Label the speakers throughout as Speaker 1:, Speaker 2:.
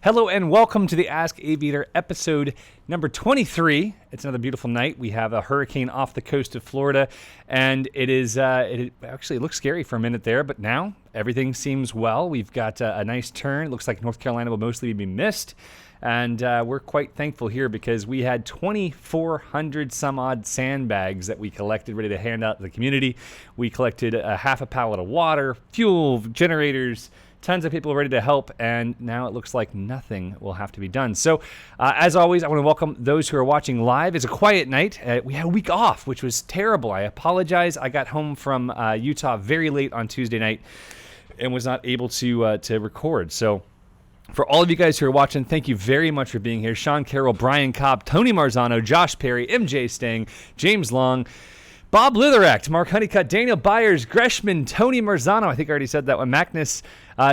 Speaker 1: Hello and welcome to the Ask Aviator episode number 23. It's another beautiful night. We have a hurricane off the coast of Florida, and it actually looked scary for a minute there, but now everything seems well. We've got a nice turn. It looks like North Carolina will mostly be missed, and we're quite thankful here because we had 2,400 some odd sandbags that we collected ready to hand out to the community. We collected a half a pallet of water, fuel, generators, tons of people ready to help, and now it looks like nothing will have to be done. So, as always, I want to welcome those who are watching live. It's a quiet night. We had a week off, which was terrible. I apologize. I got home from Utah very late on Tuesday night and was not able to record. So, for all of you guys who are watching, thank you very much for being here. Sean Carroll, Brian Cobb, Tony Marzano, Josh Perry, MJ Stang, James Long, Bob Litherect, Mark Honeycutt, Daniel Byers, Greshman, Tony Marzano, I think I already said that one, Magnus,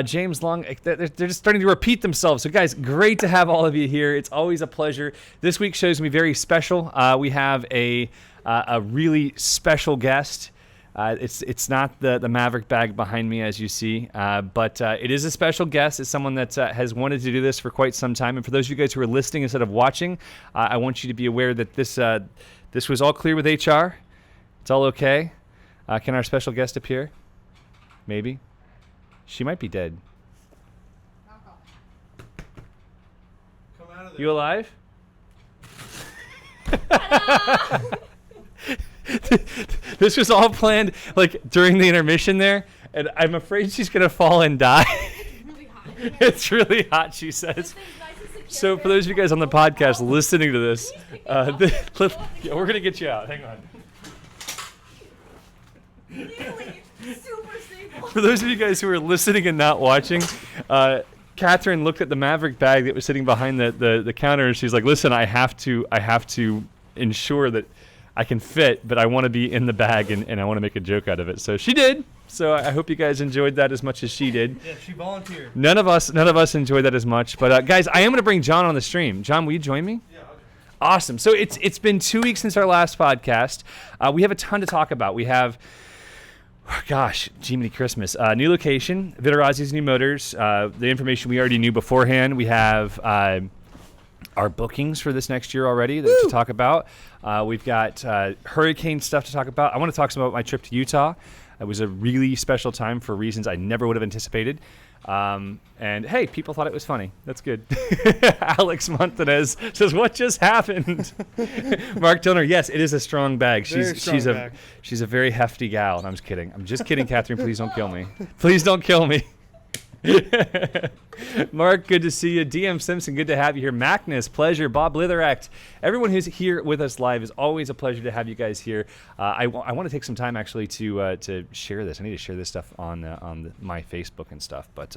Speaker 1: James Long. They're just starting to repeat themselves. So, guys, great to have all of you here. It's always a pleasure. This week shows me very special. We have a really special guest. It's not the Maverick bag behind me, as you see, but it is a special guest. It's someone that has wanted to do this for quite some time. And for those of you guys who are listening instead of watching, I want you to be aware that this was all clear with HR. It's all okay. Can our special guest appear? Maybe. She might be dead.
Speaker 2: Come out of there.
Speaker 1: You alive? This was all planned like during the intermission there, and I'm afraid she's going to fall and die.
Speaker 3: It's really hot.
Speaker 1: It's really hot, she says. So for those of you guys on the podcast listening to this, we're going to get you out. Hang on.
Speaker 3: Super stable.
Speaker 1: For those of you guys who are listening and not watching, Catherine looked at the Maverick bag that was sitting behind the counter, and she's like, "Listen, I have to ensure that I can fit, but I want to be in the bag, and I want to make a joke out of it." So she did. So I hope you guys enjoyed that as much as she did.
Speaker 2: Yeah, she volunteered.
Speaker 1: None of us enjoyed that as much. But guys, I am going to bring John on the stream. John, will you join me?
Speaker 2: Yeah. Okay.
Speaker 1: Awesome. So it's been 2 weeks since our last podcast. We have a ton to talk about. We have, gosh, Jiminy Christmas. New location, Vitarazi's new motors, the information we already knew beforehand. We have our bookings for this next year already to talk about. We've got hurricane stuff to talk about. I want to talk some about my trip to Utah. It was a really special time for reasons I never would have anticipated. And hey, people thought it was funny. That's good. Alex Montanez says, "What just happened?" Mark Dillner, yes, it is a strong bag. She's a very hefty gal. And I'm just kidding. I'm just kidding, Catherine. Please don't kill me. Please don't kill me. Mark, good to see you. DM Simpson, good to have you here. Magnus, pleasure. Bob Litherect, everyone who's here with us live, is always a pleasure to have you guys here. I want to take some time actually to share this. I need to share this stuff on my Facebook and stuff, but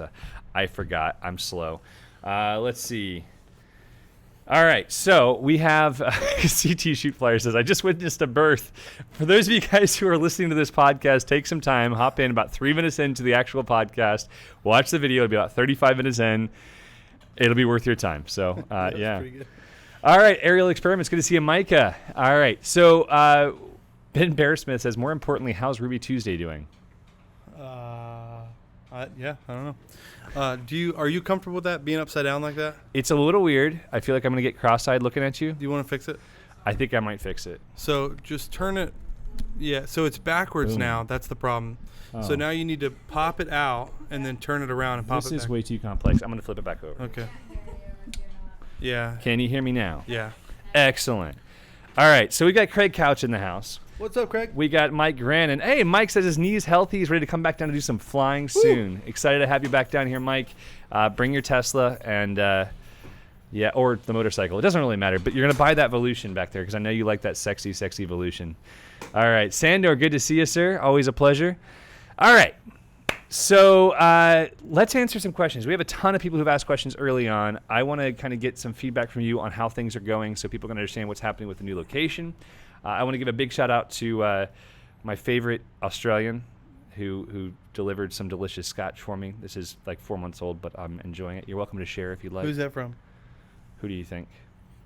Speaker 1: I forgot. I'm slow. Let's see. All right, so we have CT Shoot Flyer says, "I just witnessed a birth." For those of you guys who are listening to this podcast, take some time, hop in about 3 minutes into the actual podcast, watch the video. It'll be about 35 minutes in. It'll be worth your time. So, yeah.
Speaker 2: Pretty good.
Speaker 1: All right, Aerial Experiments, good to see you, Micah. All right, so Ben Bearsmith says, "More importantly, how's Ruby Tuesday doing?"
Speaker 2: Yeah, I don't know. Are you comfortable with that, being upside down like that?
Speaker 1: It's a little weird. I feel like I'm going to get cross-eyed looking at you.
Speaker 2: Do you want to fix it?
Speaker 1: I think I might fix it.
Speaker 2: So just turn it. Yeah, so it's backwards
Speaker 1: Boom.
Speaker 2: now. That's the problem.
Speaker 1: Oh.
Speaker 2: So now you need to pop it out and then turn it around and pop
Speaker 1: This
Speaker 2: it
Speaker 1: is
Speaker 2: back.
Speaker 1: way too complex. I'm going to flip it back over.
Speaker 2: Okay. Yeah.
Speaker 1: Can you hear me now?
Speaker 2: Yeah.
Speaker 1: Excellent. All right, so we got Craig Couch in the house.
Speaker 2: What's up, Craig?
Speaker 1: We got Mike Grannon. Hey, Mike says his knee's healthy. He's ready to come back down to do some flying soon. Excited to have you back down here, Mike. Bring your Tesla and, yeah, or the motorcycle. It doesn't really matter, but you're going to buy that Volution back there because I know you like that sexy, sexy Volution. All right, Sandor, good to see you, sir. Always a pleasure. All right. So let's answer some questions. We have a ton of people who've asked questions early on. I want to kind of get some feedback from you on how things are going so people can understand what's happening with the new location. I want to give a big shout out to my favorite Australian who delivered some delicious scotch for me. This is like 4 months old, but I'm enjoying it. You're welcome to share if you'd like.
Speaker 2: Who's that from?
Speaker 1: Who do you think?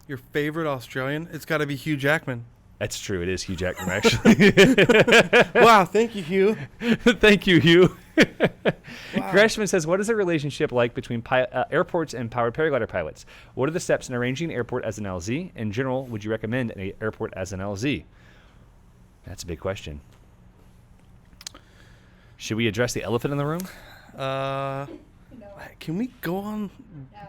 Speaker 2: Your favorite Australian? It's got to be Hugh Jackman.
Speaker 1: That's true. It is Hugh Jackman, actually.
Speaker 2: Wow, thank you, Hugh.
Speaker 1: Thank you, Hugh. Greshman says, what is the relationship like between airports and powered paraglider pilots? What are the steps in arranging an airport as an LZ? In general, would you recommend an airport as an LZ? That's a big question. Should we address the elephant in the room?
Speaker 3: No.
Speaker 2: Can we go on?
Speaker 3: No.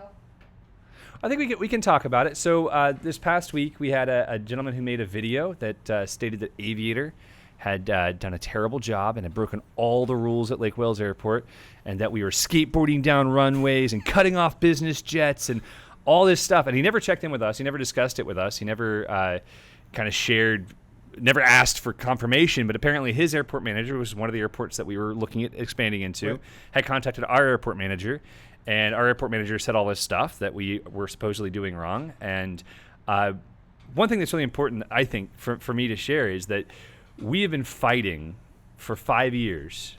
Speaker 1: I think we can talk about it. So this past week, we had a gentleman who made a video that stated that Aviator had done a terrible job and had broken all the rules at Lake Wales Airport, and that we were skateboarding down runways and cutting off business jets and all this stuff. And he never checked in with us. He never discussed it with us. He never kind of shared, never asked for confirmation. But apparently his airport manager, was one of the airports that we were looking at expanding into,
Speaker 2: right,
Speaker 1: had contacted our airport manager. And our airport manager said all this stuff that we were supposedly doing wrong. And one thing that's really important, I think, for me to share is that we have been fighting for 5 years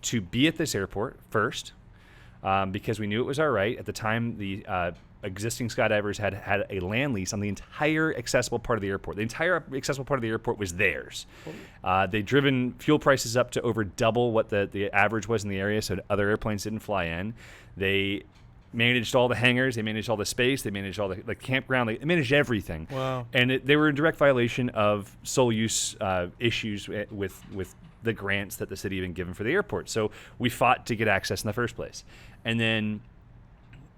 Speaker 1: to be at this airport first, because we knew it was our right. At the time, the existing skydivers had a land lease on the entire accessible part of the airport. The entire accessible part of the airport was theirs. They'd driven fuel prices up to over double what the average was in the area, so other airplanes didn't fly in. They managed all the hangars, they managed all the space, they managed all the campground, they managed everything.
Speaker 2: Wow.
Speaker 1: And they were in direct violation of sole use issues with the grants that the city had been given for the airport. So we fought to get access in the first place. And then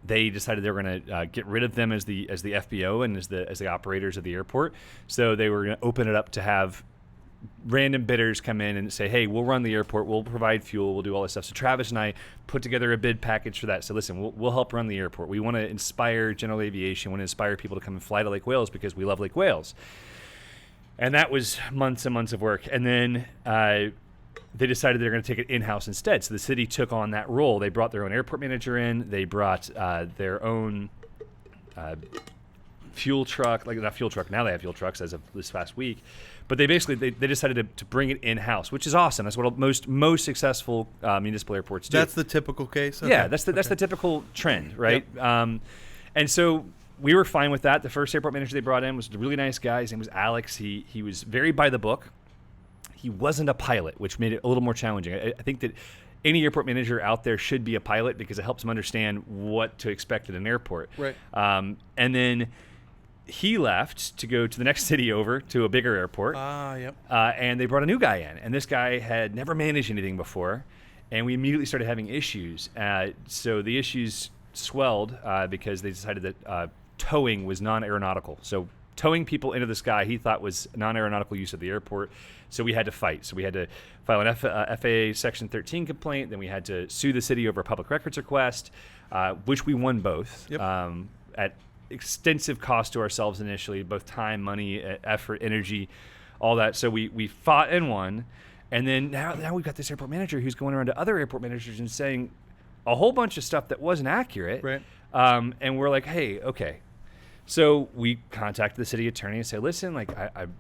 Speaker 1: they decided they were going to get rid of them as the FBO and as the operators of the airport. So they were going to open it up to have random bidders come in and say, hey, we'll run the airport, we'll provide fuel, we'll do all this stuff. So Travis and I put together a bid package for that. So listen, we'll help run the airport. We want to inspire general aviation, want to inspire people to come and fly to Lake Wales because we love Lake Wales. And that was months and months of work. And then they decided they're going to take it in-house instead. So the city took on that role. They brought their own airport manager in. They brought their own fuel truck, like not fuel truck, now they have fuel trucks as of this past week. But they basically, they decided to bring it in-house, which is awesome. That's what most successful municipal airports do.
Speaker 2: That's the typical case? Okay.
Speaker 1: Yeah, that's the typical trend, right? Yep. And so we were fine with that. The first airport manager they brought in was a really nice guy. His name was Alex. He was very by the book. He wasn't a pilot, which made it a little more challenging. I think that any airport manager out there should be a pilot because it helps them understand what to expect at an airport.
Speaker 2: Right.
Speaker 1: And then he left to go to the next city over to a bigger airport.
Speaker 2: Yep.
Speaker 1: And they brought a new guy in. And this guy had never managed anything before. And we immediately started having issues. So the issues swelled because they decided that towing was non-aeronautical. So towing people into the sky he thought was non-aeronautical use of the airport. So we had to fight. So we had to file an FAA Section 13 complaint. Then we had to sue the city over a public records request, which we won both.
Speaker 2: Yep.
Speaker 1: At extensive cost to ourselves initially, both time, money, effort, energy, all that. So we fought and won. And then now we've got this airport manager who's going around to other airport managers and saying a whole bunch of stuff that wasn't accurate.
Speaker 2: Right.
Speaker 1: And we're like, hey, okay. So we contacted the city attorney and said, listen, like I'm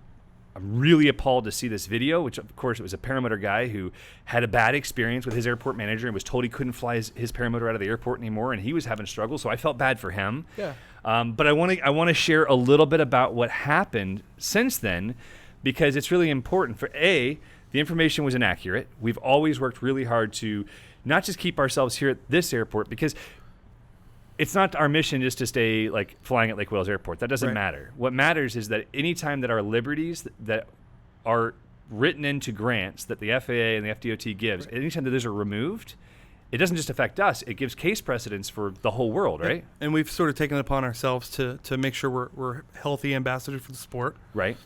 Speaker 1: really appalled to see this video, which of course it was a paramotor guy who had a bad experience with his airport manager and was told he couldn't fly his paramotor out of the airport anymore, and he was having struggles. So I felt bad for him.
Speaker 2: Yeah.
Speaker 1: But I want to share a little bit about what happened since then, because it's really important. For the information was inaccurate. We've always worked really hard to not just keep ourselves here at this airport, because it's not our mission just to stay like flying at Lake Wales Airport. That doesn't matter. What matters is that anytime that our liberties that are written into grants that the FAA and the FDOT gives, anytime that those are removed, it doesn't just affect us. It gives case precedence for the whole world, right?
Speaker 2: And we've sort of taken it upon ourselves to make sure we're healthy ambassadors for the sport.
Speaker 1: Right.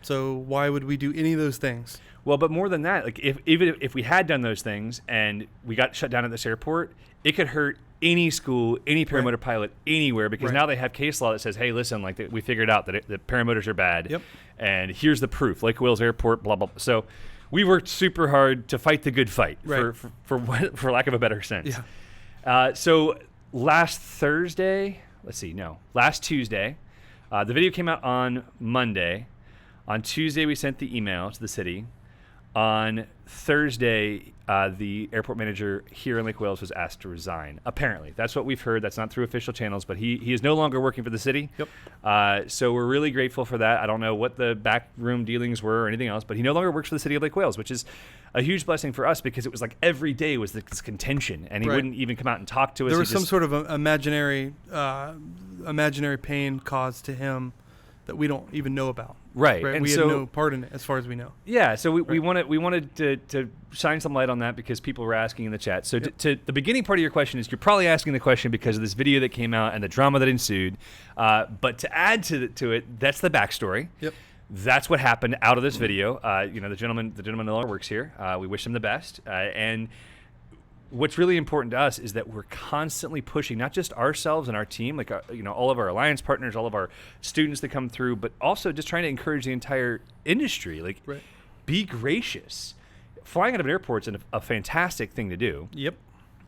Speaker 2: So why would we do any of those things?
Speaker 1: Well, but more than that, like even if we had done those things and we got shut down at this airport, it could hurt any school, any paramotor pilot anywhere, because now they have case law that says, hey, listen, like we figured out that the paramotors are bad.
Speaker 2: Yep.
Speaker 1: And here's the proof, Lake Wales Airport, blah, blah, blah. So we worked super hard to fight the good fight, for lack of a better sense.
Speaker 2: Yeah.
Speaker 1: So last Tuesday, the video came out on Monday. On Tuesday, we sent the email to the city. On Thursday, the airport manager here in Lake Wales was asked to resign. Apparently, that's what we've heard. That's not through official channels, but he is no longer working for the city.
Speaker 2: Yep.
Speaker 1: So we're really grateful for that. I don't know what the backroom dealings were or anything else, but he no longer works for the city of Lake Wales, which is a huge blessing for us because it was like every day was this contention, and he
Speaker 2: Right.
Speaker 1: wouldn't even come out and talk to us.
Speaker 2: There
Speaker 1: He
Speaker 2: was some
Speaker 1: just-
Speaker 2: sort of imaginary pain caused to him that we don't even know about.
Speaker 1: Right.
Speaker 2: Right.
Speaker 1: And
Speaker 2: We
Speaker 1: so,
Speaker 2: had no part in it, as far as we know.
Speaker 1: yeah, so we wanted to shine some light on that because people were asking in the chat. So to the beginning part of your question is you're probably asking the question because of this video that came out and the drama that ensued. But to add to it, that's the backstory.
Speaker 2: Yep.
Speaker 1: That's what happened out of this video. The gentleman no longer works here. We wish him the best. And what's really important to us is that we're constantly pushing not just ourselves and our team, like all of our alliance partners, all of our students that come through, but also just trying to encourage the entire industry. Like,
Speaker 2: Right.
Speaker 1: be gracious. Flying out of an airport is a fantastic thing to do.
Speaker 2: Yep.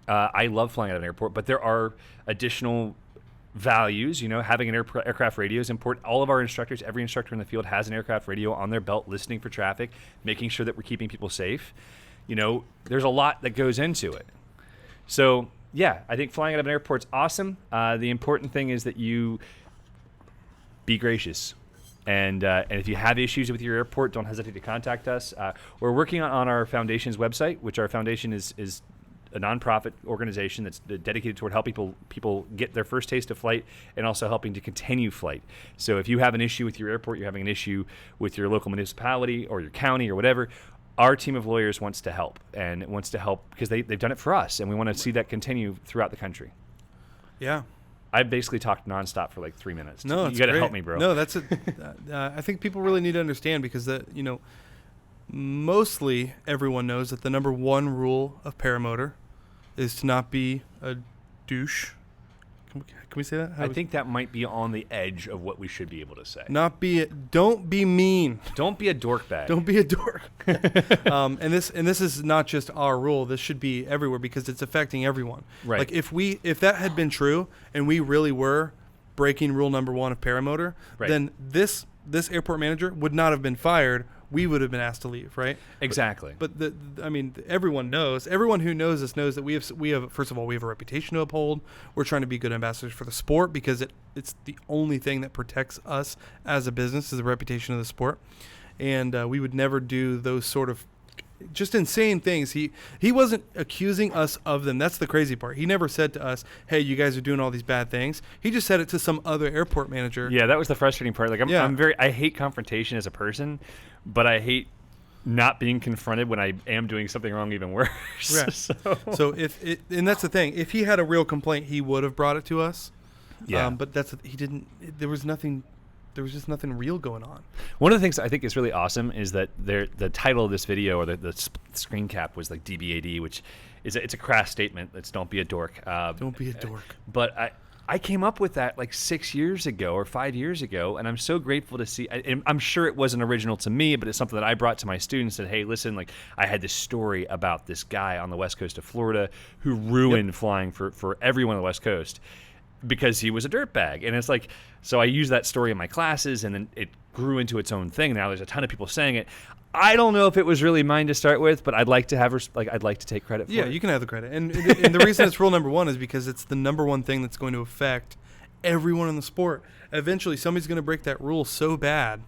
Speaker 1: I love flying out of an airport, but there are additional values. Having an aircraft radio is important. All of our instructors, every instructor in the field has an aircraft radio on their belt, listening for traffic, making sure that we're keeping people safe. There's a lot that goes into it. So, yeah, I think flying out of an airport's awesome. The important thing is that you be gracious. And if you have issues with your airport, don't hesitate to contact us. We're working on our foundation's website, which our foundation is a nonprofit organization that's dedicated toward helping people get their first taste of flight and also helping to continue flight. So if you have an issue with your airport, you're having an issue with your local municipality or your county or whatever, our team of lawyers wants to help because they've done it for us, and we want to see that continue throughout the country.
Speaker 2: Yeah.
Speaker 1: I basically talked nonstop for like 3 minutes.
Speaker 2: No,
Speaker 1: you got to help me, bro.
Speaker 2: No, that's it. I think people really need to understand because mostly everyone knows that the number one rule of paramotor is to not be a douche. Can we say that?
Speaker 1: I think that might be on the edge of what we should be able to say.
Speaker 2: Don't be mean.
Speaker 1: Don't be a dork bag.
Speaker 2: Don't be a dork. And this is not just our rule. This should be everywhere because it's affecting everyone.
Speaker 1: Right.
Speaker 2: Like if that had been true and we really were breaking rule number one of paramotor,
Speaker 1: Right.
Speaker 2: then this airport manager would not have been fired. We would have been asked to leave, right?
Speaker 1: Exactly.
Speaker 2: But everyone knows. Everyone who knows us knows that we have. First of all, we have a reputation to uphold. We're trying to be good ambassadors for the sport because it's the only thing that protects us as a business is the reputation of the sport, and we would never do those sort of just insane things. He wasn't accusing us of them. That's the crazy part. He never said to us, "Hey, you guys are doing all these bad things." He just said it to some other airport manager.
Speaker 1: Yeah, that was the frustrating part. Like I hate confrontation as a person, but I hate not being confronted when I am doing something wrong even worse.
Speaker 2: Right. So and that's the thing. If he had a real complaint, he would have brought it to us.
Speaker 1: Yeah.
Speaker 2: But he didn't. There was nothing. There was just nothing real going on.
Speaker 1: One of the things I think is really awesome is that the title of this video or the screen cap was like DBAD, which it's a crass statement. It's don't be a dork.
Speaker 2: Don't be a dork.
Speaker 1: But I came up with that like 6 years ago or 5 years ago, and I'm so grateful to see. And I'm sure it wasn't original to me, but it's something that I brought to my students. Said, hey, listen, like I had this story about this guy on the west coast of Florida who ruined flying for everyone on the west coast because he was a dirtbag. And it's like, so I use that story in my classes, and then it grew into its own thing. Now there's a ton of people saying it. I don't know if it was really mine to start with, but I'd like to I'd like to take credit for it.
Speaker 2: Yeah, you can have the credit. And the reason it's rule number one is because it's the number one thing that's going to affect everyone in the sport. Eventually, somebody's going to break that rule so bad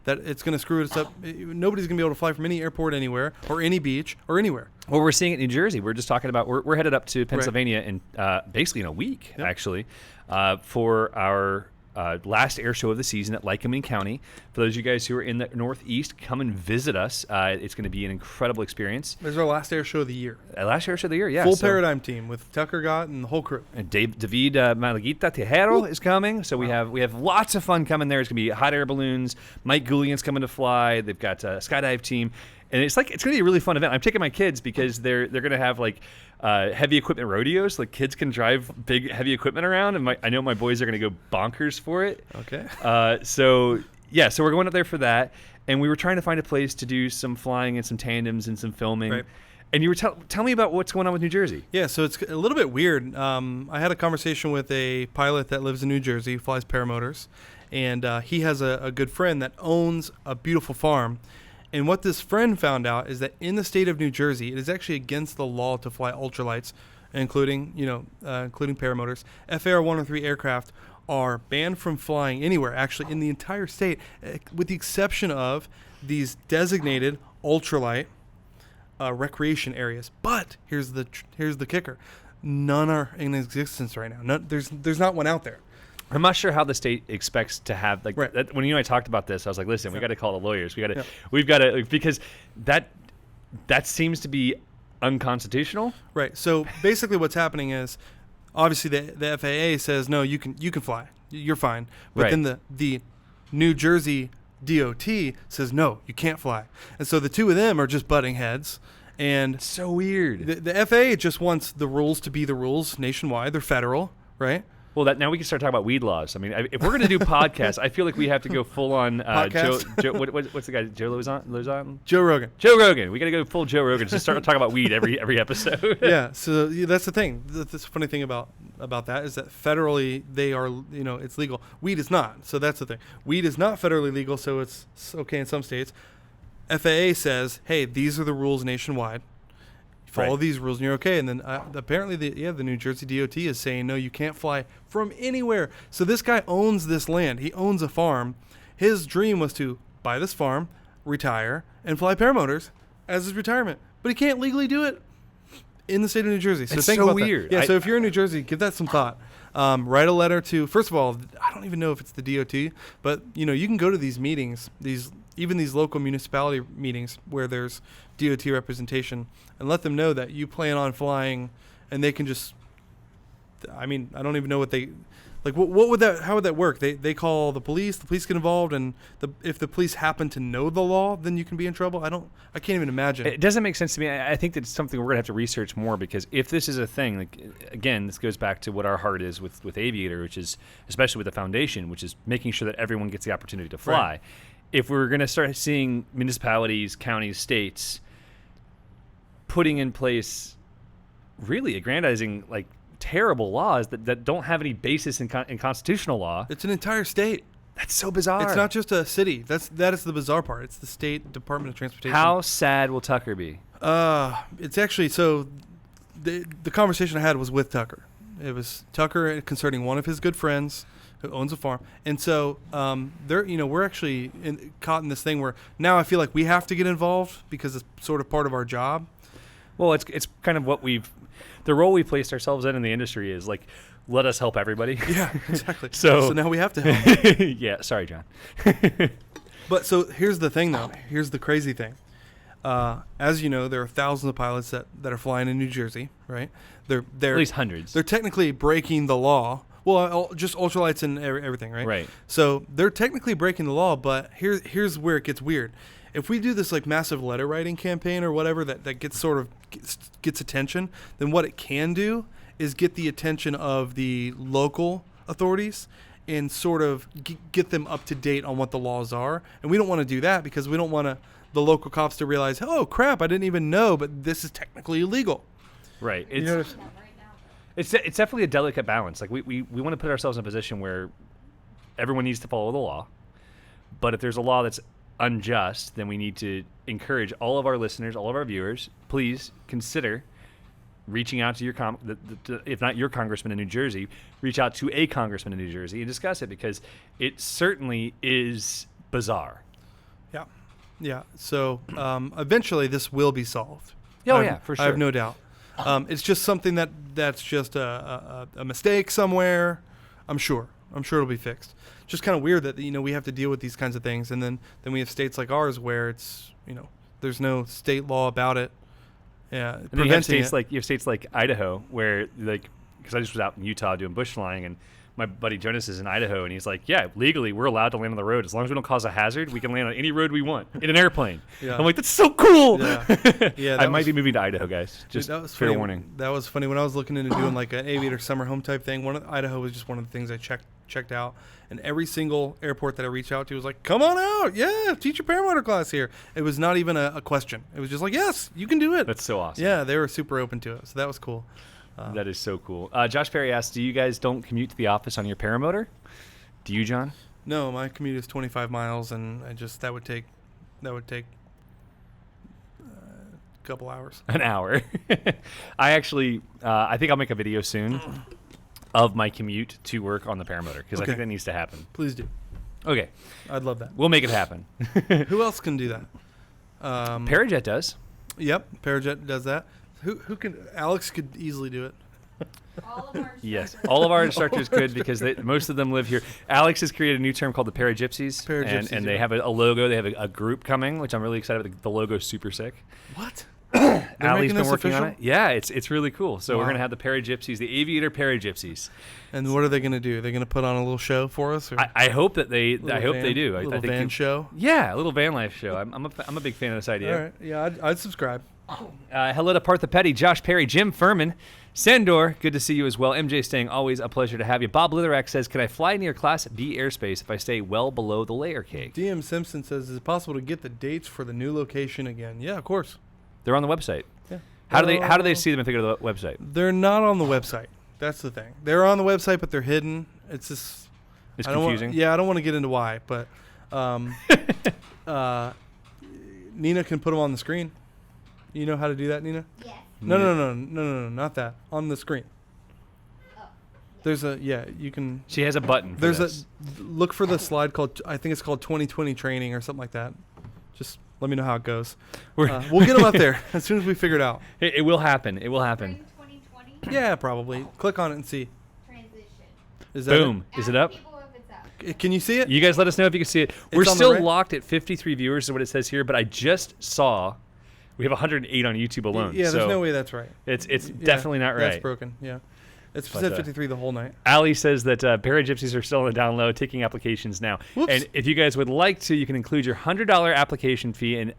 Speaker 2: that it's going to screw us up. Nobody's going to be able to fly from any airport anywhere or any beach or anywhere.
Speaker 1: Well, we're seeing it in New Jersey. We're just talking about we're headed up to Pennsylvania in basically in a week, actually, for our last air show of the season at Lycoming County. For those of you guys who are in the Northeast, come and visit us. It's going to be an incredible experience.
Speaker 2: There's our last air show of the year.
Speaker 1: Last air show of the year, yeah.
Speaker 2: Full paradigm team with Tucker Gott and the whole crew.
Speaker 1: And David Malaguita Tejero is coming. So we have lots of fun coming there. It's going to be hot air balloons. Mike Goulian's coming to fly. They've got a skydive team. And it's going to be a really fun event. I'm taking my kids because they're going to have like heavy equipment rodeos. Like kids can drive big heavy equipment around, and I know my boys are going to go bonkers for it.
Speaker 2: Okay.
Speaker 1: So we're going up there for that, and we were trying to find a place to do some flying and some tandems and some filming. Right. And you were tell me about what's going on with New Jersey.
Speaker 2: Yeah, so it's a little bit weird. I had a conversation with a pilot that lives in New Jersey, flies paramotors, and he has a good friend that owns a beautiful farm. And what this friend found out is that in the state of New Jersey, it is actually against the law to fly ultralights, including paramotors. FAR 103 aircraft are banned from flying anywhere, actually, in the entire state, with the exception of these designated ultralight recreation areas. But here's the kicker: none are in existence right now. There's not one out there.
Speaker 1: I'm not sure how the state expects to have
Speaker 2: Right.
Speaker 1: that, when you and I talked about this. I was like, listen, we got to call the lawyers.
Speaker 2: Yeah.
Speaker 1: We've got to because that seems to be unconstitutional.
Speaker 2: Right. So basically, what's happening is, obviously, the FAA says no, you can fly, you're fine. But
Speaker 1: Right.
Speaker 2: then the New Jersey DOT says no, you can't fly. And so the two of them are just butting heads. And
Speaker 1: So weird.
Speaker 2: the FAA just wants the rules to be the rules nationwide. They're federal, right?
Speaker 1: Well, now we can start talking about weed laws. I mean, if we're going to do podcasts, I feel like we have to go full on Joe.
Speaker 2: Podcast?
Speaker 1: What's the guy? Joe Lozon?
Speaker 2: Joe Rogan.
Speaker 1: Joe Rogan. We got to go full Joe Rogan to start talking about weed every episode.
Speaker 2: Yeah. So that's the thing. The funny thing about that is that federally they are, it's legal. Weed is not. So that's the thing. Weed is not federally legal, so it's okay in some states. FAA says, hey, these are the rules nationwide. Follow
Speaker 1: Right.
Speaker 2: these rules and you're okay. And then apparently the New Jersey DOT is saying, no, you can't fly from anywhere. So this guy owns this land. He owns a farm. His dream was to buy this farm, retire, and fly paramotors as his retirement. But he can't legally do it in the state of New Jersey. So
Speaker 1: It's
Speaker 2: think
Speaker 1: so
Speaker 2: about that.
Speaker 1: weird.
Speaker 2: Yeah, so if you're in New Jersey, give that some thought. Write a letter to, first of all, I don't even know if it's the DOT, but you can go to these meetings, even these local municipality meetings where there's DOT representation, and let them know that you plan on flying, and they can just, I don't even know what they, like, how would that work? They call the police get involved, and if the police happen to know the law, then you can be in trouble. I can't even imagine.
Speaker 1: It doesn't make sense to me. I think that's something we're going to have to research more, because if this is a thing, like, again, this goes back to what our heart is with Aviator, which is, especially with the foundation, which is making sure that everyone gets the opportunity to fly.
Speaker 2: Right.
Speaker 1: If we're going to start seeing municipalities, counties, states putting in place really aggrandizing, like, terrible laws that don't have any basis in constitutional law.
Speaker 2: It's an entire state.
Speaker 1: That's so bizarre.
Speaker 2: It's not just a city. That is the bizarre part. It's the state Department of Transportation.
Speaker 1: How sad will Tucker be?
Speaker 2: It's actually, so the conversation I had was with Tucker. It was Tucker concerning one of his good friends who owns a farm, and so we're actually caught in this thing where now I feel like we have to get involved because it's sort of part of our job.
Speaker 1: Well, it's kind of what the role we placed ourselves in the industry is, like, let us help everybody.
Speaker 2: Yeah, exactly.
Speaker 1: So
Speaker 2: now we have to help.
Speaker 1: Yeah, sorry, John.
Speaker 2: But so here's the thing, though. Here's the crazy thing. As you know, there are thousands of pilots that are flying in New Jersey, right? They're
Speaker 1: At least hundreds.
Speaker 2: They're technically breaking the law. Well, just ultralights and everything, right?
Speaker 1: Right.
Speaker 2: So they're technically breaking the law, but here's where it gets weird. If we do this, like, massive letter writing campaign or whatever that gets gets attention, then what it can do is get the attention of the local authorities and sort of get them up to date on what the laws are. And we don't want to do that because we don't want the local cops to realize, oh crap, I didn't even know, but this is technically illegal.
Speaker 1: Right.
Speaker 2: You know,
Speaker 1: It's definitely a delicate balance. Like, we want to put ourselves in a position where everyone needs to follow the law, but if there's a law that's unjust, then we need to encourage all of our listeners, all of our viewers, please consider reaching out to your if not your congressman in New Jersey, reach out to a congressman in New Jersey and discuss it, because it certainly is bizarre.
Speaker 2: Yeah. So eventually this will be solved.
Speaker 1: Oh, yeah, for sure.
Speaker 2: I have no doubt. It's just something that's just a mistake somewhere. I'm sure it'll be fixed. Just kind of weird that we have to deal with these kinds of things, and then we have states like ours where it's there's no state law about it. Yeah,
Speaker 1: And then you have states like Idaho, where, like, because I just was out in Utah doing bush flying, and my buddy Jonas is in Idaho, and he's like, yeah, legally we're allowed to land on the road as long as we don't cause a hazard. We can land on any road we want in an airplane.
Speaker 2: Yeah.
Speaker 1: I'm like, that's so cool.
Speaker 2: Yeah,
Speaker 1: I might be moving to Idaho, guys. Just
Speaker 2: that was
Speaker 1: fair
Speaker 2: funny.
Speaker 1: warning.
Speaker 2: That was funny when I was looking into doing like an aviator summer home type thing. Idaho was just one of the things I checked out, and every single airport that I reached out to was like, come on out, yeah, teach your paramotor class here. It was not even a question. It was just like, yes, you can do it.
Speaker 1: That's so awesome.
Speaker 2: Yeah, they were super open to it, so that was cool.
Speaker 1: That is so cool. Josh Perry asks, do you guys don't commute to the office on your paramotor? Do you, John?
Speaker 2: No, my commute is 25 miles, and that would take couple hours.
Speaker 1: An hour. I actually, I think I'll make a video soon of my commute to work on the Paramotor because I
Speaker 2: Okay.
Speaker 1: think that needs to happen.
Speaker 2: Please do.
Speaker 1: Okay,
Speaker 2: I'd love that.
Speaker 1: we'll make it happen.
Speaker 2: Who else can do that?
Speaker 1: Parajet does.
Speaker 2: Yep, Parajet does that. Who can? Alex could easily do it.
Speaker 3: All of our
Speaker 1: Yes,
Speaker 3: instructors-
Speaker 1: all of our instructors could because most of them live here. Alex has created a new term called the Paragypsies,
Speaker 2: Paragypsies,
Speaker 1: and they
Speaker 2: yeah.
Speaker 1: have a logo. They have a group coming, which I'm really excited about. The logo's super sick.
Speaker 2: What?
Speaker 1: Allie's
Speaker 2: making
Speaker 1: been
Speaker 2: this
Speaker 1: working on it.
Speaker 2: official?
Speaker 1: Yeah, it's really cool. So we're
Speaker 2: Wow.
Speaker 1: gonna have the Paragypsies, the Aviator Paragypsies.
Speaker 2: And what are they going to do? Are they going to put on a little show for us? Or
Speaker 1: I hope that they.
Speaker 2: little
Speaker 1: I hope
Speaker 2: van-
Speaker 1: they do. I
Speaker 2: Little
Speaker 1: think
Speaker 2: van
Speaker 1: you-
Speaker 2: show.
Speaker 1: Yeah, a little van life show. I'm a big fan of this idea.
Speaker 2: All right. Yeah, I'd subscribe.
Speaker 1: Hello to Partha Petty, Josh Perry, Jim Furman, Sandor. Good to see you as well. MJ staying, always a pleasure to have you. Bob Litherak says, "Can I fly near Class B airspace if I stay well below the layer cake?"
Speaker 2: DM Simpson says, "Is it possible to get the dates for the new location again?" Yeah, of course.
Speaker 1: They're on the website.
Speaker 2: Yeah.
Speaker 1: How do they see them if they go to the website?
Speaker 2: They're not on the website. That's the thing. They're on the website, but they're hidden. It's just
Speaker 1: It's
Speaker 2: I don't
Speaker 1: confusing.
Speaker 2: I don't want to get into why, but Nina can put them on the screen. You know how to do that, Nina?
Speaker 3: Yes.
Speaker 2: No, not that. On the screen.
Speaker 3: Oh.
Speaker 2: There's a you can.
Speaker 1: She has a button. For
Speaker 2: There's
Speaker 1: this.
Speaker 2: a look for the slide called I think it's called 2020 training or something like that. Just let me know how it goes.
Speaker 1: We're-
Speaker 2: We'll get them up there as soon as we figure it out.
Speaker 1: It will happen. It will happen.
Speaker 3: Spring 2020
Speaker 2: Yeah, probably. Click on it and see.
Speaker 3: transition.
Speaker 2: Is that
Speaker 1: Boom. Is it
Speaker 3: Ask
Speaker 1: up?
Speaker 3: people if it's up.
Speaker 2: Can you see it?
Speaker 1: You guys let us know if you can see it. We're
Speaker 2: on the
Speaker 1: still
Speaker 2: right?
Speaker 1: locked at 53 viewers, is what it says here. But I just saw we have 108 on YouTube alone.
Speaker 2: Yeah, there's
Speaker 1: so
Speaker 2: no way that's right.
Speaker 1: It's
Speaker 2: Yeah,
Speaker 1: definitely not
Speaker 2: That's
Speaker 1: right.
Speaker 2: broken. Yeah. It's
Speaker 1: But,
Speaker 2: said 53 the whole night.
Speaker 1: Ali says that Paragypsies are still on the down low, taking applications now.
Speaker 2: Whoops.
Speaker 1: And if you guys would like to, you can include your $100 application fee and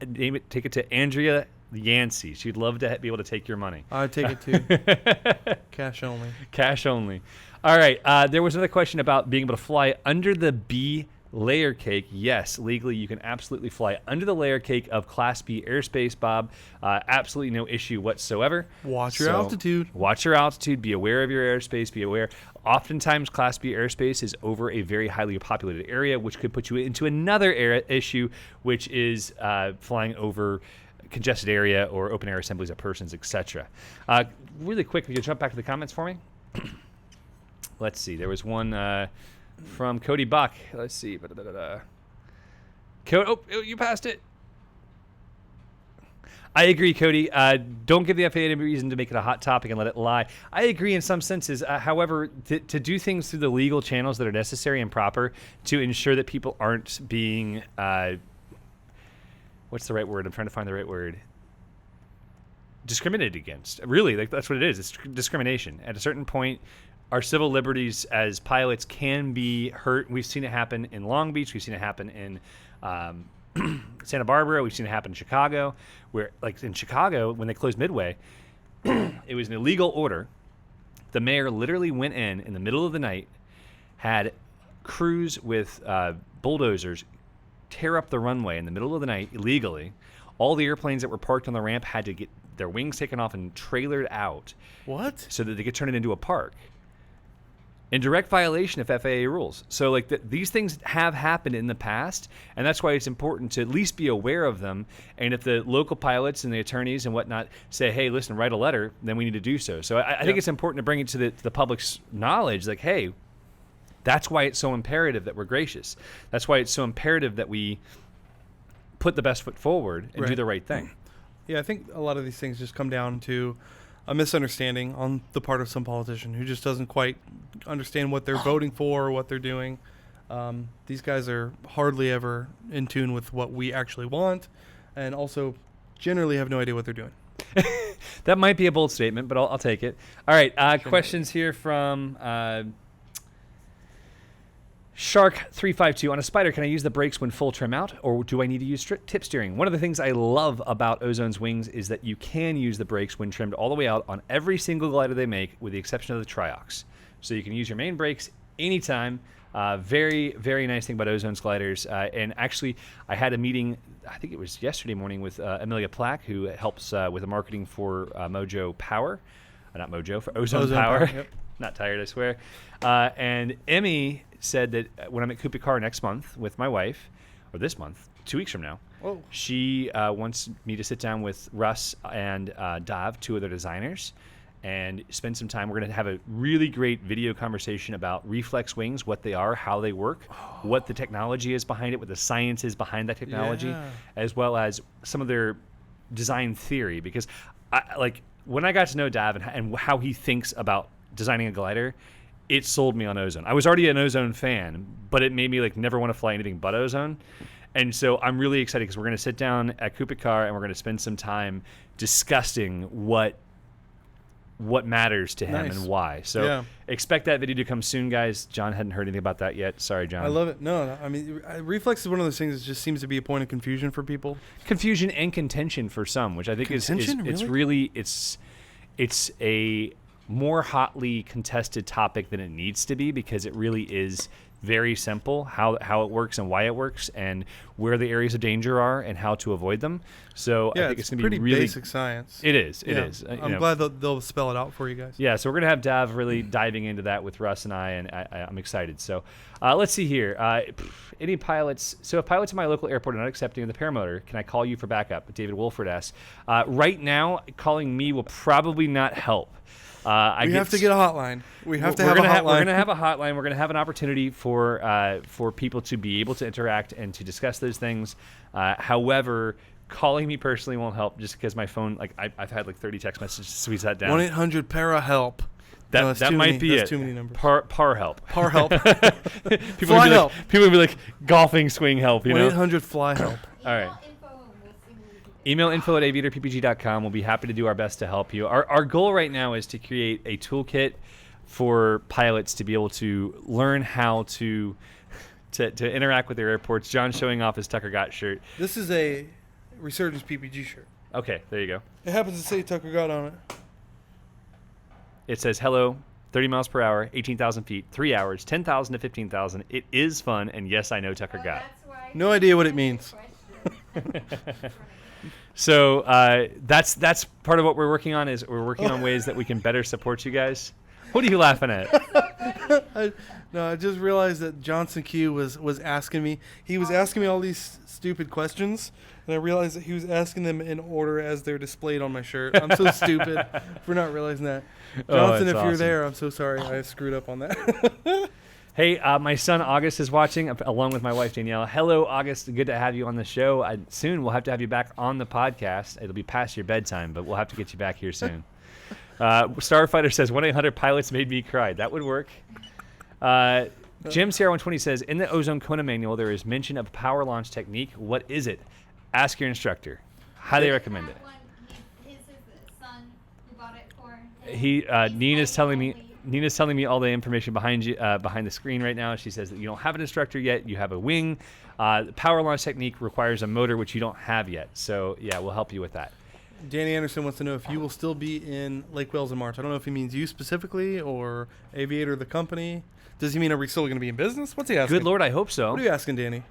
Speaker 1: take it to Andrea Yancey. She'd love to be able to take your money.
Speaker 2: I'd take it too. Cash only.
Speaker 1: Cash only. All right. There was another question about being able to fly under the B layer cake. Yes, legally you can absolutely fly under the layer cake of Class B airspace, Bob. Absolutely no issue whatsoever.
Speaker 2: Watch your
Speaker 1: So,
Speaker 2: altitude.
Speaker 1: Watch your altitude. Be aware of your airspace. Be aware. Oftentimes, Class B airspace is over a very highly populated area, which could put you into another issue, which is flying over congested area or open air assemblies of persons, etc. Really quick, you can jump back to the comments for me. Let's see. There was one from Cody Buck. Let's see. Oh, you passed it. I agree, Cody. Don't give the FAA any reason to make it a hot topic and let it lie. I agree in some senses. However, to do things through the legal channels that are necessary and proper to ensure that people aren't being what's the right word? I'm trying to find the right word. Discriminated against. Really, like that's what it is. It's discrimination. At a certain point, our civil liberties as pilots can be hurt. We've seen it happen in Long Beach. We've seen it happen in Santa Barbara. We've seen it happen in Chicago, where, like in Chicago, when they closed Midway, it was an illegal order. The mayor literally went in the middle of the night, had crews with bulldozers tear up the runway in the middle of the night illegally. All the airplanes that were parked on the ramp had to get their wings taken off and trailered out
Speaker 2: What?
Speaker 1: so that they could turn it into a park. In direct violation of FAA rules. So like these things have happened in the past, and that's why it's important to at least be aware of them. And if the local pilots and the attorneys and whatnot say, hey, listen, write a letter, then we need to do so. So I think it's important to bring it to the public's knowledge, like, hey, that's why it's so imperative that we're gracious. That's why it's so imperative that we put the best foot forward and do
Speaker 2: Right.
Speaker 1: the right thing.
Speaker 2: Yeah, I think a lot of these things just come down to a misunderstanding on the part of some politician who just doesn't quite understand what they're voting for or what they're doing. These guys are hardly ever in tune with what we actually want, and also generally have no idea what they're doing.
Speaker 1: That might be a bold statement, but I'll take it. All right, questions here from Shark352. On a Spider, can I use the brakes when full trim out, or do I need to use tip steering? One of the things I love about Ozone's wings is that you can use the brakes when trimmed all the way out on every single glider they make, with the exception of the Triox. So you can use your main brakes anytime. Very, very nice thing about Ozone's gliders. And actually, I had a meeting, I think it was yesterday morning, with Amelia Plack, who helps with the marketing for Mojo Power. Not Mojo, for Ozone Power.
Speaker 2: Yep.
Speaker 1: Not tired, I swear. And Emmy said that when I'm at Coupe Car next month with my wife, or this month, 2 weeks from now,
Speaker 2: Whoa.
Speaker 1: She wants me to sit down with Russ and Dav, two other designers, and spend some time. We're going to have a really great video conversation about Reflex wings, what they are, how they work, what the technology is behind it, what the science is behind that technology, as well as some of their design theory. Because when I got to know Dav and how he thinks about designing a glider, it sold me on ozone. I was already an ozone fan, but it made me never want to fly anything but ozone. And so I'm really excited because we're going to sit down at Kupikar and we're going to spend some time discussing what matters to him and why. So expect that video to come soon, guys. John hadn't heard anything about that yet. Sorry, John.
Speaker 2: I love it. No, I mean, Reflex is one of those things that just seems to be a point of confusion for people.
Speaker 1: Confusion and contention for some, which I think is it's really it's a more hotly contested topic than it needs to be, because it really is very simple how it works and why it works and where the areas of danger are and how to avoid them. So I think it's going to be
Speaker 2: pretty
Speaker 1: really
Speaker 2: basic science.
Speaker 1: It is. It is.
Speaker 2: I'm glad they'll spell it out for you guys.
Speaker 1: Yeah, so we're going to have Dav really diving into that with Russ and and I'm excited. So let's see here. Any pilots? So if pilots at my local airport are not accepting of the paramotor, can I call you for backup? David Wolford asks. Right now, calling me will probably not help.
Speaker 2: We have to get a hotline. We have to have a hotline.
Speaker 1: We're going to have a hotline. We're going to have an opportunity for people to be able to interact and to discuss those things. However, calling me personally won't help, just because my phone, I've had 30 text messages to squeeze that down.
Speaker 2: 1-800-PARA-HELP.
Speaker 1: That might be it.
Speaker 2: That's too many numbers.
Speaker 1: Par help.
Speaker 2: Par help.
Speaker 1: People would be like golfing swing help.
Speaker 2: 1-800-FLY help.
Speaker 1: All right. Email info@aviatorppg.com. We'll be happy to do our best to help you. Our goal right now is to create a toolkit for pilots to be able to learn how to interact with their airports. John's showing off his Tucker Gott shirt.
Speaker 2: This is a Resurgence PPG shirt.
Speaker 1: Okay, there you go.
Speaker 2: It happens to say Tucker Gott on it.
Speaker 1: It says, hello, 30 miles per hour, 18,000 feet, 3 hours, 10,000 to 15,000. It is fun, and yes, I know Tucker Gott.
Speaker 2: No idea what it means.
Speaker 1: So that's part of what we're working on. Is we're working on ways that we can better support you guys. What are you laughing at?
Speaker 2: I just realized that Johnson Q was asking me. He was asking me all these stupid questions, and I realized that he was asking them in order as they're displayed on my shirt. I'm so stupid for not realizing that. Johnson, if you're there, I'm so sorry. I screwed up on that.
Speaker 1: Hey, my son August is watching, along with my wife Danielle. Hello, August. Good to have you on the show. Soon we'll have to have you back on the podcast. It'll be past your bedtime, but we'll have to get you back here soon. Starfighter says 1-800-PILOTS made me cry. That would work. Jim Sierra 120 says, in the Ozone Kona manual, there is mention of power launch technique. What is it? Ask your instructor. Highly recommend it.
Speaker 3: His is the son who bought it for.
Speaker 1: Nina's telling me all the information behind the screen right now. She says that you don't have an instructor yet. You have a wing. The power launch technique requires a motor, which you don't have yet. So, yeah, we'll help you with that.
Speaker 2: Danny Anderson wants to know if you will still be in Lake Wales in March. I don't know if he means you specifically or Aviator, the company. Does he mean are we still going to be in business? What's he asking?
Speaker 1: Good Lord, I hope so.
Speaker 2: What are you asking, Danny?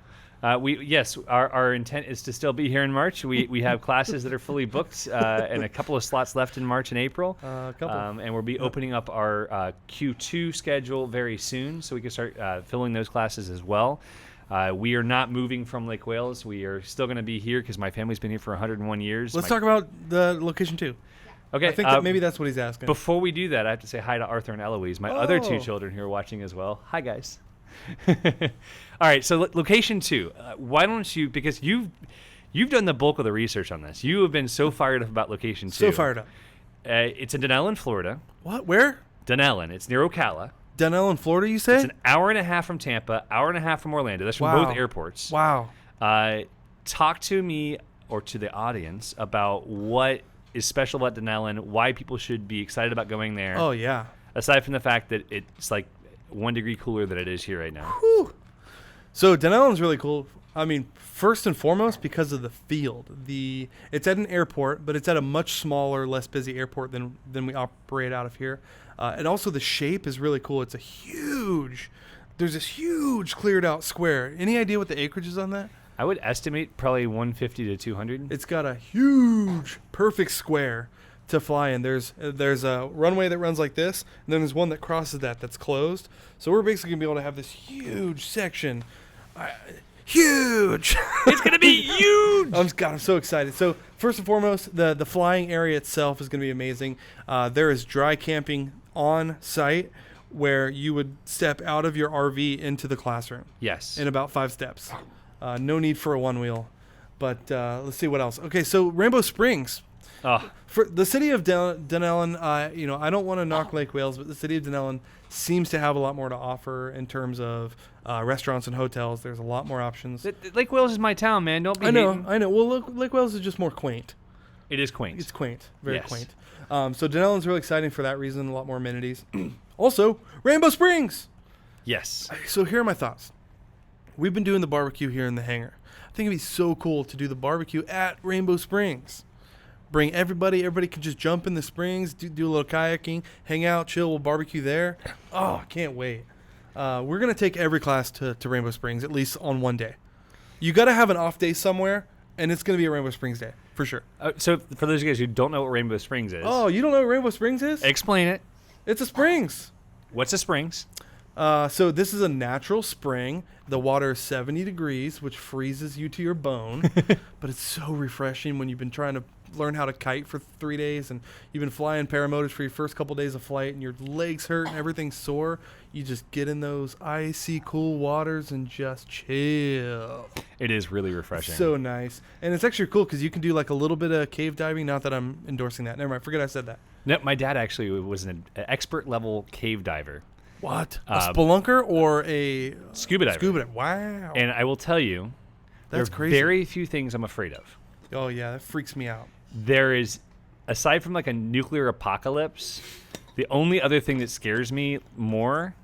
Speaker 1: Our intent is to still be here in March. We have classes that are fully booked and a couple of slots left in March and April. And we'll be opening up our Q2 schedule very soon, so we can start filling those classes as well. We are not moving from Lake Wales. We are still going to be here because my family's been here for 101 years.
Speaker 2: Let's talk about the location too.
Speaker 1: Okay.
Speaker 2: I think that maybe that's what he's asking.
Speaker 1: Before we do that, I have to say hi to Arthur and Eloise, my other two children who are watching as well. Hi, guys. All right, so location 2. Why don't you, because you've done the bulk of the research on this. You have been so fired up about location 2.
Speaker 2: So fired up.
Speaker 1: It's in Dunnellon, Florida.
Speaker 2: What? Where?
Speaker 1: Dunnellon. It's near Ocala.
Speaker 2: Dunnellon, Florida, you say?
Speaker 1: It's an hour and a half from Tampa, hour and a half from Orlando. That's from both airports.
Speaker 2: Wow.
Speaker 1: Talk to me or to the audience about what is special about Dunnellon, why people should be excited about going there.
Speaker 2: Oh, yeah.
Speaker 1: Aside from the fact that it's 1 degree cooler than it is here right now.
Speaker 2: Whew. So Dunnellon's really cool. I mean, first and foremost, because of the field. It's at an airport, but it's at a much smaller, less busy airport than we operate out of here. And also the shape is really cool. There's this huge cleared out square. Any idea what the acreage is on that?
Speaker 1: I would estimate probably 150 to 200.
Speaker 2: It's got a huge, perfect square to fly in. There's a runway that runs like this, and then there's one that crosses that's closed. So we're basically going to be able to have this huge section. huge.
Speaker 1: It's going to be huge.
Speaker 2: I'm so excited. So first and foremost, the flying area itself is going to be amazing. There is dry camping on site where you would step out of your RV into the classroom.
Speaker 1: Yes.
Speaker 2: In about 5 steps. No need for a one wheel. But let's see what else. Okay, so Rainbow Springs. For the city of Dunnellon, I don't want to knock Lake Wales, but the city of Dunnellon seems to have a lot more to offer in terms of restaurants and hotels. There's a lot more options.
Speaker 1: Lake Wales is my town, man. Don't be
Speaker 2: I know.
Speaker 1: hating.
Speaker 2: Well, look, Lake Wales is just more quaint.
Speaker 1: It is quaint.
Speaker 2: It's quaint. Very
Speaker 1: Yes.
Speaker 2: quaint. So Dunnellon's really exciting for that reason. A lot more amenities. Also, Rainbow Springs.
Speaker 1: Yes.
Speaker 2: So here are my thoughts. We've been doing the barbecue here in the hangar. I think it'd be so cool to do the barbecue at Rainbow Springs. Bring everybody. Everybody can just jump in the springs, do a little kayaking, hang out, chill, we'll barbecue there. Oh, I can't wait. We're going to take every class to Rainbow Springs, at least on one day. You got to have an off day somewhere, and it's going to be a Rainbow Springs day, for sure.
Speaker 1: So for those of you guys who don't know what Rainbow Springs is.
Speaker 2: Oh, you don't know what Rainbow Springs is?
Speaker 1: Explain it.
Speaker 2: It's a springs.
Speaker 1: What's a springs?
Speaker 2: So this is a natural spring. The water is 70 degrees, which freezes you to your bone. But it's so refreshing when you've been trying to learn how to kite for 3 days and you've been flying paramotors for your first couple days of flight and your legs hurt and everything's sore. You just get in those icy, cool waters and just chill.
Speaker 1: It is really refreshing.
Speaker 2: So nice. And it's actually cool because you can do like a little bit of cave diving. Not that I'm endorsing that. Never mind. Forget I said that.
Speaker 1: No, my dad actually was an expert level cave diver.
Speaker 2: What? A spelunker or a
Speaker 1: Scuba diver.
Speaker 2: Scuba diver. Wow.
Speaker 1: And I will tell you,
Speaker 2: That's
Speaker 1: there are
Speaker 2: crazy.
Speaker 1: very few things I'm afraid of.
Speaker 2: Oh, yeah. That freaks me out.
Speaker 1: There is, aside from like a nuclear apocalypse, the only other thing that scares me more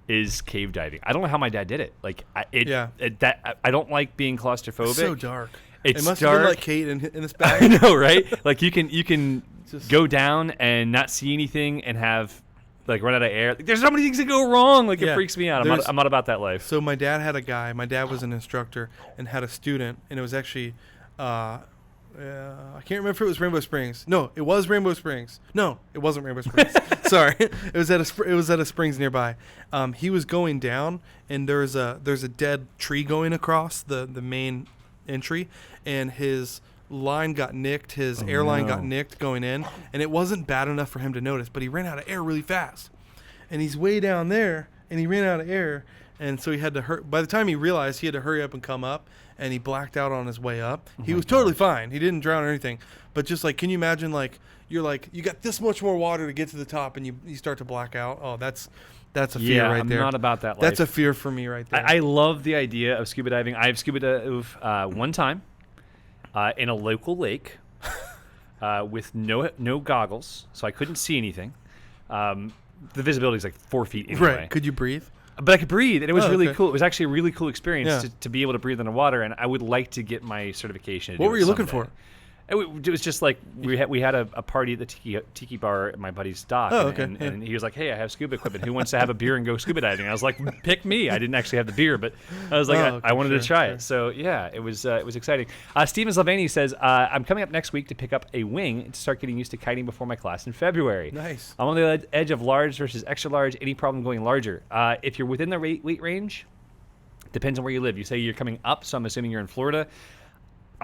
Speaker 1: is cave diving. I don't know how my dad did it. Like, I don't like being claustrophobic.
Speaker 2: It's so dark.
Speaker 1: It's
Speaker 2: it must
Speaker 1: dark.
Speaker 2: have been like Kate in this bag.
Speaker 1: I know, right? Like you can
Speaker 2: Just-
Speaker 1: go down and not see anything and have like run out of air. Like, there's so many things that go wrong. Like
Speaker 2: Yeah.
Speaker 1: it freaks me out.
Speaker 2: There's-
Speaker 1: I'm not about that life.
Speaker 2: So my dad had a guy. My dad was an instructor and had a student, and it was actually, I can't remember if it was Rainbow Springs. No, it was Rainbow Springs. No, it wasn't Rainbow Springs. Sorry, it was at a springs nearby. He was going down, and there's a dead tree going across the main entry, and his line got nicked. His airline got nicked going in, and it wasn't bad enough for him to notice, but he ran out of air really fast, and he's way down there, and he ran out of air. And so he had to hurry. By the time he realized, he had to hurry up and come up, and he blacked out on his way up. He was totally fine. He didn't drown or anything. But just like, can you imagine, like, you got this much more water to get to the top, and you start to black out? Oh, that's a fear right there.
Speaker 1: I'm not about that life.
Speaker 2: That's a fear for me right there.
Speaker 1: I love the idea of scuba diving. I've scuba dove one time in a local lake with no goggles, so I couldn't see anything. The visibility is like 4 feet anyway.
Speaker 2: Right. Could you breathe?
Speaker 1: But I could breathe, and it was really
Speaker 2: okay.
Speaker 1: cool. It was actually a really cool experience
Speaker 2: Yeah.
Speaker 1: to be able to breathe underwater, and I would like to get my certification.
Speaker 2: What were you looking for?
Speaker 1: It was just like we had a party at the tiki bar at my buddy's dock,
Speaker 2: Oh,
Speaker 1: and,
Speaker 2: okay,
Speaker 1: and he was like, "Hey, I have scuba equipment. Who wants to have a beer and go scuba diving?" I was like, "Pick me." I didn't actually have the beer, but I was like,
Speaker 2: okay,
Speaker 1: I wanted to try
Speaker 2: sure.
Speaker 1: it. So yeah, it was exciting. Steven Slavani says, "I'm coming up next week to pick up a wing to start getting used to kiting before my class in February.
Speaker 2: Nice.
Speaker 1: I'm on the edge of large versus extra large. Any problem going larger? If you're within the weight range, depends on where you live. You say you're coming up, so I'm assuming you're in Florida.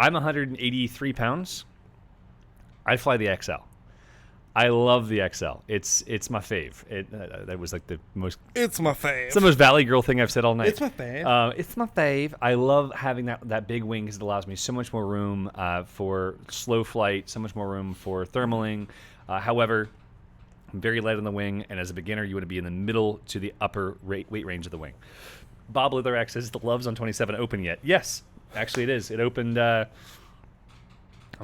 Speaker 1: I'm 183 pounds. I fly the XL. I love the XL. It's my fave. That was like the most.
Speaker 2: It's my fave.
Speaker 1: It's the most Valley Girl thing I've said all night.
Speaker 2: It's my fave.
Speaker 1: It's my fave. I love having that big wing because it allows me so much more room for slow flight, so much more room for thermaling. However, I'm very light on the wing, and as a beginner, you want to be in the middle to the upper weight range of the wing. Bob Litherx says the Loves on 27 open yet? Yes, actually it is. It opened on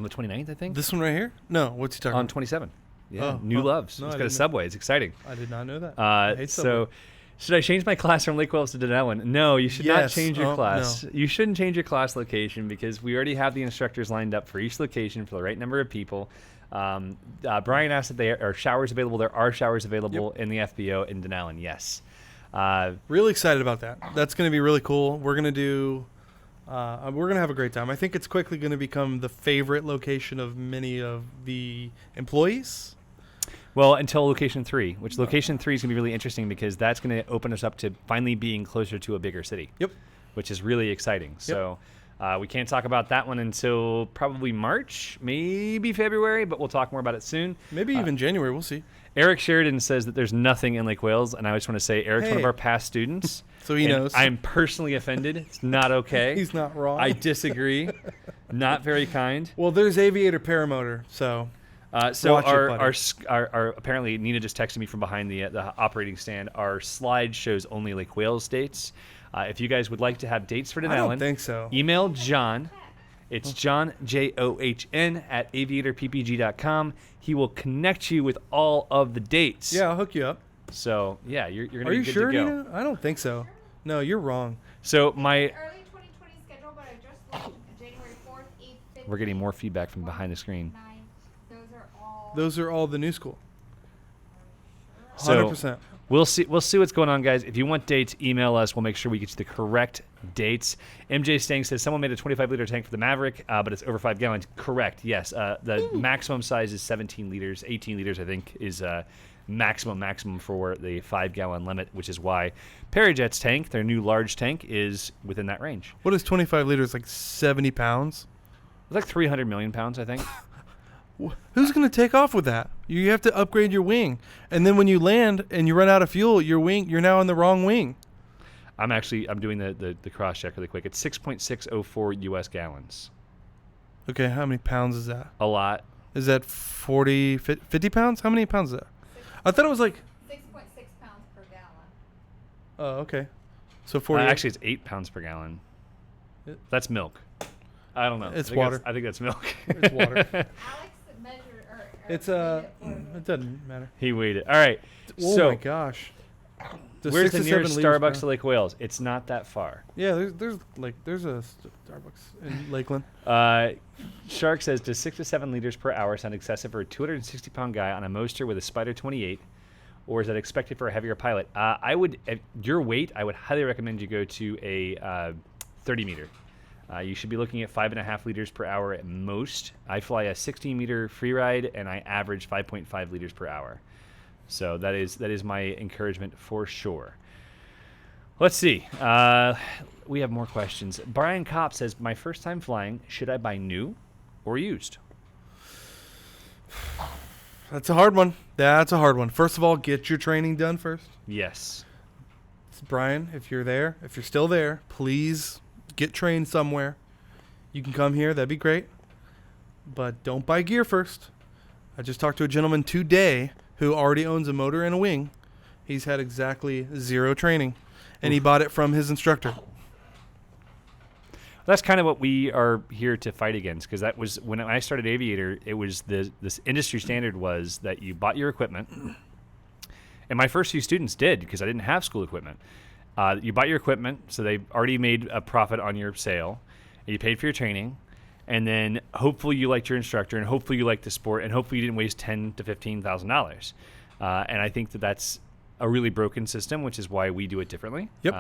Speaker 1: the 29th, I think.
Speaker 2: This one right here? No, what's he talking
Speaker 1: On
Speaker 2: about?
Speaker 1: 27. Yeah,
Speaker 2: Oh,
Speaker 1: new
Speaker 2: oh,
Speaker 1: Loves.
Speaker 2: no,
Speaker 1: It's
Speaker 2: I
Speaker 1: got a
Speaker 2: didn't know.
Speaker 1: Subway. It's exciting.
Speaker 2: I did not know that. I hate
Speaker 1: So,
Speaker 2: Subway.
Speaker 1: should I change my class from Lake Wales to Dunnellon? No, you should not
Speaker 2: Yes.
Speaker 1: change your
Speaker 2: Oh,
Speaker 1: class.
Speaker 2: no.
Speaker 1: You shouldn't change your class location because we already have the instructors lined up for each location for the right number of people. Brian asked if there are showers available. There are showers available in the FBO in Dunnellon, yes.
Speaker 2: Really excited about that. That's going to be really cool. We're going to do. We're going to have a great time. I think it's quickly going to become the favorite location of many of the employees.
Speaker 1: Well, until location 3, which location 3 is going to be really interesting because that's going to open us up to finally being closer to a bigger city.
Speaker 2: Yep.
Speaker 1: which is really exciting. So we can't talk about that one until probably March, maybe February, but we'll talk more about it soon.
Speaker 2: Maybe even January. We'll see.
Speaker 1: Eric Sheridan says that there's nothing in Lake Wales, and I just want to say Eric's one of
Speaker 2: Hey.
Speaker 1: our past students.
Speaker 2: So he knows.
Speaker 1: I'm personally offended. It's not okay.
Speaker 2: He's not wrong.
Speaker 1: I disagree. Not very kind.
Speaker 2: Well, there's Aviator Paramotor, so
Speaker 1: So
Speaker 2: watch it, buddy.
Speaker 1: our apparently Nina just texted me from behind the operating stand. Our slide shows only Lake Wales dates. If you guys would like to have dates for
Speaker 2: I
Speaker 1: Dunnellon,
Speaker 2: don't think so.
Speaker 1: email John. It's John, John, at aviatorppg.com. He will connect you with all of the dates.
Speaker 2: Yeah, I'll hook you up.
Speaker 1: So, yeah, you're going to
Speaker 2: Are
Speaker 1: be
Speaker 2: you
Speaker 1: good
Speaker 2: sure,
Speaker 1: to go.
Speaker 2: Nina? I don't think so. No, you're wrong.
Speaker 1: So, my
Speaker 3: Early 2020 schedule, but I just looked at January 4th, 8th, 15th.
Speaker 1: we're getting more feedback from behind the screen.
Speaker 3: 9th.
Speaker 2: Those are all the new school.
Speaker 1: So,
Speaker 2: 100%.
Speaker 1: We'll see what's going on, guys. If you want dates, email us. We'll make sure we get you the correct dates. MJ Stang says someone made a 25-liter tank for the Maverick, but it's over 5 gallons. Correct, yes. The maximum size is 17 liters. 18 liters, I think, is maximum for the 5-gallon limit, which is why Parajet's tank, their new large tank, is within that range.
Speaker 2: What is 25 liters? Like 70 pounds?
Speaker 1: It's like 300 million pounds, I think.
Speaker 2: Who's going to take off with that? You have to upgrade your wing. And then when you land and you run out of fuel, you're now on the wrong wing.
Speaker 1: I'm doing the cross check really quick. It's 6.604 U.S. gallons.
Speaker 2: Okay, how many pounds is that?
Speaker 1: A lot.
Speaker 2: Is that 40, 50 pounds? How many pounds is that? I thought it was like...
Speaker 3: 6.6 pounds per gallon.
Speaker 2: Oh, okay. So 40...
Speaker 1: Actually, it's 8 pounds per gallon. That's milk. I don't know.
Speaker 2: It's
Speaker 1: I think
Speaker 2: water.
Speaker 1: I think that's milk.
Speaker 2: It's water.
Speaker 3: Alex measured or
Speaker 2: It's
Speaker 3: weighed it for me.
Speaker 2: it doesn't matter.
Speaker 1: He weighed it. All right.
Speaker 2: Oh
Speaker 1: So
Speaker 2: my gosh.
Speaker 1: where's
Speaker 2: 6
Speaker 1: the
Speaker 2: to 7
Speaker 1: nearest
Speaker 2: liters
Speaker 1: Starbucks
Speaker 2: per-
Speaker 1: to Lake Wales? It's not that far.
Speaker 2: Yeah, there's a Starbucks in Lakeland.
Speaker 1: Shark says, does 6 to 7 liters per hour sound excessive for a 260-pound guy on a Moster with a Spider 28, or is that expected for a heavier pilot? I would, at your weight, I would highly recommend you go to a 30-meter. You should be looking at 5.5 liters per hour at most. I fly a 16-meter free ride, and I average 5.5 liters per hour. So that is my encouragement for sure. Let's see. We have more questions. Brian Kopp says, my first time flying, should I buy new or used?
Speaker 2: That's a hard one. First of all, get your training done first.
Speaker 1: Yes.
Speaker 2: Brian, if you're still there, please get trained somewhere. You can come here. That'd be great. But don't buy gear first. I just talked to a gentleman today who already owns a motor and a wing. He's had exactly 0 training, and he bought it from his instructor.
Speaker 1: That's kind of what we are here to fight against, because that was when I started Aviator. It was this industry standard was that you bought your equipment, and my first few students did because I didn't have school equipment. You bought your equipment, so they already made a profit on your sale. You paid for your training, and then hopefully you liked your instructor, and hopefully you liked the sport, and hopefully you didn't waste $10,000 to $15,000. And I think that's a really broken system, which is why we do it differently.
Speaker 2: Yep.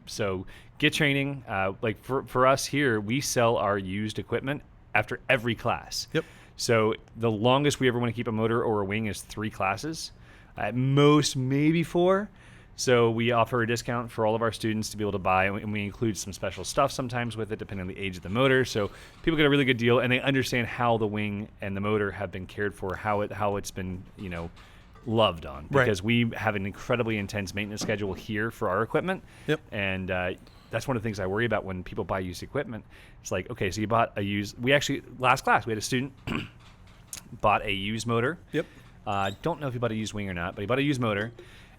Speaker 1: So get training. Like for us here, we sell our used equipment after every class.
Speaker 2: Yep.
Speaker 1: So the longest we ever want to keep a motor or a wing is 3 classes. At most, maybe 4. So we offer a discount for all of our students to be able to buy, and we include some special stuff sometimes with it, depending on the age of the motor. So people get a really good deal, and they understand how the wing and the motor have been cared for, how it's been, loved on. Because we have an incredibly intense maintenance schedule here for our equipment.
Speaker 2: Yep.
Speaker 1: And that's one of the things I worry about when people buy used equipment. It's like, okay, so you bought a used. We actually last class we had a student bought a used motor.
Speaker 2: Yep.
Speaker 1: Don't know if he bought a used wing or not, but he bought a used motor.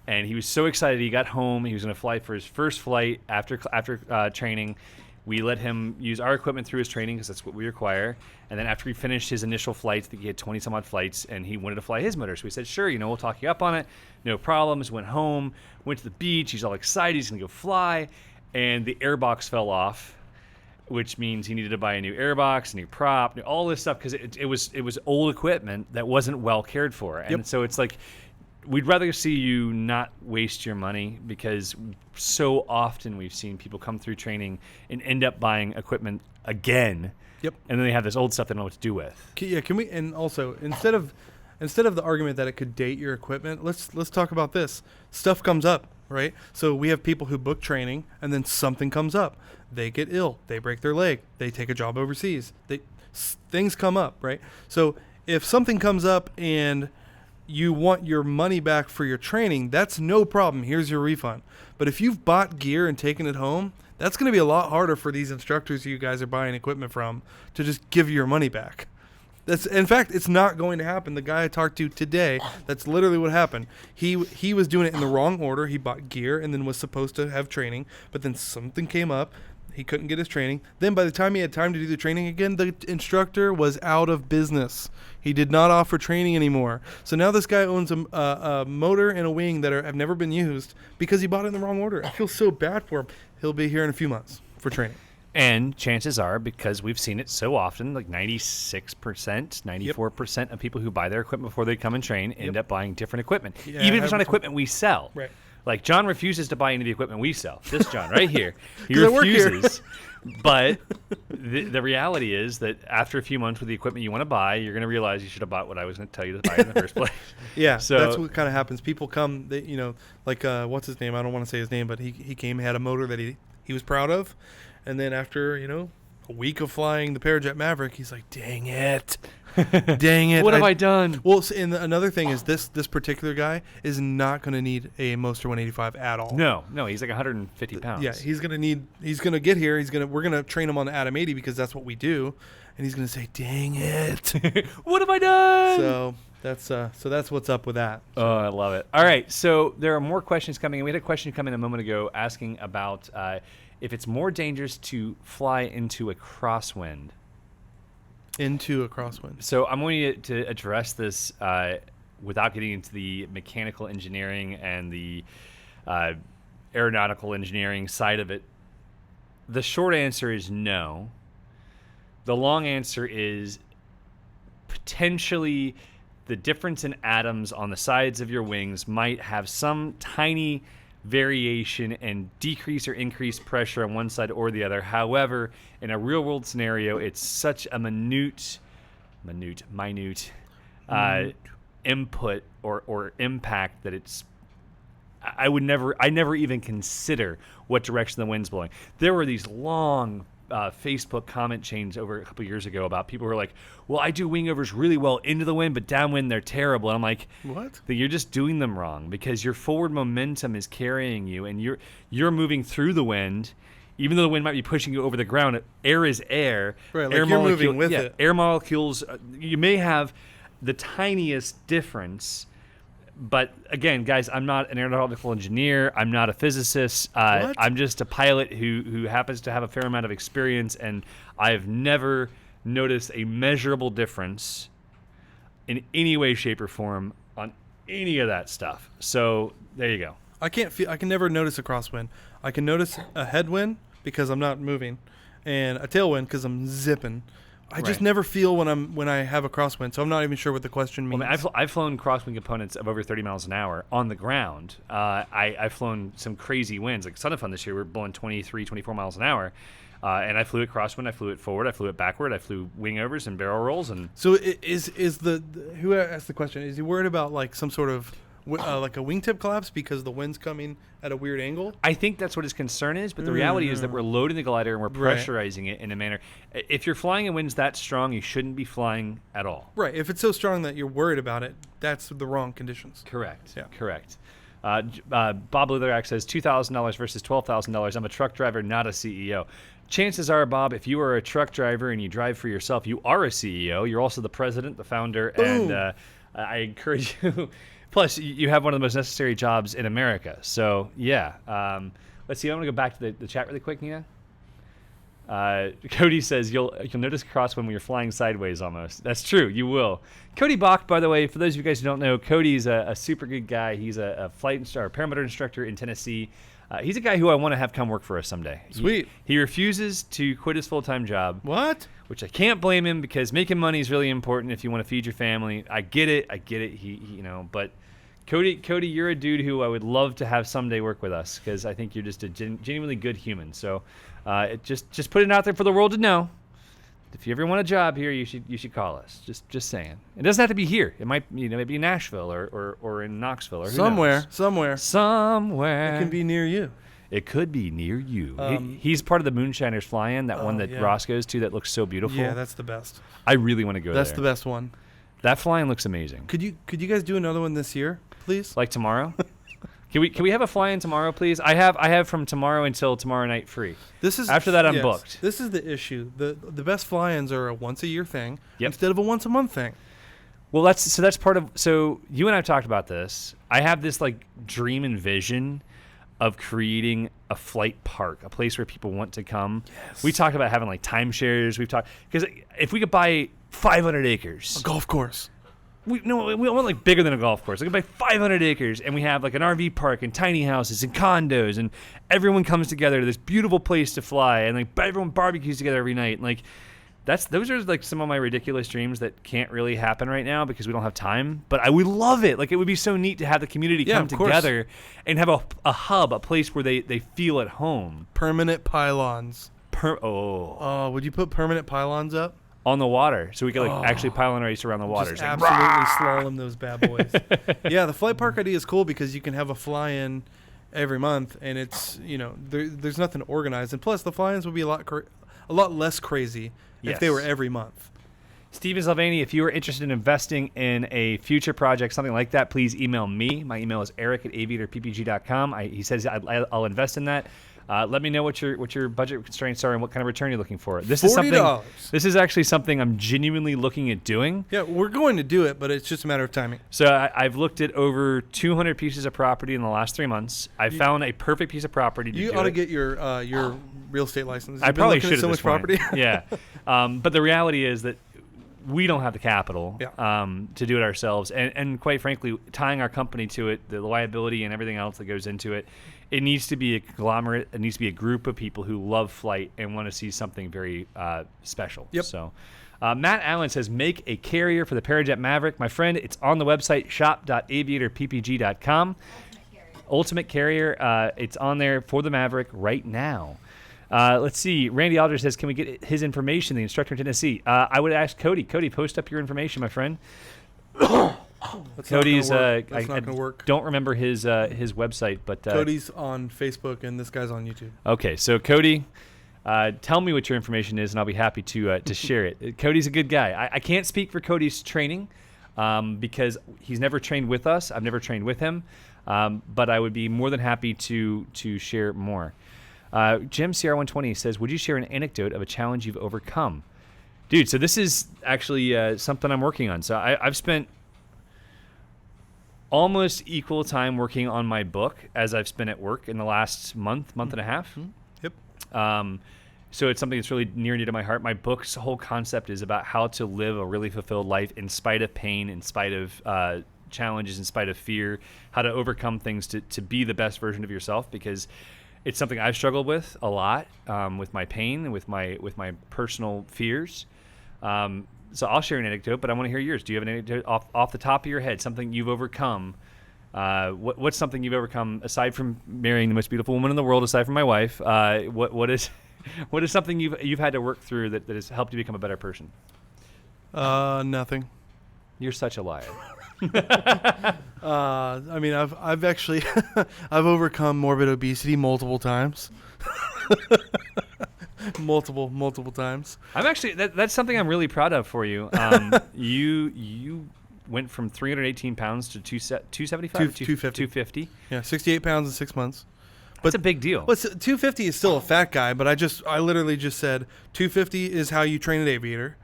Speaker 1: And he was so excited. He got home. He was going to fly for his first flight after training. We let him use our equipment through his training because that's what we require. And then after he finished his initial flights, I think he had 20-some-odd flights, and he wanted to fly his motor. So we said, sure, we'll talk you up on it. No problems. Went home, went to the beach. He's all excited. He's going to go fly. And the airbox fell off, which means he needed to buy a new airbox, a new prop, all this stuff because it was old equipment that wasn't well cared for. And so it's like, we'd rather see you not waste your money because so often we've seen people come through training and end up buying equipment again.
Speaker 2: Yep.
Speaker 1: And then they have this old stuff they don't know what to do with.
Speaker 2: Can we? And also, instead of the argument that it could date your equipment, let's talk about this. Stuff comes up. right? So we have people who book training, and then something comes up. They get ill. They break their leg. They take a job overseas. Things come up, right? So if something comes up and you want your money back for your training, that's no problem. Here's your refund. But if you've bought gear and taken it home, that's going to be a lot harder for these instructors you guys are buying equipment from to just give you your money back. In fact, it's not going to happen. The guy I talked to today, that's literally what happened. He was doing it in the wrong order. He bought gear and then was supposed to have training, but then something came up. He couldn't get his training. Then by the time he had time to do the training again, the instructor was out of business. He did not offer training anymore. So now this guy owns a motor and a wing that have never been used because he bought it in the wrong order. I feel so bad for him. He'll be here in a few months for training.
Speaker 1: And chances are, because we've seen it so often, like 96%, 94% of people who buy their equipment before they come and train end up buying different equipment, even if it's not equipment we sell.
Speaker 2: Right.
Speaker 1: Like John refuses to buy any of the equipment we sell. This John right here. He refuses. But the reality is that after a few months with the equipment you want to buy, you're going to realize you should have bought what I was going to tell you to buy in the first place.
Speaker 2: Yeah,
Speaker 1: so
Speaker 2: that's what kind of happens. People come, like what's his name? I don't want to say his name, but he came, had a motor that he was proud of. And then after, a week of flying the Parajet Maverick, he's like, dang it. Dang it.
Speaker 1: What have I done?
Speaker 2: Well, and another thing is this particular guy is not going to need a Moster 185 at all.
Speaker 1: No, he's like 150 pounds.
Speaker 2: Yeah, he's going to get here. We're going to train him on the Atom 80 because that's what we do. And he's going to say, dang it.
Speaker 1: What have I done?
Speaker 2: So that's what's up with that.
Speaker 1: Oh, I love it. All right, so there are more questions coming in. We had a question come in a moment ago asking about if it's more dangerous to fly into a crosswind.
Speaker 2: Into a crosswind.
Speaker 1: So I'm going to address this without getting into the mechanical engineering and the aeronautical engineering side of it. The short answer is no. The long answer is potentially the difference in atoms on the sides of your wings might have some tiny variation and decrease or increase pressure on one side or the other. However, in a real world scenario, it's such a minute input or impact that I never even consider what direction the wind's blowing. There were these long Facebook comment chains over a couple years ago about people who were like, well, I do wing overs really well into the wind, but downwind they're terrible. And I'm like,
Speaker 2: what?
Speaker 1: You're just doing them wrong because your forward momentum is carrying you and you're moving through the wind. Even though the wind might be pushing you over the ground, air is air.
Speaker 2: Right, like you're moving with it.
Speaker 1: Air molecules, you may have the tiniest difference. But again, guys, I'm not an aeronautical engineer. I'm not a physicist. I'm just a pilot who happens to have a fair amount of experience, and I have never noticed a measurable difference in any way, shape, or form on any of that stuff. So there you go.
Speaker 2: I can never notice a crosswind. I can notice a headwind because I'm not moving, and a tailwind because I'm zipping. I just never feel when I have a crosswind, so I'm not even sure what the question means.
Speaker 1: Well, I've flown crosswind components of over 30 miles an hour on the ground. I've flown some crazy winds. Like Son of Fun this year, we were blowing 23, 24 miles an hour. And I flew it crosswind, I flew it forward, I flew it backward, I flew wing overs and barrel rolls. And
Speaker 2: so is who asked the question? Is he worried about like some sort of like a wingtip collapse because the wind's coming at a weird angle?
Speaker 1: I think that's what his concern is, but the reality is that we're loading the glider and we're pressurizing it in a manner. If you're flying in winds that strong, you shouldn't be flying at all.
Speaker 2: Right. If it's so strong that you're worried about it, that's the wrong conditions.
Speaker 1: Correct.
Speaker 2: Yeah.
Speaker 1: Correct. Bob Lutherak says $2,000 versus $12,000. I'm a truck driver, not a CEO. Chances are, Bob, if you are a truck driver and you drive for yourself, you are a CEO. You're also the president, the founder, and I encourage you. Plus, you have one of the most necessary jobs in America. So, yeah. Let's see. I'm going to go back to the chat really quick, Nina. Cody says you'll notice crosswind when you're flying sideways almost. That's true. You will. Cody Bach, by the way, for those of you guys who don't know, Cody's a super good guy. He's a paramotor instructor in Tennessee. He's a guy who I want to have come work for us someday.
Speaker 2: Sweet.
Speaker 1: He refuses to quit his full-time job.
Speaker 2: What?
Speaker 1: Which I can't blame him because making money is really important if you want to feed your family. I get it. But Cody, you're a dude who I would love to have someday work with us because I think you're just a genuinely good human. So just put it out there for the world to know. if you ever want a job here, you should call us. Just saying. It doesn't have to be here. It might maybe in Nashville or in Knoxville or who knows. Somewhere.
Speaker 2: It can be near you.
Speaker 1: It could be near you. He's part of the Moonshiners Fly-In, that one that Ross goes to that looks so beautiful.
Speaker 2: Yeah, that's the best.
Speaker 1: I really want to go there.
Speaker 2: That's the best one.
Speaker 1: That fly-in looks amazing.
Speaker 2: Could you guys do another one this year, please?
Speaker 1: Like tomorrow? Can we have a fly-in tomorrow, please? I have from tomorrow until tomorrow night free. After that, I'm booked.
Speaker 2: This is the issue. The best fly-ins are a once-a-year thing instead of a once-a-month thing.
Speaker 1: Well, that's part of. So you and I have talked about this. I have this like dream and vision of creating a flight park, a place where people want to come. Yes. We talked about having like timeshares. We've talked because if we could buy 500 acres,
Speaker 2: a golf course.
Speaker 1: We want like bigger than a golf course. We could buy 500 acres, and we have like an RV park and tiny houses and condos, and everyone comes together to this beautiful place to fly, and like everyone barbecues together every night. And like those are like some of my ridiculous dreams that can't really happen right now because we don't have time. But I would love it. Like it would be so neat to have the community come together and have a hub, a place where they feel at home.
Speaker 2: Permanent pylons. Would you put permanent pylons up?
Speaker 1: On the water, so we could like actually pylon race around the water.
Speaker 2: Just absolutely slalom those bad boys. Yeah, the flight park idea is cool because you can have a fly-in every month, and it's there's nothing organized, and plus the fly-ins would be a lot less crazy if they were every month.
Speaker 1: Steven Sylvani, if you are interested in investing in a future project, something like that, please email me. My email is eric@aviatorppg.com. He says I'll invest in that. Let me know what your budget constraints are and what kind of return you're looking for. This is actually something I'm genuinely looking at doing.
Speaker 2: Yeah, we're going to do it, but it's just a matter of timing.
Speaker 1: So I've looked at over 200 pieces of property in the last 3 months. I found a perfect piece of property to do it.
Speaker 2: You ought to get your real estate license.
Speaker 1: I probably should at
Speaker 2: so
Speaker 1: this
Speaker 2: much
Speaker 1: point.
Speaker 2: Property.
Speaker 1: Yeah, but the reality is that we don't have the capital to do it ourselves, and quite frankly, tying our company to it, the liability and everything else that goes into it. It needs to be a conglomerate. It needs to be a group of people who love flight and want to see something very special.
Speaker 2: Yep.
Speaker 1: So Matt Allen says, make a carrier for the Parajet Maverick. My friend, it's on the website, shop.aviatorppg.com. Ultimate Carrier. It's on there for the Maverick right now. Let's see. Randy Aldridge says, can we get his information, the instructor in Tennessee? I would ask Cody. Cody, post up your information, my friend. Cody's
Speaker 2: not gonna work.
Speaker 1: Don't remember his website, but
Speaker 2: Cody's on Facebook and this guy's on YouTube.
Speaker 1: Okay, so Cody, tell me what your information is, and I'll be happy to share it. Cody's a good guy. I can't speak for Cody's training because he's never trained with us. I've never trained with him, but I would be more than happy to share more. Jim CR120 says, would you share an anecdote of a challenge you've overcome? Dude, so this is actually something I'm working on. So I've spent almost equal time working on my book as I've spent at work in the last month and a half.
Speaker 2: Yep.
Speaker 1: So it's something that's really near and dear to my heart. My book's whole concept is about how to live a really fulfilled life in spite of pain, in spite of challenges, in spite of fear, how to overcome things to be the best version of yourself, because it's something I've struggled with a lot, with my pain and with my personal fears. So I'll share an anecdote, but I want to hear yours. Do you have an anecdote off the top of your head, something you've overcome? What's something you've overcome aside from marrying the most beautiful woman in the world, aside from my wife? What is something you've had to work through that has helped you become a better person?
Speaker 2: Nothing.
Speaker 1: You're such a liar.
Speaker 2: I mean, I've actually I've overcome morbid obesity multiple times. multiple times.
Speaker 1: I'm actually that's something I'm really proud of for you. You went from 318 pounds to 275, 250.
Speaker 2: Yeah, 68 pounds in 6 months. But
Speaker 1: that's a big deal.
Speaker 2: But 250 is still a fat guy. But I literally just said 250 is how you train an aviator.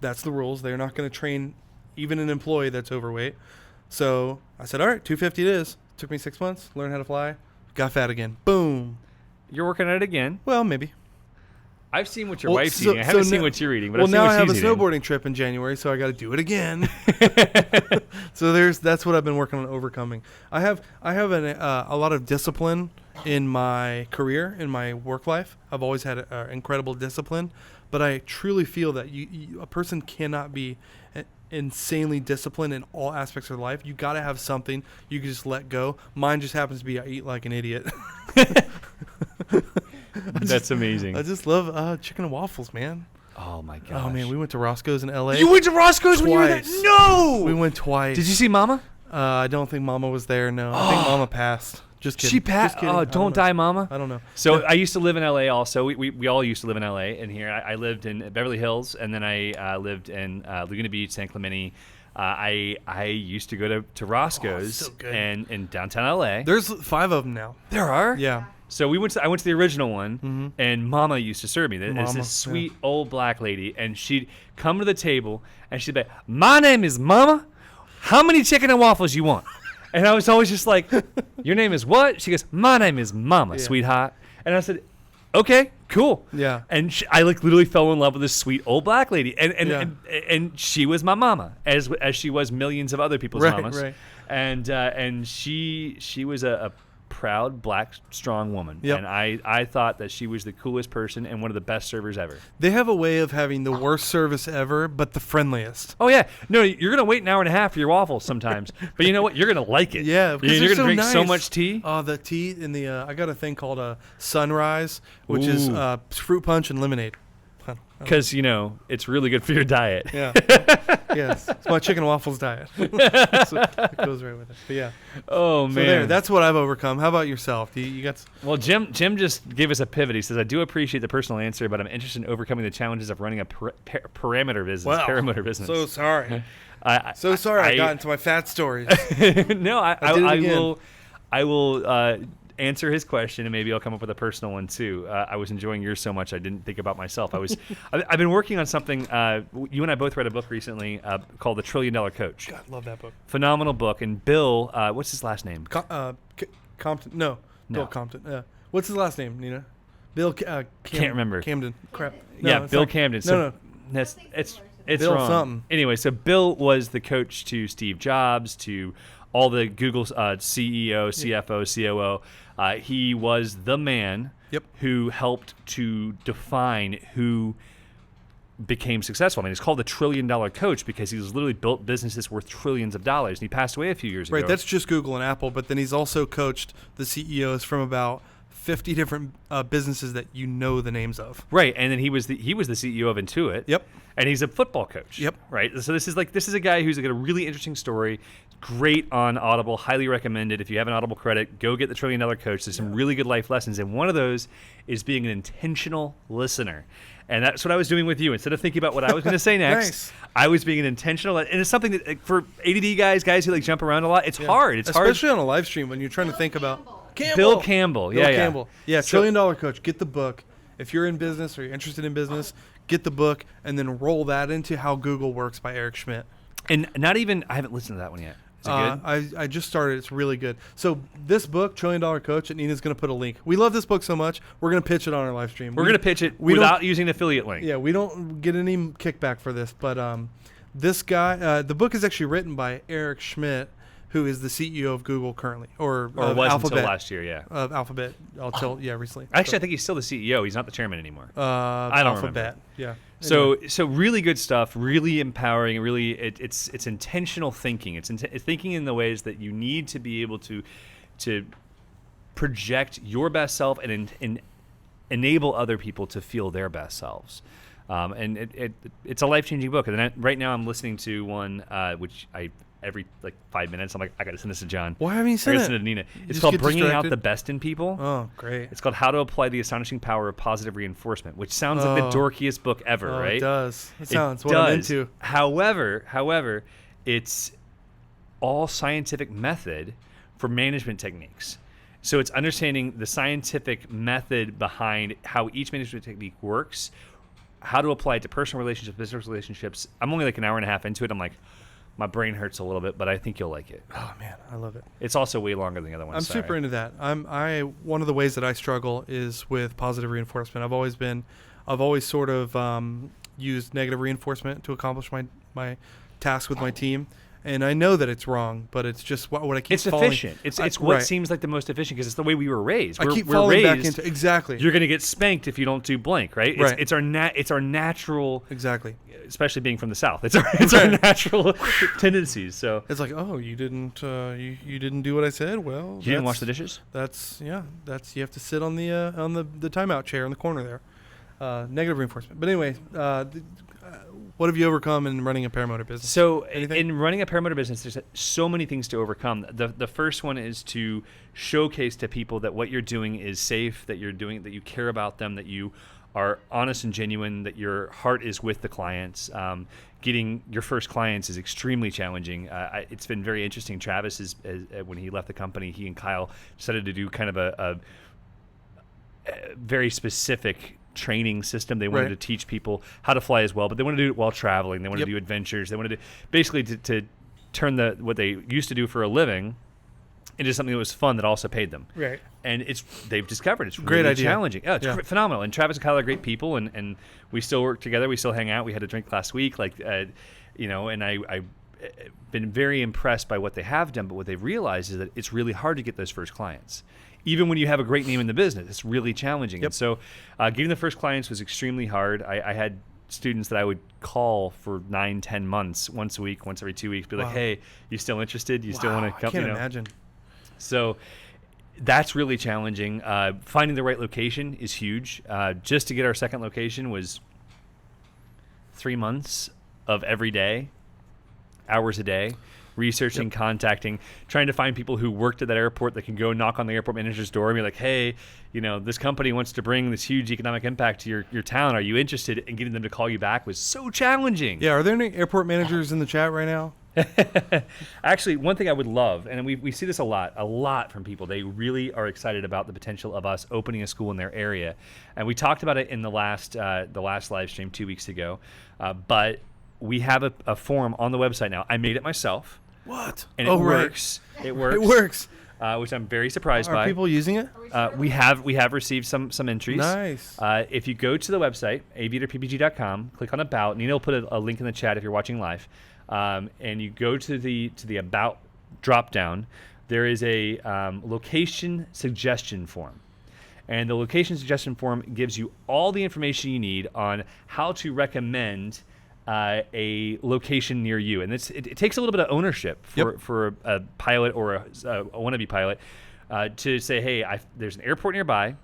Speaker 2: That's the rules. They're not going to train even an employee that's overweight. So I said, all right, 250 it is. Took me 6 months, learned how to fly, got fat again. Boom.
Speaker 1: You're working at it again.
Speaker 2: Well, maybe.
Speaker 1: I've seen what your wife's eating. I haven't seen what you're eating, but I've seen
Speaker 2: now
Speaker 1: what
Speaker 2: I have a
Speaker 1: she's
Speaker 2: snowboarding trip in January, so I got to do it again. So that's what I've been working on overcoming. I have a lot of discipline in my career, in my work life. I've always had incredible discipline, but I truly feel that a person cannot be insanely disciplined in all aspects of their life. You got to have something you can just let go. Mine just happens to be I eat like an idiot.
Speaker 1: That's amazing.
Speaker 2: I just love chicken and waffles, man.
Speaker 1: Oh, Oh my gosh.
Speaker 2: Oh man, we went to Roscoe's in L.A.
Speaker 1: You went to Roscoe's when you were there?
Speaker 2: Twice.
Speaker 1: No.
Speaker 2: We went twice.
Speaker 1: Did you see Mama?
Speaker 2: I don't think Mama was there. No, I think Mama passed. Just kidding.
Speaker 1: She passed.
Speaker 2: Just kidding.
Speaker 1: Oh,
Speaker 2: I
Speaker 1: don't
Speaker 2: know.
Speaker 1: die, Mama.
Speaker 2: I don't know.
Speaker 1: So I used to live in LA also. We all used to live in LA. And here I lived in Beverly Hills, and then I lived in Laguna Beach, San Clemente. I used to go to Roscoe's
Speaker 2: so good.
Speaker 1: and in downtown LA.
Speaker 2: There's 5 of them now.
Speaker 1: There are?
Speaker 2: Yeah.
Speaker 1: So I went to the original one, and Mama used to serve me. It's
Speaker 2: Mama,
Speaker 1: this sweet old black lady, and she'd come to the table, and she'd be like, "My name is Mama. How many chicken and waffles you want?" And I was always just like, "Your name is what?" She goes, "My name is Mama, sweetheart." And I said, "Okay, cool."
Speaker 2: Yeah.
Speaker 1: And I like literally fell in love with this sweet old black lady, and she was my mama, as she was millions of other people's mamas.
Speaker 2: Right.
Speaker 1: And she was a proud black strong woman.
Speaker 2: Yep.
Speaker 1: And I thought that she was the coolest person and one of the best servers ever.
Speaker 2: They have a way of having the worst service ever, but the friendliest.
Speaker 1: Oh yeah, no, you're gonna wait an hour and a half for your waffles sometimes, but you know what? You're gonna like it.
Speaker 2: Yeah, because
Speaker 1: you're
Speaker 2: they're
Speaker 1: gonna drink
Speaker 2: so
Speaker 1: so
Speaker 2: nice.
Speaker 1: much tea.
Speaker 2: Oh, the tea in the I got a thing called a Sunrise, which is
Speaker 1: Ooh.
Speaker 2: fruit punch and lemonade.
Speaker 1: Because it's really good for your diet.
Speaker 2: Yeah. Yes. It's my chicken and waffles diet. So it goes right with it. But yeah.
Speaker 1: Oh man,
Speaker 2: So there, that's what I've overcome. How about yourself? You got?
Speaker 1: Well, Jim just gave us a pivot. He says, "I do appreciate the personal answer, but I'm interested in overcoming the challenges of running a paramotor business." Paramotor business.
Speaker 2: So sorry.
Speaker 1: I
Speaker 2: I got into my fat stories.
Speaker 1: No, I will answer his question, and maybe I'll come up with a personal one too. I was enjoying yours so much I didn't think about myself. I've been working on something. You and I both read a book recently called The $1 Trillion Coach.
Speaker 2: God, love that book.
Speaker 1: Phenomenal book. And Bill, what's his last name?
Speaker 2: Compton. No. Bill Compton. What's his last name, Nina? Bill.
Speaker 1: Can't remember.
Speaker 2: Camden. Crap.
Speaker 1: Yeah,
Speaker 2: it's
Speaker 1: Bill
Speaker 2: not-
Speaker 1: Camden.
Speaker 2: No.
Speaker 1: It's
Speaker 2: Bill
Speaker 1: wrong.
Speaker 2: something.
Speaker 1: Anyway, so Bill was the coach to Steve Jobs, to all the Google CEO, CFO, COO. He was the man who helped to define who became successful. I mean, it's called the $1 Trillion Coach because he's literally built businesses worth trillions of dollars. And he passed away a few years ago.
Speaker 2: Right, that's just Google and Apple, but then he's also coached the CEOs from about 50 different businesses that you know the names of.
Speaker 1: Right, and then he was the CEO of Intuit.
Speaker 2: Yep.
Speaker 1: And he's a football coach.
Speaker 2: Yep.
Speaker 1: Right. So this is a guy who's got a really interesting story. Great on Audible. Highly recommended. If you have an Audible credit, go get the $1 Trillion Coach. There's some really good life lessons, and one of those is being an intentional listener. And that's what I was doing with you. Instead of thinking about what I was going to say next,
Speaker 2: Nice.
Speaker 1: I was being an intentional. And it's something that for ADD guys who like jump around a lot, it's hard. It's hard.
Speaker 2: Especially on a live stream when you're trying to think about
Speaker 1: Bill Campbell.
Speaker 2: Bill Campbell. Yeah, $1 Trillion Coach. Get the book. If you're in business or you're interested in business, get the book and then roll that into How Google Works by Eric Schmidt.
Speaker 1: And I haven't listened to that one yet. Is it good?
Speaker 2: I just started. It's really good. So this book, $1 Trillion Coach, and Nina's going to put a link. We love this book so much. We're going to pitch it on our live stream.
Speaker 1: We're going to pitch it
Speaker 2: we
Speaker 1: without using an affiliate link.
Speaker 2: Yeah, we don't get any kickback for this, but this guy, the book is actually written by Eric Schmidt, who is the CEO of Google currently, or
Speaker 1: was
Speaker 2: Alphabet.
Speaker 1: until last year, yeah.
Speaker 2: Of Alphabet, recently.
Speaker 1: Actually, I think he's still the CEO. He's not the chairman anymore.
Speaker 2: I
Speaker 1: don't
Speaker 2: Alphabet.
Speaker 1: remember.
Speaker 2: Yeah.
Speaker 1: So really good stuff, really empowering. Really, it's intentional thinking. It's thinking in the ways that you need to be able to project your best self and enable other people to feel their best selves. And it's a life-changing book. And right now I'm listening to one which every 5 minutes I'm like, I got to send this to John.
Speaker 2: Why haven't you
Speaker 1: I
Speaker 2: sent
Speaker 1: got to
Speaker 2: it?
Speaker 1: send it to Nina.
Speaker 2: You
Speaker 1: It's
Speaker 2: just
Speaker 1: called
Speaker 2: get
Speaker 1: Bringing Out
Speaker 2: distracted?
Speaker 1: the Best in People.
Speaker 2: Oh, great.
Speaker 1: It's called How to Apply the Astonishing Power of Positive Reinforcement, which sounds like the dorkiest book ever, right?
Speaker 2: It does. It sounds
Speaker 1: It
Speaker 2: what I'm
Speaker 1: does.
Speaker 2: into.
Speaker 1: However, it's all scientific method for management techniques. So it's understanding the scientific method behind how each management technique works, how to apply it to personal relationships, business relationships. I'm only like an hour and a half into it. I'm like, my brain hurts a little bit, but I think you'll like it.
Speaker 2: Oh man, I love it.
Speaker 1: It's also way longer than the other ones.
Speaker 2: I'm super into that. One of the ways that I struggle is with positive reinforcement. I've always sort of used negative reinforcement to accomplish my task with my team. And I know that it's wrong, but it's just what I keep
Speaker 1: It's
Speaker 2: falling.
Speaker 1: efficient. It's what
Speaker 2: right.
Speaker 1: seems like the most efficient because it's the way we were raised.
Speaker 2: I
Speaker 1: We're
Speaker 2: keep
Speaker 1: we're
Speaker 2: falling back
Speaker 1: raised,
Speaker 2: into exactly.
Speaker 1: You're going to get spanked if you don't do blank, right?
Speaker 2: Right.
Speaker 1: It's our natural,
Speaker 2: Exactly.
Speaker 1: especially being from the South. It's our natural tendencies. So
Speaker 2: It's like, oh, you didn't do what I said. Well,
Speaker 1: you didn't wash the dishes.
Speaker 2: That's you have to sit on the timeout chair in the corner there. negative reinforcement. But anyway, what have you overcome in running a paramotor business?
Speaker 1: So
Speaker 2: Anything?
Speaker 1: in running a paramotor business, there's so many things to overcome. The first one is to showcase to people that what you're doing is safe, that you're doing, that you care about them, that you are honest and genuine, that your heart is with the clients. Getting your first clients is extremely challenging. It's been very interesting. Travis is when he left the company, he and Kyle decided to do kind of a very specific training system. They wanted to teach people how to fly as well, but they wanted to do it while traveling. They wanted to do adventures. They wanted to basically to turn what they used to do for a living into something that was fun that also paid them.
Speaker 2: Right.
Speaker 1: And they've discovered it's
Speaker 2: Great
Speaker 1: really
Speaker 2: idea.
Speaker 1: challenging. Oh, it's phenomenal. And Travis and Kyle are great people, and we still work together. We still hang out. We had a drink last week, and I've been very impressed by what they have done. But what they've realized is that it's really hard to get those first clients. Even when you have a great name in the business, it's really challenging. And so getting the first clients was extremely hard. I had students that I would call for 9-10 months, once a week, once every 2 weeks, be like, hey, you still interested? You still want to come?
Speaker 2: I can't imagine.
Speaker 1: So that's really challenging. Finding the right location is huge. Just to get our second location was 3 months of every day, hours a day, researching, contacting, trying to find people who worked at that airport that can go knock on the airport manager's door and be like, hey, this company wants to bring this huge economic impact to your town. Are you interested? And getting them to call you back was so challenging.
Speaker 2: Yeah, are there any airport managers in the chat right now?
Speaker 1: Actually, one thing I would love, and we see this a lot from people, they really are excited about the potential of us opening a school in their area. And we talked about it in the last live stream 2 weeks ago, but we have a form on the website now. I made it myself.
Speaker 2: What?
Speaker 1: And it works. It works.
Speaker 2: It works.
Speaker 1: Which I'm very surprised by.
Speaker 2: Are people using it?
Speaker 1: We have received some entries.
Speaker 2: Nice.
Speaker 1: If you go to the website, aviatorppg.com, click on About. Nina will put a link in the chat if you're watching live. And you go to the About drop down. There is a location suggestion form. And the location suggestion form gives you all the information you need on how to recommend a location near you. And it takes a little bit of ownership for a pilot or a wannabe pilot to say, hey, there's an airport nearby,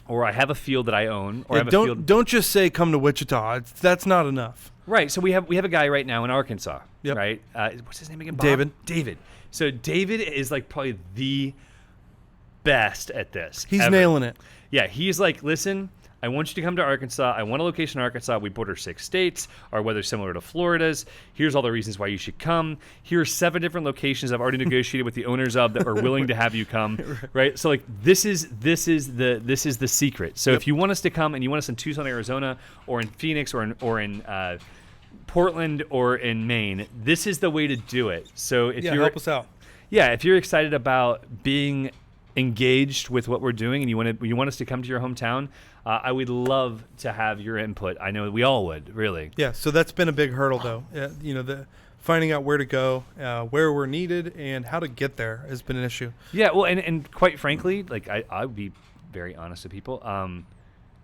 Speaker 1: or I have a field that I own, or I have a field.
Speaker 2: Don't just say come to Wichita. That's not enough.
Speaker 1: Right. So we have a guy right now in Arkansas.
Speaker 2: Yep.
Speaker 1: Right. What's his name again? Bob?
Speaker 2: David.
Speaker 1: So David is like probably the best at this.
Speaker 2: He's
Speaker 1: ever.
Speaker 2: nailing it.
Speaker 1: Yeah. He's like, listen, I want you to come to Arkansas. I want a location in Arkansas. We border 6 states. Our weather's similar to Florida's. Here's all the reasons why you should come. Here are 7 different locations I've already negotiated with the owners of that are willing to have you come. Right. So like this is the secret. So if you want us to come and you want us in Tucson, Arizona, or in Phoenix, or in Portland, or in Maine, this is the way to do it. So if you're
Speaker 2: help us out.
Speaker 1: Yeah, if you're excited about being engaged with what we're doing and you want us to come to your hometown, I would love to have your input. I know we all would, really.
Speaker 2: Yeah, so that's been a big hurdle, though. The finding out where to go, where we're needed, and how to get there has been an issue.
Speaker 1: Yeah, well, and quite frankly, like I would be very honest with people.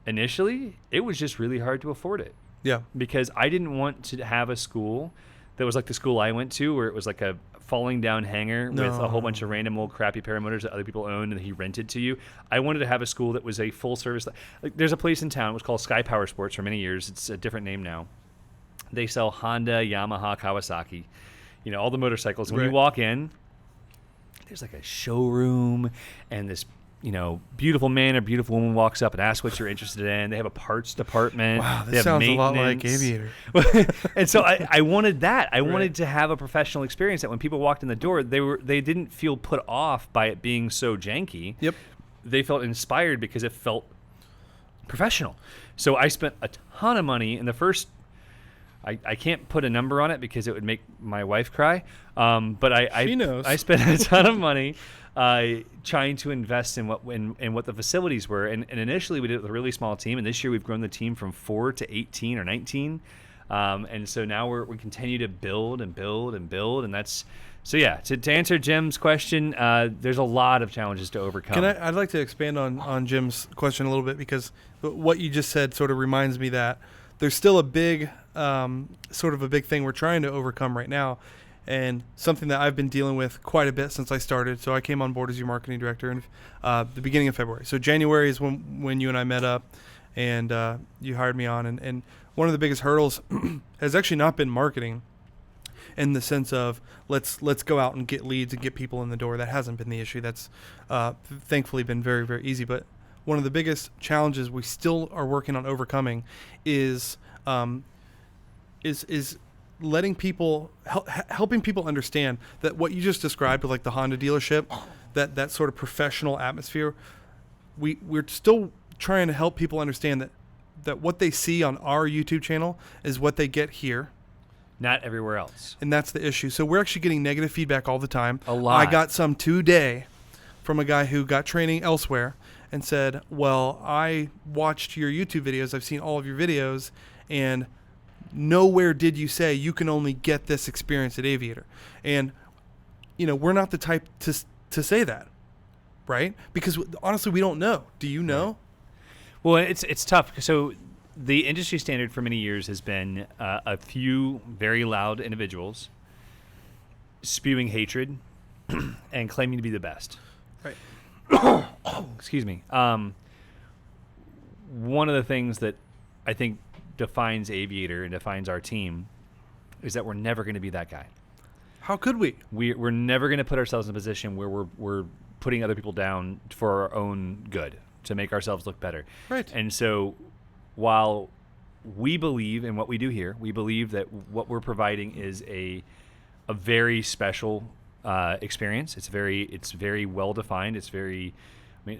Speaker 1: Initially, it was just really hard to afford it.
Speaker 2: Yeah.
Speaker 1: Because I didn't want to have a school that was like the school I went to, where it was like a falling down hangar with a whole bunch of random old crappy paramotors that other people owned and he rented to you. I wanted to have a school that was a full service. Like, there's a place in town, it was called Sky Power Sports for many years. It's a different name now. They sell Honda, Yamaha, Kawasaki, all the motorcycles. When you walk in, there's like a showroom, and this beautiful man or beautiful woman walks up and asks what you're interested in. They have a parts department.
Speaker 2: Wow,
Speaker 1: they
Speaker 2: this
Speaker 1: have
Speaker 2: sounds a lot like Aviator.
Speaker 1: And so I wanted that. I wanted to have a professional experience that when people walked in the door, they didn't feel put off by it being so janky.
Speaker 2: Yep.
Speaker 1: They felt inspired because it felt professional. So I spent a ton of money in the first. I can't put a number on it because it would make my wife cry. But
Speaker 2: she knows.
Speaker 1: I spent a ton of money trying to invest in what the facilities were. And initially we did it with a really small team, and this year we've grown the team from 4 to 18 or 19. And so now we continue to build and build and build, and that's so yeah. To answer Jim's question, there's a lot of challenges to overcome.
Speaker 2: I'd like to expand on Jim's question a little bit, because what you just said sort of reminds me that there's still a big sort of a big thing we're trying to overcome right now, and something that I've been dealing with quite a bit since I started. So I came on board as your marketing director in the beginning of February. So January is when you and I met up, and you hired me on. And one of the biggest hurdles has actually not been marketing, in the sense of let's go out and get leads and get people in the door. That hasn't been the issue. That's thankfully been very, very easy. But one of the biggest challenges we still are working on overcoming is letting people helping people understand that what you just described with like the Honda dealership, that sort of professional atmosphere. We're still trying to help people understand that what they see on our YouTube channel is what they get here.
Speaker 1: Not everywhere else.
Speaker 2: And that's the issue. So we're actually getting negative feedback all the time.
Speaker 1: A lot.
Speaker 2: I got some today from a guy who got training elsewhere and said, well, I watched your YouTube videos. I've seen all of your videos, and nowhere did you say you can only get this experience at Aviator. And, we're not the type to say that, right? Because honestly, we don't know. Do you know?
Speaker 1: Right. Well, it's tough. So the industry standard for many years has been a few very loud individuals spewing hatred and claiming to be the best.
Speaker 2: Right.
Speaker 1: Excuse me. One of the things that I think defines Aviator and defines our team is that we're never going to be that guy.
Speaker 2: How could we?
Speaker 1: We're never going to put ourselves in a position where we're putting other people down for our own good, to make ourselves look better.
Speaker 2: Right.
Speaker 1: And so while we believe in what we do here, we believe that what we're providing is a very special experience. It's very well defined.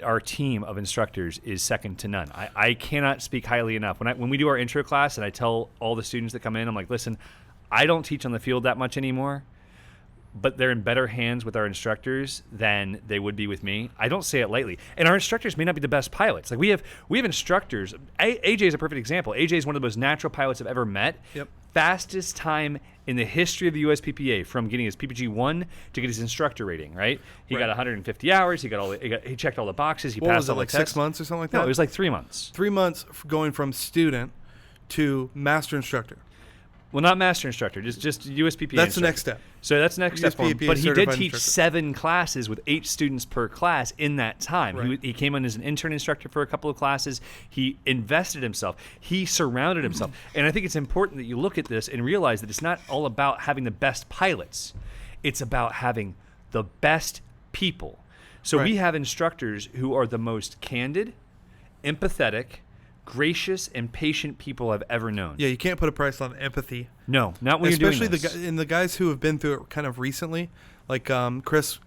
Speaker 1: Our team of instructors is second to none. I cannot speak highly enough. When we do our intro class and I tell all the students that come in, I'm like, listen, I don't teach on the field that much anymore, but they're in better hands with our instructors than they would be with me. I don't say it lightly. And our instructors may not be the best pilots. Like we have instructors. AJ is a perfect example. AJ is one of the most natural pilots I've ever met.
Speaker 2: Yep.
Speaker 1: Fastest time in the history of the USPPA, from getting his PPG 1 to get his instructor rating, right? He got 150 hours. He checked all the boxes. He
Speaker 2: What
Speaker 1: passed
Speaker 2: was it,
Speaker 1: all the
Speaker 2: like
Speaker 1: tests.
Speaker 2: 6 months or something like that?
Speaker 1: No, it was like 3 months.
Speaker 2: 3 months going from student to master instructor.
Speaker 1: Well, not master instructor, just USPPA
Speaker 2: That's
Speaker 1: instructor.
Speaker 2: the next step.
Speaker 1: So that's the next step for him.
Speaker 2: USPPA
Speaker 1: But he did
Speaker 2: certified
Speaker 1: teach
Speaker 2: instructor.
Speaker 1: 7 classes with 8 students per class in that time.
Speaker 2: Right.
Speaker 1: He came on as an intern instructor for a couple of classes. He invested himself. He surrounded himself. And I think it's important that you look at this and realize that it's not all about having the best pilots. It's about having the best people. So
Speaker 2: Right.
Speaker 1: we have instructors who are the most candid, empathetic, gracious, and patient people I've ever known.
Speaker 2: Yeah, you can't put a price on empathy.
Speaker 1: No, not when
Speaker 2: Especially
Speaker 1: you're doing this.
Speaker 2: the guys who have been through it kind of recently, like Chris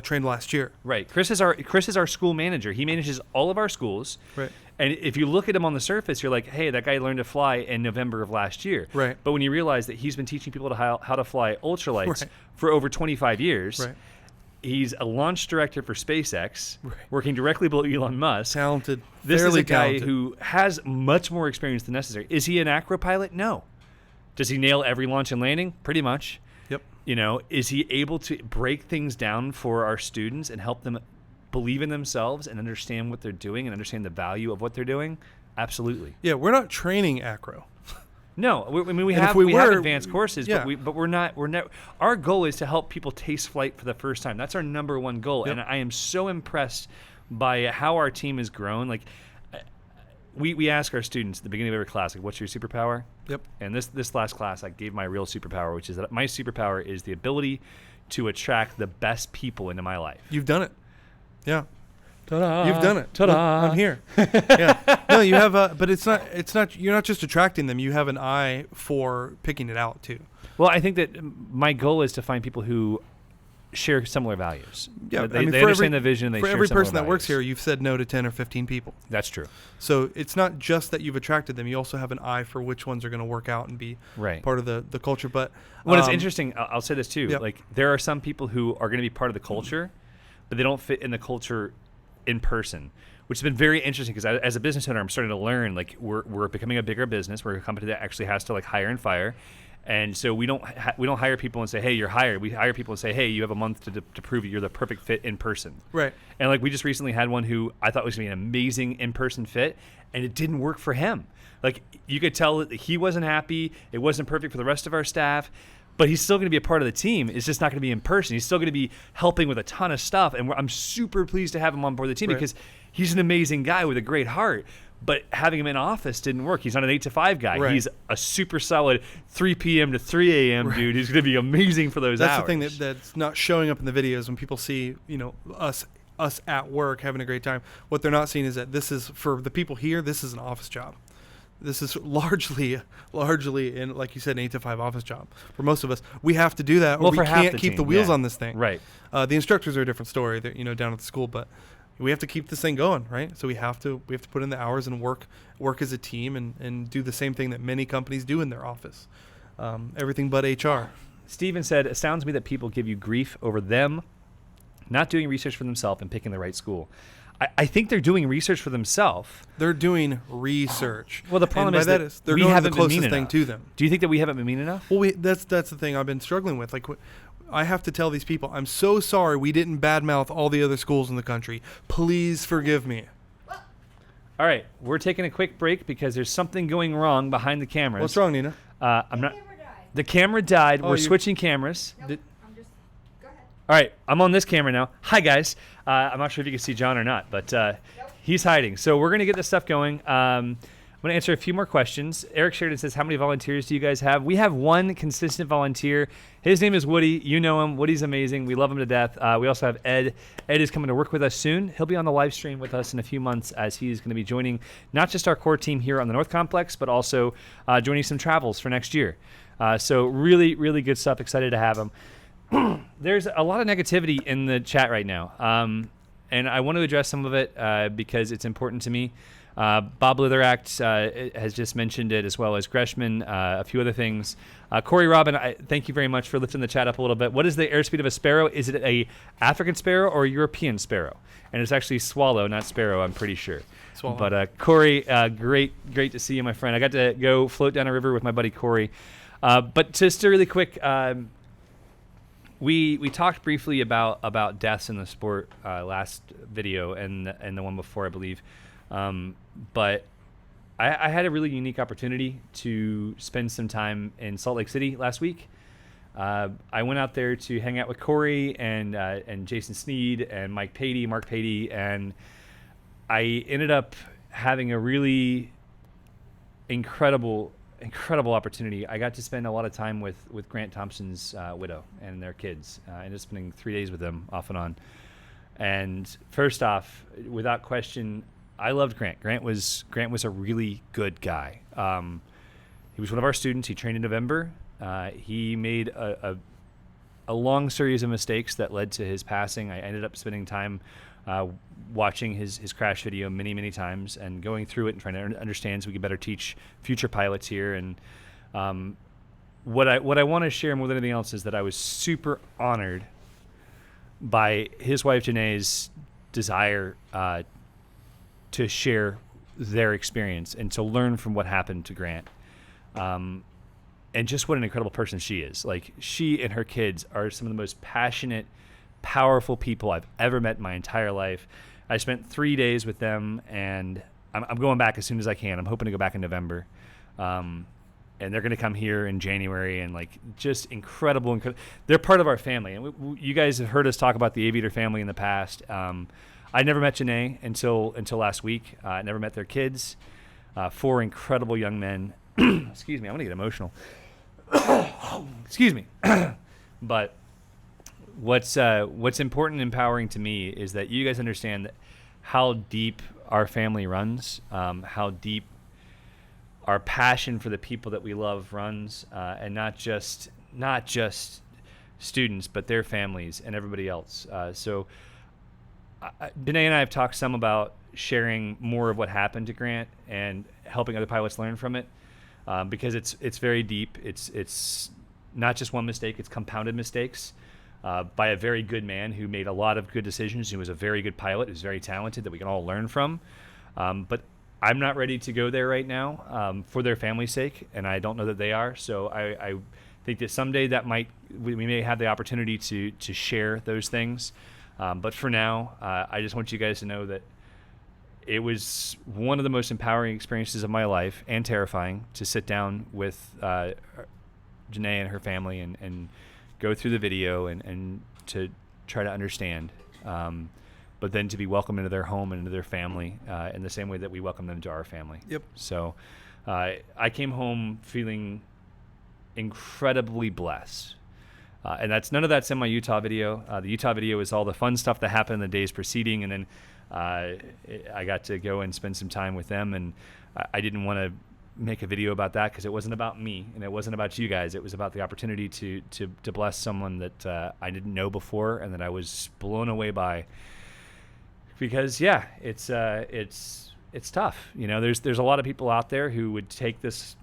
Speaker 2: trained last year.
Speaker 1: Right. Chris is our school manager. He manages all of our schools.
Speaker 2: Right.
Speaker 1: And if you look at him on the surface, you're like, hey, that guy learned to fly in November of last year.
Speaker 2: Right.
Speaker 1: But when you realize that he's been teaching people how to fly ultralights
Speaker 2: Right.
Speaker 1: for over 25 years,
Speaker 2: Right.
Speaker 1: he's a launch director for SpaceX,
Speaker 2: Right.
Speaker 1: working directly below Elon Musk.
Speaker 2: Talented.
Speaker 1: This is
Speaker 2: fairly
Speaker 1: a guy
Speaker 2: talented.
Speaker 1: who has much more experience than necessary. Is he an acro pilot? No. Does he nail every launch and landing? Pretty much.
Speaker 2: Yep.
Speaker 1: Is he able to break things down for our students and help them believe in themselves and understand what they're doing and understand the value of what they're doing? Absolutely.
Speaker 2: Yeah, we're not training acro.
Speaker 1: No, we
Speaker 2: And
Speaker 1: have
Speaker 2: if we
Speaker 1: have
Speaker 2: were,
Speaker 1: advanced courses,
Speaker 2: yeah.
Speaker 1: but we're not. Our goal is to help people taste flight for the first time. That's our number one goal,
Speaker 2: Yep.
Speaker 1: and I am so impressed by how our team has grown. Like, we ask our students at the beginning of every class, like, what's your superpower?
Speaker 2: Yep.
Speaker 1: And this last class, I gave my real superpower, which is that my superpower is the ability to attract the best people into my life.
Speaker 2: You've done it. Yeah.
Speaker 1: Ta-da!
Speaker 2: You've done it.
Speaker 1: Ta-da!
Speaker 2: Look, I'm here. Yeah. No, you have but it's not you're not just attracting them, you have an eye for picking it out too.
Speaker 1: Well, I think that my goal is to find people who share similar values.
Speaker 2: Yeah,
Speaker 1: They
Speaker 2: I mean,
Speaker 1: they
Speaker 2: for
Speaker 1: understand the vision and they
Speaker 2: for
Speaker 1: share
Speaker 2: every
Speaker 1: similar
Speaker 2: person that works
Speaker 1: values.
Speaker 2: here, you've said no to 10 or 15 people.
Speaker 1: That's true.
Speaker 2: So it's not just that you've attracted them, you also have an eye for which ones are going to work out and be
Speaker 1: Right.
Speaker 2: part of the culture. But
Speaker 1: Well, it's interesting. I'll say this too.
Speaker 2: Yep.
Speaker 1: Like, there are some people who are going to be part of the culture, but they don't fit in the culture in person, which has been very interesting because as a business owner, I'm starting to learn, like, we're becoming a bigger business. We're a company that actually has to, like, hire and fire. And so we don't hire people and say, hey, you're hired. We hire people and say, hey, you have a month to prove you're the perfect fit in person.
Speaker 2: Right.
Speaker 1: And, like, we just recently had one who I thought was going to be an amazing in-person fit, and it didn't work for him. Like, you could tell that he wasn't happy. It wasn't perfect for the rest of our staff. but he's still going to be a part of the team. It's just not going to be in person. He's still going to be helping with a ton of stuff, and I'm super pleased to have him on board the team because he's an amazing guy with a great heart. But having him in office didn't work. He's not an 8 to 5 guy.
Speaker 2: Right.
Speaker 1: He's a super solid 3 p.m. to 3 a.m. dude who's going to be amazing for those hours.
Speaker 2: That's the thing that's not showing up in the videos when people see, us at work having a great time. What they're not seeing is that this is, for the people here, this is an office job. This is largely, in, like you said, an 8 to 5 office job. For most of us, we have to do that, or we can't keep the wheels on this thing.
Speaker 1: Right.
Speaker 2: The instructors are a different story, down at the school, but we have to keep this thing going, right? So we have to put in the hours and work as a team and do the same thing that many companies do in their office. Everything but HR.
Speaker 1: Steven said, it astounds me that people give you grief over them not doing research for themselves and picking the right school. I think they're doing research for themselves.
Speaker 2: They're doing research.
Speaker 1: Well, the problem is that
Speaker 2: they're
Speaker 1: we
Speaker 2: going to
Speaker 1: haven't
Speaker 2: the
Speaker 1: been
Speaker 2: closest
Speaker 1: mean
Speaker 2: thing
Speaker 1: enough.
Speaker 2: to them.
Speaker 1: Do you think that we haven't been mean enough?
Speaker 2: Well, that's the thing I've been struggling with. Like, I have to tell these people, I'm so sorry we didn't badmouth all the other schools in the country. Please forgive me.
Speaker 1: All right, we're taking a quick break because there's something going wrong behind the cameras.
Speaker 2: What's wrong, Nina?
Speaker 1: I'm not.
Speaker 3: Camera died.
Speaker 1: The camera died.
Speaker 2: Oh,
Speaker 1: We're switching cameras.
Speaker 3: Nope. I'm just. Go ahead.
Speaker 1: All right, I'm on this camera now. Hi, guys. I'm not sure if you can see John or not, but he's hiding. So we're going to get this stuff going. I'm going to answer a few more questions. Eric Sheridan says, how many volunteers do you guys have? We have one consistent volunteer. His name is Woody. You know him. Woody's amazing. We love him to death. We also have Ed. Ed is coming to work with us soon. He'll be on the live stream with us in a few months as he's going to be joining not just our core team here on the North Complex, but also joining some travels for next year. So really, really good stuff. Excited to have him. There's a lot of negativity in the chat right now, and I want to address some of it because it's important to me. Bob Litheract has just mentioned it, as well as Greshman, a few other things. Corey Robin, thank you very much for lifting the chat up a little bit. What is the airspeed of a sparrow? Is it a African sparrow or a European sparrow? And it's actually swallow, not sparrow, I'm pretty sure.
Speaker 2: Swallow.
Speaker 1: But Corey, great to see you, my friend. I got to go float down a river with my buddy Corey. But just really quick, we talked briefly about deaths in the sport last video and the one before, I believe. But I had a really unique opportunity to spend some time in Salt Lake City last week. I went out there to hang out with Corey and Jason Sneed and Mark Patey, and I ended up having a really incredible opportunity. I got to spend a lot of time with Grant Thompson's widow and their kids. I ended up spending 3 days with them off and on. And first off, without question, I loved Grant. Grant was a really good guy. He was one of our students. He trained in November. He made a long series of mistakes that led to his passing. I ended up spending time watching his crash video many times and going through it and trying to understand so we could better teach future pilots here. And what I want to share more than anything else is that I was super honored by his wife Janae's desire to share their experience and to learn from what happened to Grant. And just what an incredible person she is. Like, she and her kids are some of the most passionate, powerful people I've ever met in my entire life. I spent 3 days with them, and I'm going back as soon as I can. I'm hoping to go back in November. And they're going to come here in January, and just incredible. They're part of our family. And you guys have heard us talk about the Aviator family in the past. I never met Janae until last week. I never met their kids. 4 incredible young men. Excuse me, I'm going to get emotional. Excuse me. But what's important and empowering to me is that you guys understand how deep our family runs, how deep our passion for the people that we love runs, and not just students, but their families and everybody else. So Danae and I have talked some about sharing more of what happened to Grant and helping other pilots learn from it, because it's very deep. It's not just one mistake; it's compounded mistakes by a very good man who made a lot of good decisions. He was a very good pilot. He was very talented that we can all learn from. But I'm not ready to go there right now for their family's sake, and I don't know that they are. So I think that someday we may have the opportunity to share those things. But for now, I just want you guys to know that it was one of the most empowering experiences of my life, and terrifying, to sit down with Janae and her family and go through the video and to try to understand. But then to be welcomed into their home and into their family in the same way that we welcome them to our family.
Speaker 2: Yep.
Speaker 1: So I came home feeling incredibly blessed. And none of that's in my Utah video. The Utah video is all the fun stuff that happened in the days preceding, and then I got to go and spend some time with them, and I didn't want to make a video about that because it wasn't about me and it wasn't about you guys. It was about the opportunity to bless someone that I didn't know before and that I was blown away by. Because it's tough. You know, there's a lot of people out there who would take this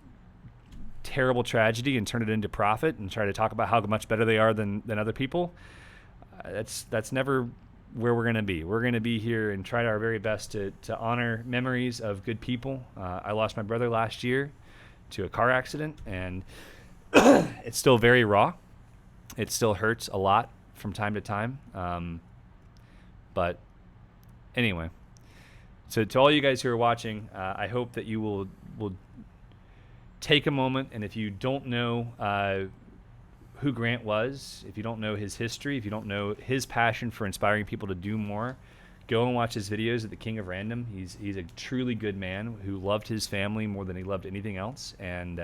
Speaker 1: terrible tragedy and turn it into profit and try to talk about how much better they are than other people. That's never where we're going to be. We're going to be here and try our very best to honor memories of good people. I lost my brother last year to a car accident, and it's still very raw. It still hurts a lot from time to time. But anyway, so to all you guys who are watching, I hope that you will take a moment, and if you don't know who Grant was, if you don't know his history, if you don't know his passion for inspiring people to do more, go and watch his videos at the King of Random. He's a truly good man who loved his family more than he loved anything else, and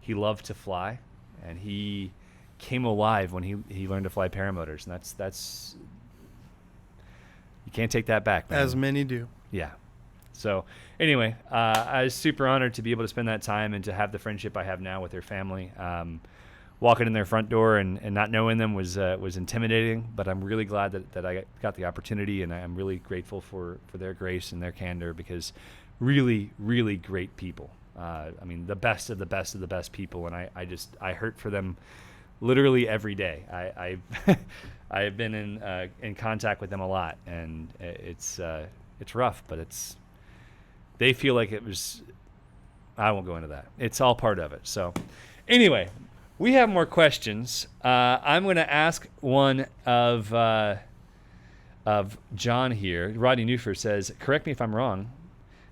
Speaker 1: he loved to fly, and he came alive when he learned to fly paramotors, and that's you can't take that back, man.
Speaker 2: As many do.
Speaker 1: Yeah. So anyway, I was super honored to be able to spend that time and to have the friendship I have now with their family. Walking in their front door and not knowing them was intimidating, but I'm really glad that I got the opportunity, and I'm really grateful for their grace and their candor, because really, really great people. I mean, the best of the best of the best people, and I hurt for them literally every day. I have been in contact with them a lot, and it's rough, but they feel like it was. I won't go into that. It's all part of it. So anyway, we have more questions. I'm going to ask one of John here. Rodney Newford says, correct me if I'm wrong.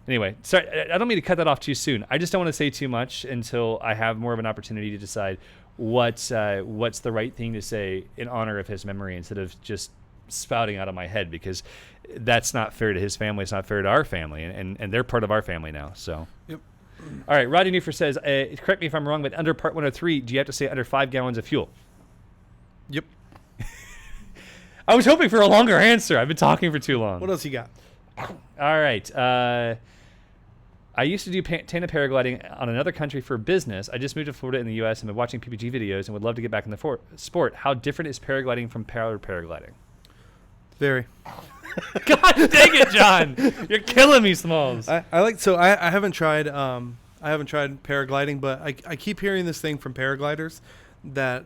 Speaker 1: Anyway, sorry, I don't mean to cut that off too soon. I just don't want to say too much until I have more of an opportunity to decide what's the right thing to say in honor of his memory, instead of just spouting out of my head, because that's not fair to his family. It's not fair to our family, and they're part of our family now. So. Yep. All right, Rodney Newford says, correct me if I'm wrong, but under Part 103, do you have to say under 5 gallons of fuel?
Speaker 2: Yep.
Speaker 1: I was hoping for a longer answer. I've been talking for too long.
Speaker 2: What else you got?
Speaker 1: All right. I used to do tandem paragliding on another country for business. I just moved to Florida in the U.S. and been watching PPG videos and would love to get back in the sport. How different is paragliding from paragliding?
Speaker 2: Very.
Speaker 1: God dang it, John! You're killing me, Smalls.
Speaker 2: I haven't tried paragliding, but I keep hearing this thing from paragliders that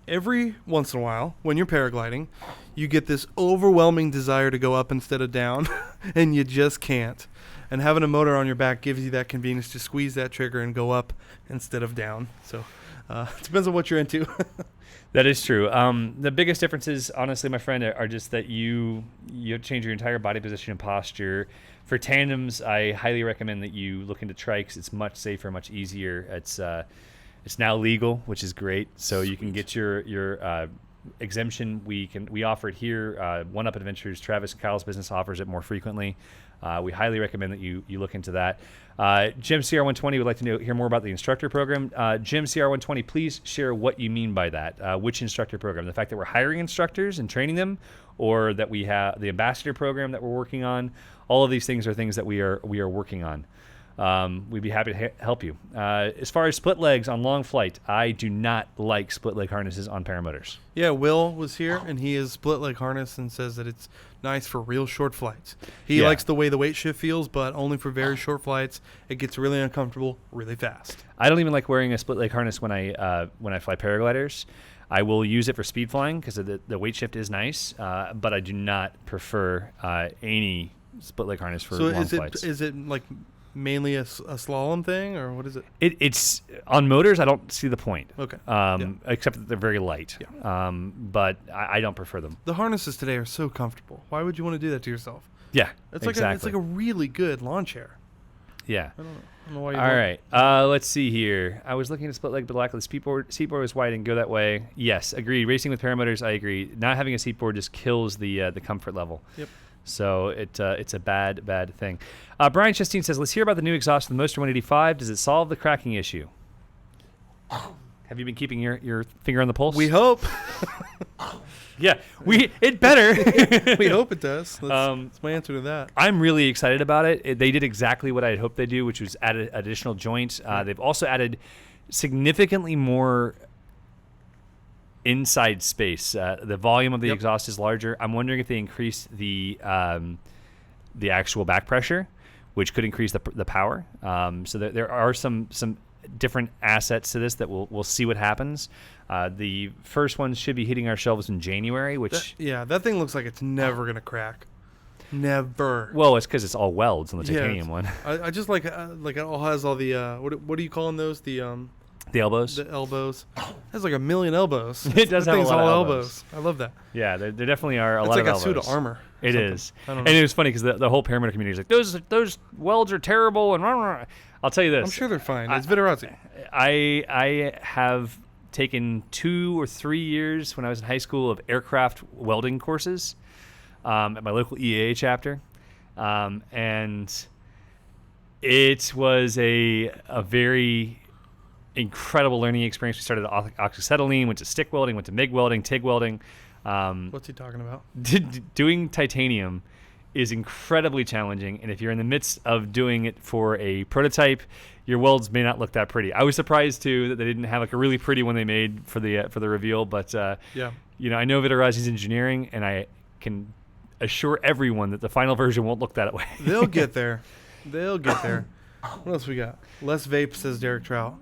Speaker 2: every once in a while when you're paragliding, you get this overwhelming desire to go up instead of down, and you just can't. And having a motor on your back gives you that convenience to squeeze that trigger and go up instead of down. So it depends on what you're into.
Speaker 1: That is true. The biggest differences, honestly, my friend, are just that you change your entire body position and posture. For tandems, I highly recommend that you look into trikes. It's much safer, much easier. It's now legal, which is great. So you can get your exemption. We offer it here. One Up Adventures, Travis and Kyle's business offers it more frequently. We highly recommend that you look into that. Jim CR120 would like to hear more about the instructor program. Jim CR120, please share what you mean by that. Which instructor program? The fact that we're hiring instructors and training them, or that we have the ambassador program that we're working on? All of these things are things that we are working on. We'd be happy to help you. As far as split legs on long flight, I do not like split leg harnesses on paramotors.
Speaker 2: Yeah, Will was here, and he is split leg harness and says that it's nice for real short flights. He likes the way the weight shift feels, but only for very short flights. It gets really uncomfortable really fast.
Speaker 1: I don't even like wearing a split leg harness when I fly paragliders. I will use it for speed flying because the weight shift is nice, but I do not prefer any split leg harness for long flights.
Speaker 2: So is it like mainly a slalom thing, or what is it?
Speaker 1: It's on motors. I don't see the point.
Speaker 2: Okay.
Speaker 1: Except that they're very light.
Speaker 2: Yeah.
Speaker 1: But I don't prefer them.
Speaker 2: The harnesses today are so comfortable. Why would you want to do that to yourself?
Speaker 1: Yeah.
Speaker 2: It's
Speaker 1: exactly.
Speaker 2: It's like a really good lawn chair.
Speaker 1: Yeah.
Speaker 2: I don't know why you
Speaker 1: All
Speaker 2: don't.
Speaker 1: right. Let's see here. I was looking at split leg black. The seatboard was wide and go that way. Yes, agreed. Racing with paramotors, I agree. Not having a seatboard just kills the comfort level.
Speaker 2: Yep.
Speaker 1: So it's a bad thing. Brian Chasteen says, let's hear about the new exhaust for the Moster 185. Does it solve the cracking issue? Have you been keeping your finger on the pulse?
Speaker 2: We hope.
Speaker 1: Yeah, it better.
Speaker 2: We hope it does. That's my answer to that.
Speaker 1: I'm really excited about it. They did exactly what I had hoped they'd do, which was add an additional joint. They've also added significantly more inside space. The volume of the exhaust is larger. I'm wondering if they increased the actual back pressure, which could increase the power. So there are some different assets to this that we'll see what happens. The first one should be hitting our shelves in January, which
Speaker 2: that thing looks like it's never gonna crack. Never.
Speaker 1: well, it's because it's all welds on the titanium one.
Speaker 2: I just like it all has all the what are you calling those, the
Speaker 1: elbows.
Speaker 2: the elbows. It has like a million elbows.
Speaker 1: It does
Speaker 2: That
Speaker 1: have a
Speaker 2: thing's
Speaker 1: lot of
Speaker 2: all
Speaker 1: elbows.
Speaker 2: I love that.
Speaker 1: Yeah, there definitely are a
Speaker 2: It's
Speaker 1: lot
Speaker 2: like
Speaker 1: of
Speaker 2: a suit
Speaker 1: elbows.
Speaker 2: of armor.
Speaker 1: It
Speaker 2: something.
Speaker 1: is.
Speaker 2: I don't
Speaker 1: And
Speaker 2: know.
Speaker 1: it was funny because the whole paramotor community is like, those welds are terrible, and rah, rah. I'll tell you this.
Speaker 2: I'm sure they're fine. It's Viterazzi.
Speaker 1: I have taken 2 or 3 years when I was in high school of aircraft welding courses at my local EAA chapter, and it was a very incredible learning experience. We started at oxyacetylene, went to stick welding, went to MIG welding, TIG welding.
Speaker 2: What's he talking about?
Speaker 1: Doing titanium is incredibly challenging, and if you're in the midst of doing it for a prototype, your welds may not look that pretty. I was surprised too that they didn't have like a really pretty one they made for the reveal, but
Speaker 2: Yeah.
Speaker 1: I know Viterazzi's engineering, and I can assure everyone that the final version won't look that way.
Speaker 2: They'll get there. They'll get there. What else we got? Less vape, says Derek Trout.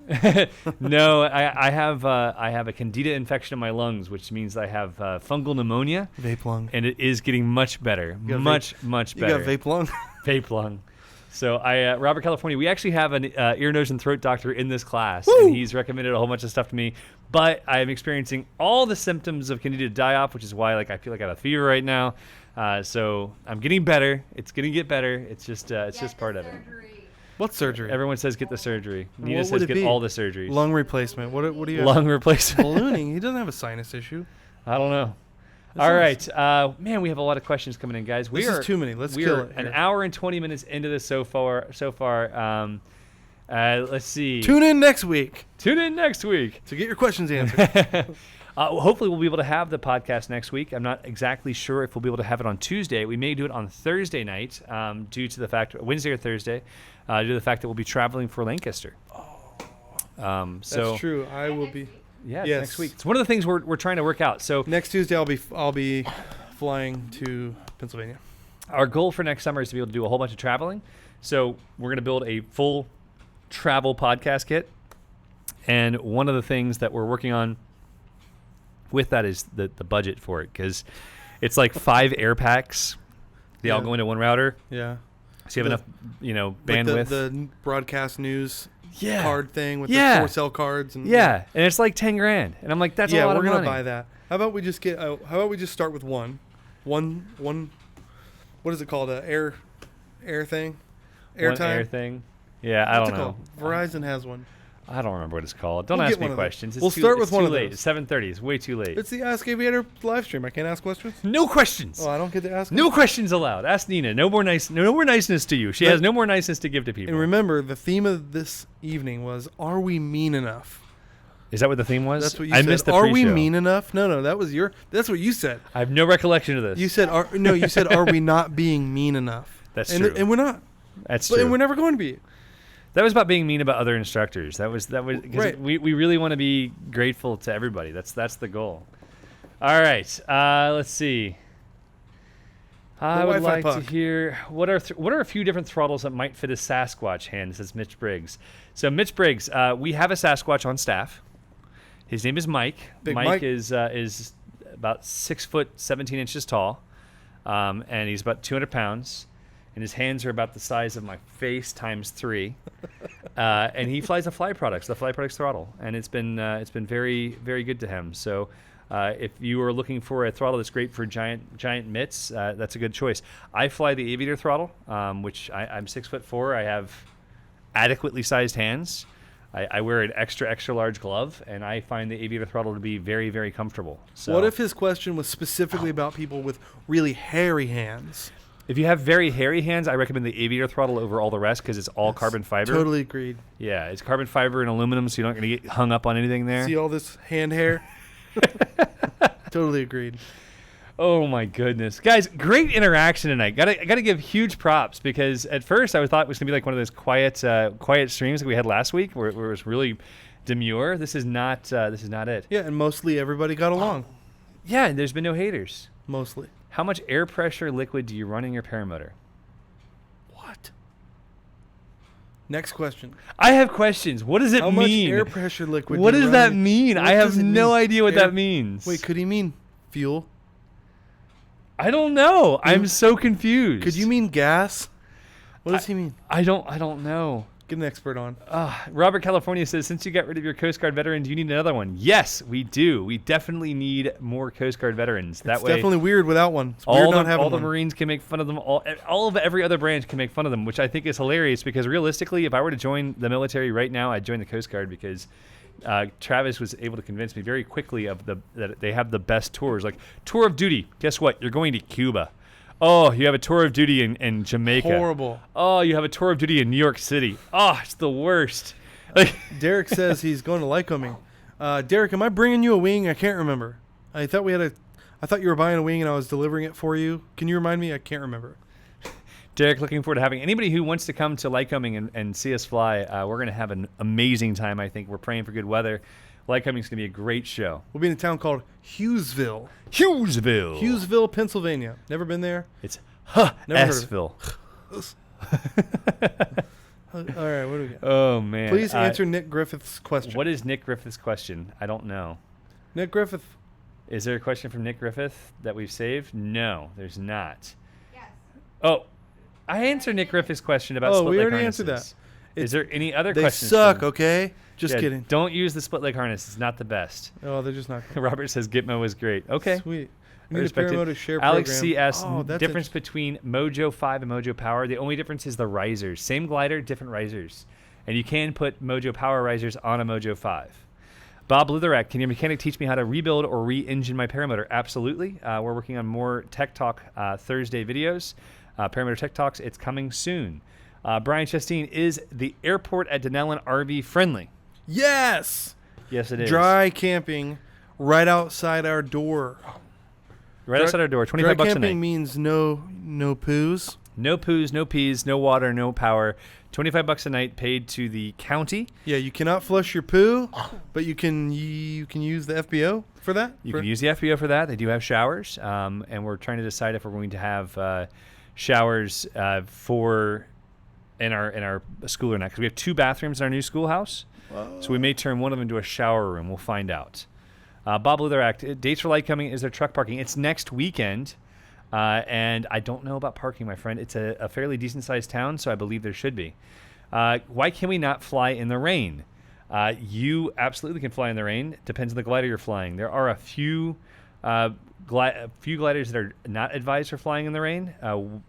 Speaker 1: No, I have a candida infection in my lungs, which means I have fungal pneumonia,
Speaker 2: Vape lung.
Speaker 1: and it is getting much better,
Speaker 2: got
Speaker 1: much
Speaker 2: You
Speaker 1: better.
Speaker 2: got vape lung?
Speaker 1: Vape lung. So Robert California, we actually have an ear, nose, and throat doctor in this class, and he's recommended a whole bunch of stuff to me. But I'm experiencing all the symptoms of candida die-off, which is why I feel like I have a fever right now. So I'm getting better. It's gonna get better. It's just part of it.
Speaker 2: What surgery?
Speaker 1: Everyone says get the surgery. Nina
Speaker 2: What
Speaker 1: says
Speaker 2: would it
Speaker 1: get
Speaker 2: be?
Speaker 1: all the surgeries.
Speaker 2: Lung replacement. What do you have?
Speaker 1: Lung replacement.
Speaker 2: Ballooning. He doesn't have a sinus issue.
Speaker 1: I don't know.
Speaker 2: That
Speaker 1: All
Speaker 2: sounds-
Speaker 1: right, man, we have a lot of questions coming in, guys.
Speaker 2: This is too many. Let's
Speaker 1: we
Speaker 2: kill
Speaker 1: are
Speaker 2: it
Speaker 1: an
Speaker 2: here.
Speaker 1: hour and 20 minutes into this so far. Let's see.
Speaker 2: Tune in next week
Speaker 1: Tune in next week.
Speaker 2: to get your questions answered.
Speaker 1: Hopefully, we'll be able to have the podcast next week. I'm not exactly sure if we'll be able to have it on Tuesday. We may do it on Thursday night, due to the fact Wednesday or Thursday, due to the fact that we'll be traveling for Lancaster. So
Speaker 2: That's true. I will be.
Speaker 1: yeah, it's
Speaker 2: Yes.
Speaker 1: next week. It's one of the things we're trying to work out. So
Speaker 2: Next Tuesday, I'll be flying to Pennsylvania.
Speaker 1: our goal for next summer is to be able to do a whole bunch of traveling. So we're going to build a full travel podcast kit. And one of the things that we're working on with that is the budget for it, because it's like 5 air packs. They all
Speaker 2: Yeah.
Speaker 1: go into one router.
Speaker 2: Yeah.
Speaker 1: So you have enough,
Speaker 2: Like
Speaker 1: bandwidth.
Speaker 2: the broadcast news
Speaker 1: Yeah.
Speaker 2: card thing with
Speaker 1: Yeah.
Speaker 2: the 4 cell cards and
Speaker 1: Yeah, and it's like 10 grand. And I'm like, that's a lot
Speaker 2: we're
Speaker 1: of
Speaker 2: gonna
Speaker 1: money.
Speaker 2: buy that. How about we just get? How about we just start with one. What is it called? A air thing.
Speaker 1: One
Speaker 2: Airtime.
Speaker 1: air thing. Yeah, I
Speaker 2: What's
Speaker 1: don't
Speaker 2: it
Speaker 1: know.
Speaker 2: called? Verizon has one.
Speaker 1: I don't remember what it's called. Don't
Speaker 2: We'll
Speaker 1: ask
Speaker 2: get
Speaker 1: me
Speaker 2: one of those.
Speaker 1: questions. It's
Speaker 2: We'll
Speaker 1: too,
Speaker 2: start
Speaker 1: it's
Speaker 2: with one
Speaker 1: too
Speaker 2: of
Speaker 1: late.
Speaker 2: those.
Speaker 1: It's 7:30. It's way too late.
Speaker 2: It's the Ask Aviator live stream. I can't ask questions.
Speaker 1: No questions.
Speaker 2: Oh, I don't get to ask.
Speaker 1: No questions allowed. Ask Nina. No more niceness to you. She has no more niceness to give to people.
Speaker 2: And remember, the theme of this evening was: Are we mean enough?
Speaker 1: Is that what the theme was?
Speaker 2: That's what you
Speaker 1: I
Speaker 2: said.
Speaker 1: missed the
Speaker 2: Are we
Speaker 1: pre-show.
Speaker 2: mean enough? No, that was that's what you said.
Speaker 1: I have no recollection of this.
Speaker 2: You said, you said, are we not being mean enough?
Speaker 1: That's
Speaker 2: and,
Speaker 1: true.
Speaker 2: And we're not.
Speaker 1: That's
Speaker 2: But,
Speaker 1: true.
Speaker 2: and we're never going to be.
Speaker 1: That was about being mean about other instructors. That was 'cause
Speaker 2: Right.
Speaker 1: we really want to be grateful to everybody. That's the goal. All right. Let's see. I would
Speaker 2: Wi-Fi
Speaker 1: like
Speaker 2: puck.
Speaker 1: to hear what are a few different throttles that might fit a Sasquatch hand, says Mitch Briggs. So Mitch Briggs, we have a Sasquatch on staff. His name is Mike.
Speaker 2: Big Mike.
Speaker 1: is about 6 foot 17 inches tall, and he's about 200 pounds. And his hands are about the size of my face times 3, and he flies the Fly Products throttle, and it's been very, very good to him. So if you are looking for a throttle that's great for giant mitts, that's a good choice. I fly the Aviator throttle, which I'm 6'4". I have adequately sized hands. I wear an extra large glove, and I find the Aviator throttle to be very, very comfortable. So
Speaker 2: What if his question was specifically about people with really hairy hands?
Speaker 1: if you have very hairy hands, I recommend the Aviator throttle over all the rest because it's all carbon fiber.
Speaker 2: Totally agreed.
Speaker 1: Yeah, it's carbon fiber and aluminum, so you're not going to get hung up on anything there.
Speaker 2: See all this hand hair? Totally agreed.
Speaker 1: Oh my goodness, guys! Great interaction tonight. Gotta give huge props because at first I thought it was gonna be like one of those quiet streams that we had last week where it was really demure. This is not it.
Speaker 2: Yeah, and mostly everybody got along.
Speaker 1: Yeah, and there's been no haters.
Speaker 2: Mostly.
Speaker 1: How much air pressure liquid do you run in your paramotor?
Speaker 2: What? Next question.
Speaker 1: I have questions. What does it
Speaker 2: How
Speaker 1: mean?
Speaker 2: much air pressure liquid
Speaker 1: What
Speaker 2: do you
Speaker 1: does
Speaker 2: run
Speaker 1: that
Speaker 2: in-
Speaker 1: mean?
Speaker 2: What
Speaker 1: I have
Speaker 2: does it
Speaker 1: no
Speaker 2: mean?
Speaker 1: idea what
Speaker 2: Air-
Speaker 1: that means.
Speaker 2: Wait, could he mean fuel?
Speaker 1: I don't know. I'm so confused.
Speaker 2: Could you mean gas? What does he mean?
Speaker 1: I don't know.
Speaker 2: Get an expert on.
Speaker 1: Robert California says, since you got rid of your Coast Guard veteran, do you need another one? Yes, we do. We definitely need more Coast Guard veterans. That
Speaker 2: It's
Speaker 1: way,
Speaker 2: definitely weird without one. It's weird not having
Speaker 1: all the
Speaker 2: one.
Speaker 1: Marines can make fun of them. All of every other branch can make fun of them, which I think is hilarious because realistically, if I were to join the military right now, I'd join the Coast Guard because Travis was able to convince me very quickly that they have the best tours. Like, tour of duty. Guess what? You're going to Cuba. Oh, you have a tour of duty in Jamaica.
Speaker 2: Horrible.
Speaker 1: Oh, you have a tour of duty in New York City. Oh, it's the worst. Like,
Speaker 2: Derek says he's going to Lycoming. Derek, am I bringing you a wing? I can't remember. I thought you were buying a wing and I was delivering it for you. Can you remind me? I can't remember.
Speaker 1: Derek, looking forward to having anybody who wants to come to Lycoming and see us fly. We're going to have an amazing time, I think. We're praying for good weather. Lycoming's going to be a great show.
Speaker 2: We'll be in a town called Hughesville.
Speaker 1: Hughesville,
Speaker 2: Pennsylvania. Never been there?
Speaker 1: It's
Speaker 2: Never heard of it.
Speaker 1: S-ville.
Speaker 2: All right, what do we got?
Speaker 1: Oh, man.
Speaker 2: Please answer Nick Griffith's question.
Speaker 1: What is Nick Griffith's question? I don't know.
Speaker 2: Nick Griffith.
Speaker 1: Is there a question from Nick Griffith that we've saved? No, there's not.
Speaker 3: Yes.
Speaker 1: Oh, I answered Nick Griffith's question about
Speaker 2: Oh,
Speaker 1: split
Speaker 2: we
Speaker 1: leg
Speaker 2: already answered
Speaker 1: harnesses.
Speaker 2: that.
Speaker 1: Is there any other
Speaker 2: They
Speaker 1: questions?
Speaker 2: suck,
Speaker 1: from-
Speaker 2: okay? Just
Speaker 1: Yeah,
Speaker 2: kidding.
Speaker 1: Don't use the split leg harness. It's not the best.
Speaker 2: Oh, they're just not good.
Speaker 1: Robert says Gitmo was great. Okay.
Speaker 2: Sweet.
Speaker 1: I
Speaker 2: I need a
Speaker 1: respect it.
Speaker 2: Paramotor share
Speaker 1: Alex
Speaker 2: program.
Speaker 1: C asks,
Speaker 2: Oh, that's
Speaker 1: difference between Mojo 5 and Mojo Power. The only difference is the risers. Same glider, different risers. And you can put Mojo Power risers on a Mojo 5. Bob Lutherak, can your mechanic teach me how to rebuild or re-engine my Paramotor? Absolutely. We're working on more Tech Talk Thursday videos. Paramotor Tech Talks, it's coming soon. Brian Chasteen, is the airport at Dunnellon RV friendly?
Speaker 2: Yes!
Speaker 1: Yes, it is.
Speaker 2: Dry camping right outside our door.
Speaker 1: Right outside our door, 25
Speaker 2: Dry
Speaker 1: bucks a
Speaker 2: camping
Speaker 1: night.
Speaker 2: means no poos.
Speaker 1: No poos, no peas, no water, no power. 25 bucks a night paid to the county.
Speaker 2: Yeah, you cannot flush your poo, but you can use the FBO for that.
Speaker 1: You can use the FBO for that. They do have showers, and we're trying to decide if we're going to have showers in our school or not, because we have 2 bathrooms in our new schoolhouse. So we may turn one of them into a shower room. We'll find out. Bob Lutherak, dates for Lycoming, is there truck parking? It's next weekend, and I don't know about parking, my friend. It's a fairly decent-sized town, so I believe there should be. Why can we not fly in the rain? You absolutely can fly in the rain. Depends on the glider you're flying. There are a few gliders that are not advised for flying in the rain.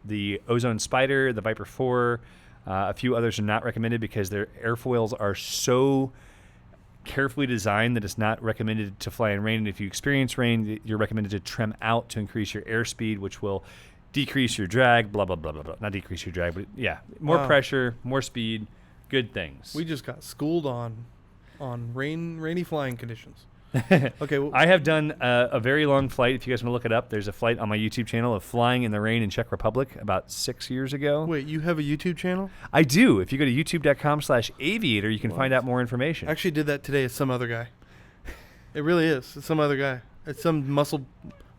Speaker 1: The Ozone Spider, the Viper 4, a few others are not recommended because their airfoils are so carefully designed that it's not recommended to fly in rain. And if you experience rain, you're recommended to trim out to increase your airspeed, which will decrease your drag, blah, blah, blah, blah, blah. Not decrease your drag, but yeah, more pressure, more speed, good things.
Speaker 2: We just got schooled on rainy flying conditions. Okay, well,
Speaker 1: I have done a very long flight. If you guys want to look it up, there's a flight on my YouTube channel of flying in the rain in Czech Republic about 6 years ago.
Speaker 2: wait, you have a YouTube channel?
Speaker 1: I do. If you go to youtube.com/aviator, you can find out more information.
Speaker 2: I actually did that today as some other guy. It really is. It's some other guy. It's some muscle.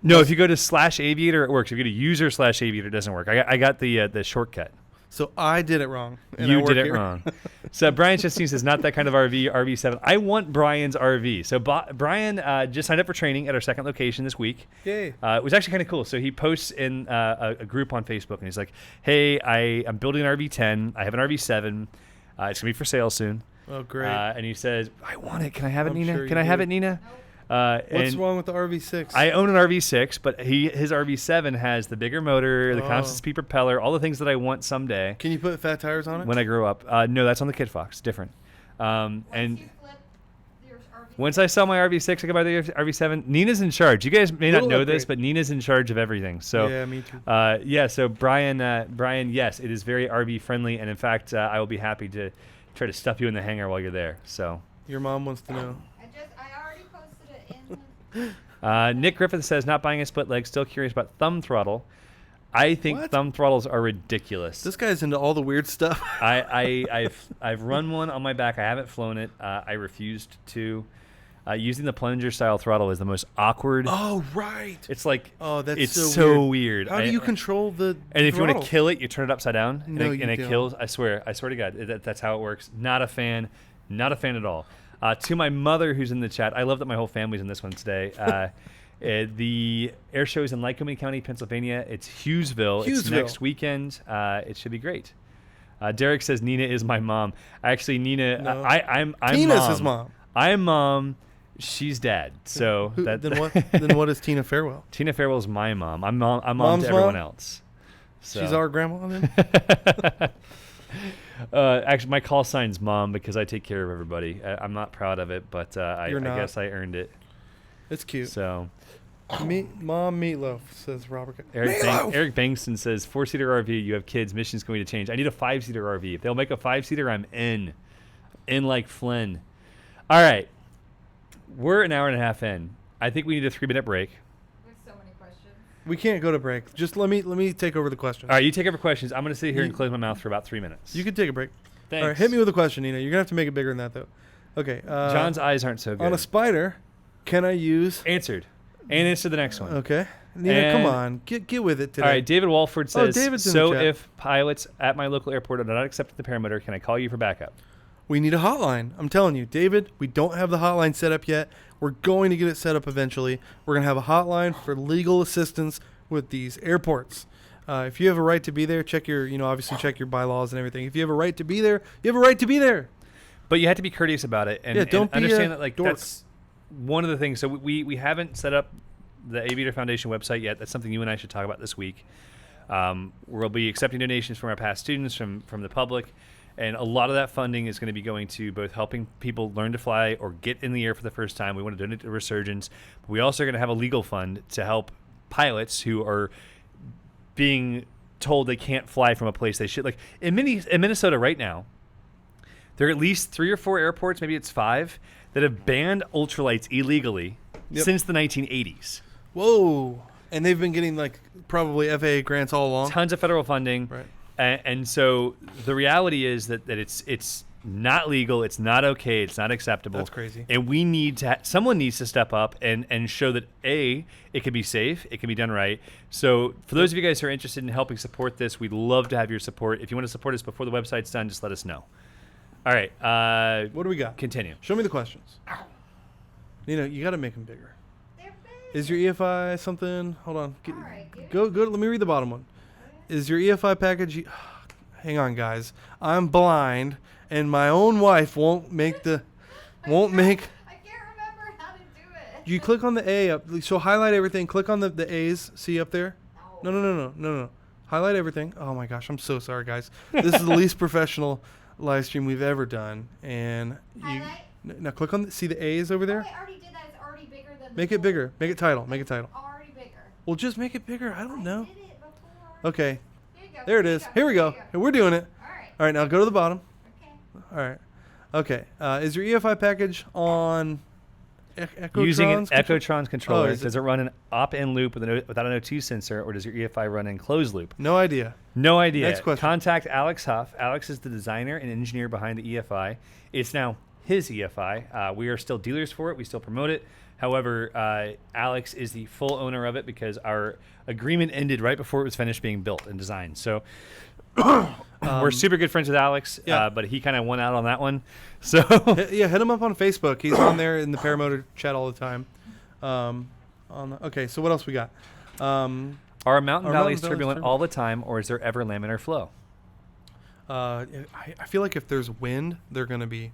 Speaker 1: No, if you go to /aviator, it works. If you go to user/aviator, it doesn't work. I got the shortcut.
Speaker 2: So I did it wrong. and
Speaker 1: You
Speaker 2: I work
Speaker 1: did it
Speaker 2: here.
Speaker 1: wrong. So Brian Chasteen says, not that kind of RV, RV7. I want Brian's RV. So Brian just signed up for training at our second location this week.
Speaker 2: Yay.
Speaker 1: It was actually kind of cool. So he posts in a group on Facebook, and he's like, hey, I'm building an RV10. I have an RV7. It's going to be for sale soon.
Speaker 2: Oh, great.
Speaker 1: And he says, I want it. Can I have it,
Speaker 2: I'm
Speaker 1: Nina?
Speaker 2: sure
Speaker 1: Can
Speaker 2: you
Speaker 1: I have
Speaker 2: do.
Speaker 1: it, Nina?
Speaker 2: What's wrong with the RV6?
Speaker 1: I own an RV6, but his RV7 has the bigger motor, the constant speed propeller, all the things that I want someday.
Speaker 2: Can you put fat tires on it?
Speaker 1: When I grow up. No, that's on the Kid Fox. Different. And
Speaker 3: you flip your RV.
Speaker 1: once I sell my RV6, I can buy the RV7. Nina's in charge. You guys may not
Speaker 2: Little
Speaker 1: know
Speaker 2: upgrade.
Speaker 1: this, but Nina's in charge of everything. So
Speaker 2: Yeah, me too.
Speaker 1: So Brian, yes, it is very RV friendly, and in fact, I will be happy to try to stuff you in the hangar while you're there. So
Speaker 2: Your mom wants to know.
Speaker 3: I already posted it in.
Speaker 1: Nick Griffith says not buying a split leg. Still curious about thumb throttle. I think
Speaker 2: What?
Speaker 1: thumb throttles are ridiculous.
Speaker 2: This guy's into all the weird stuff.
Speaker 1: I've run one on my back. I haven't flown it. I refused to. Using the plunger style throttle is the most awkward.
Speaker 2: Oh, right.
Speaker 1: It's like
Speaker 2: That's
Speaker 1: it's
Speaker 2: so
Speaker 1: weird.
Speaker 2: How do you control the
Speaker 1: And if you want
Speaker 2: throttle?
Speaker 1: to kill it, you turn it upside down,
Speaker 2: No,
Speaker 1: and
Speaker 2: you
Speaker 1: it
Speaker 2: don't.
Speaker 1: kills. I swear to God, that's how it works. Not a fan at all. To my mother, who's in the chat, I love that my whole family's in this one today. The air show is in Lycoming County, Pennsylvania. It's Hughesville. It's next weekend. It should be great. Derek says Nina is my mom. Actually, Nina,
Speaker 2: No.
Speaker 1: I'm
Speaker 2: Tina's
Speaker 1: mom.
Speaker 2: his mom.
Speaker 1: I'm mom. She's dad. So
Speaker 2: Then what? Then what is Tina Farewell?
Speaker 1: Tina Farewell's my mom. I'm mom
Speaker 2: Mom's
Speaker 1: to everyone
Speaker 2: mom?
Speaker 1: else. So.
Speaker 2: She's our grandma then?
Speaker 1: Actually, my call sign's mom because I take care of everybody. I'm not proud of it, but I guess I earned it.
Speaker 2: It's cute.
Speaker 1: So,
Speaker 2: Mom Meatloaf, says Robert.
Speaker 1: Eric Bankston says, 4-seater RV, you have kids, mission's going to change. I need a 5-seater RV. If they'll make a 5-seater, I'm in. In like Flynn. All right. We're an hour and a half in. I think we need a 3-minute break.
Speaker 3: There's so many questions.
Speaker 2: We can't go to break. Just let me take over the questions.
Speaker 1: All right, you take over questions. I'm going to sit here and close my mouth for about 3 minutes.
Speaker 2: You can take a break.
Speaker 1: Thanks.
Speaker 2: All right, hit me with a question, Nina. You're going to have to make it bigger than that, though. Okay.
Speaker 1: John's eyes aren't so good.
Speaker 2: On a spider, can I use...
Speaker 1: Answered. And answer the next one.
Speaker 2: Okay. Nina, come on. Get with it today.
Speaker 1: All right, David Walford says,
Speaker 2: David's in the chat.
Speaker 1: if pilots at my local airport are not accepting the paramotor, can I call you for backup?
Speaker 2: We need a hotline. I'm telling you, David, we don't have the hotline set up yet. We're going to get it set up eventually. We're going to have a hotline for legal assistance with these airports. If you have a right to be there, check your bylaws and everything. If you have a right to be there, you have a right to be there.
Speaker 1: But you have to be courteous about it. And,
Speaker 2: Don't be
Speaker 1: understand
Speaker 2: a
Speaker 1: that
Speaker 2: dork.
Speaker 1: that's one of the things. So we haven't set up the Aviator Foundation website yet. That's something you and I should talk about this week. We'll be accepting donations from our past students, from the public. And a lot of that funding is going to be going to both helping people learn to fly or get in the air for the first time. We want to donate to Resurgence. But we also are going to have a legal fund to help pilots who are being told they can't fly from a place they should. Like in Minnesota right now, there are at least 3 or 4 airports, maybe it's 5, that have banned ultralights illegally since the 1980s.
Speaker 2: Whoa. And they've been getting probably FAA grants all along.
Speaker 1: Tons of federal funding.
Speaker 2: Right.
Speaker 1: And so the reality is that it's not legal, it's not okay, it's not acceptable.
Speaker 2: That's crazy.
Speaker 1: And we need to someone needs to step up and show that it can be safe, it can be done right. So for those of you guys who are interested in helping support this, we'd love to have your support. If you want to support us before the website's done, just let us know. All right.
Speaker 2: What do we got?
Speaker 1: Continue.
Speaker 2: Show me the questions. Nina, you got to make them bigger.
Speaker 3: They're big.
Speaker 2: Is your EFI something? Hold on.
Speaker 3: All right, give
Speaker 2: Go. Let me read the bottom one. Is your EFI package? Hang on, guys. I'm blind, and my own wife won't make the.
Speaker 3: I can't remember how to do it.
Speaker 2: You click on the A up. So highlight everything. Click on the A's. See up there? No. Highlight everything. Oh my gosh, I'm so sorry, guys. This is the least professional live stream we've ever done. And
Speaker 3: Highlight?
Speaker 2: now click on see the A's over there.
Speaker 3: Oh, I already did that. It's already bigger than.
Speaker 2: Make it bigger. Make it title. Make it title.
Speaker 3: Already bigger.
Speaker 2: Well, just make it bigger. I don't know.
Speaker 3: I did it before.
Speaker 2: Okay.
Speaker 3: Here you go.
Speaker 2: There it is. Here we go. We're doing it.
Speaker 3: All right.
Speaker 2: All right, now go to the bottom.
Speaker 3: Okay.
Speaker 2: All right. Okay. Is your EFI package on
Speaker 1: Using an
Speaker 2: Echotron's
Speaker 1: Echotron's controller,
Speaker 2: Oh, is
Speaker 1: does it run an op-in loop without an OT sensor, or does your EFI run in closed loop?
Speaker 2: No idea.
Speaker 1: No idea.
Speaker 2: Next question.
Speaker 1: Contact Alex Huff. Alex is the designer and engineer behind the EFI. It's now his EFI. We are still dealers for it. We still promote it. However, Alex is the full owner of it because our agreement ended right before it was finished being built and designed. So we're super good friends with Alex,
Speaker 2: yeah.
Speaker 1: but he kind of won out on that one. So
Speaker 2: Yeah, hit him up on Facebook. He's on there in the Paramotor chat all the time. Okay, so what else we got?
Speaker 1: are mountain
Speaker 2: Are
Speaker 1: valleys
Speaker 2: mountain valleys
Speaker 1: turbulent all the time, or is there ever laminar flow?
Speaker 2: I feel like if there's wind, they're going to be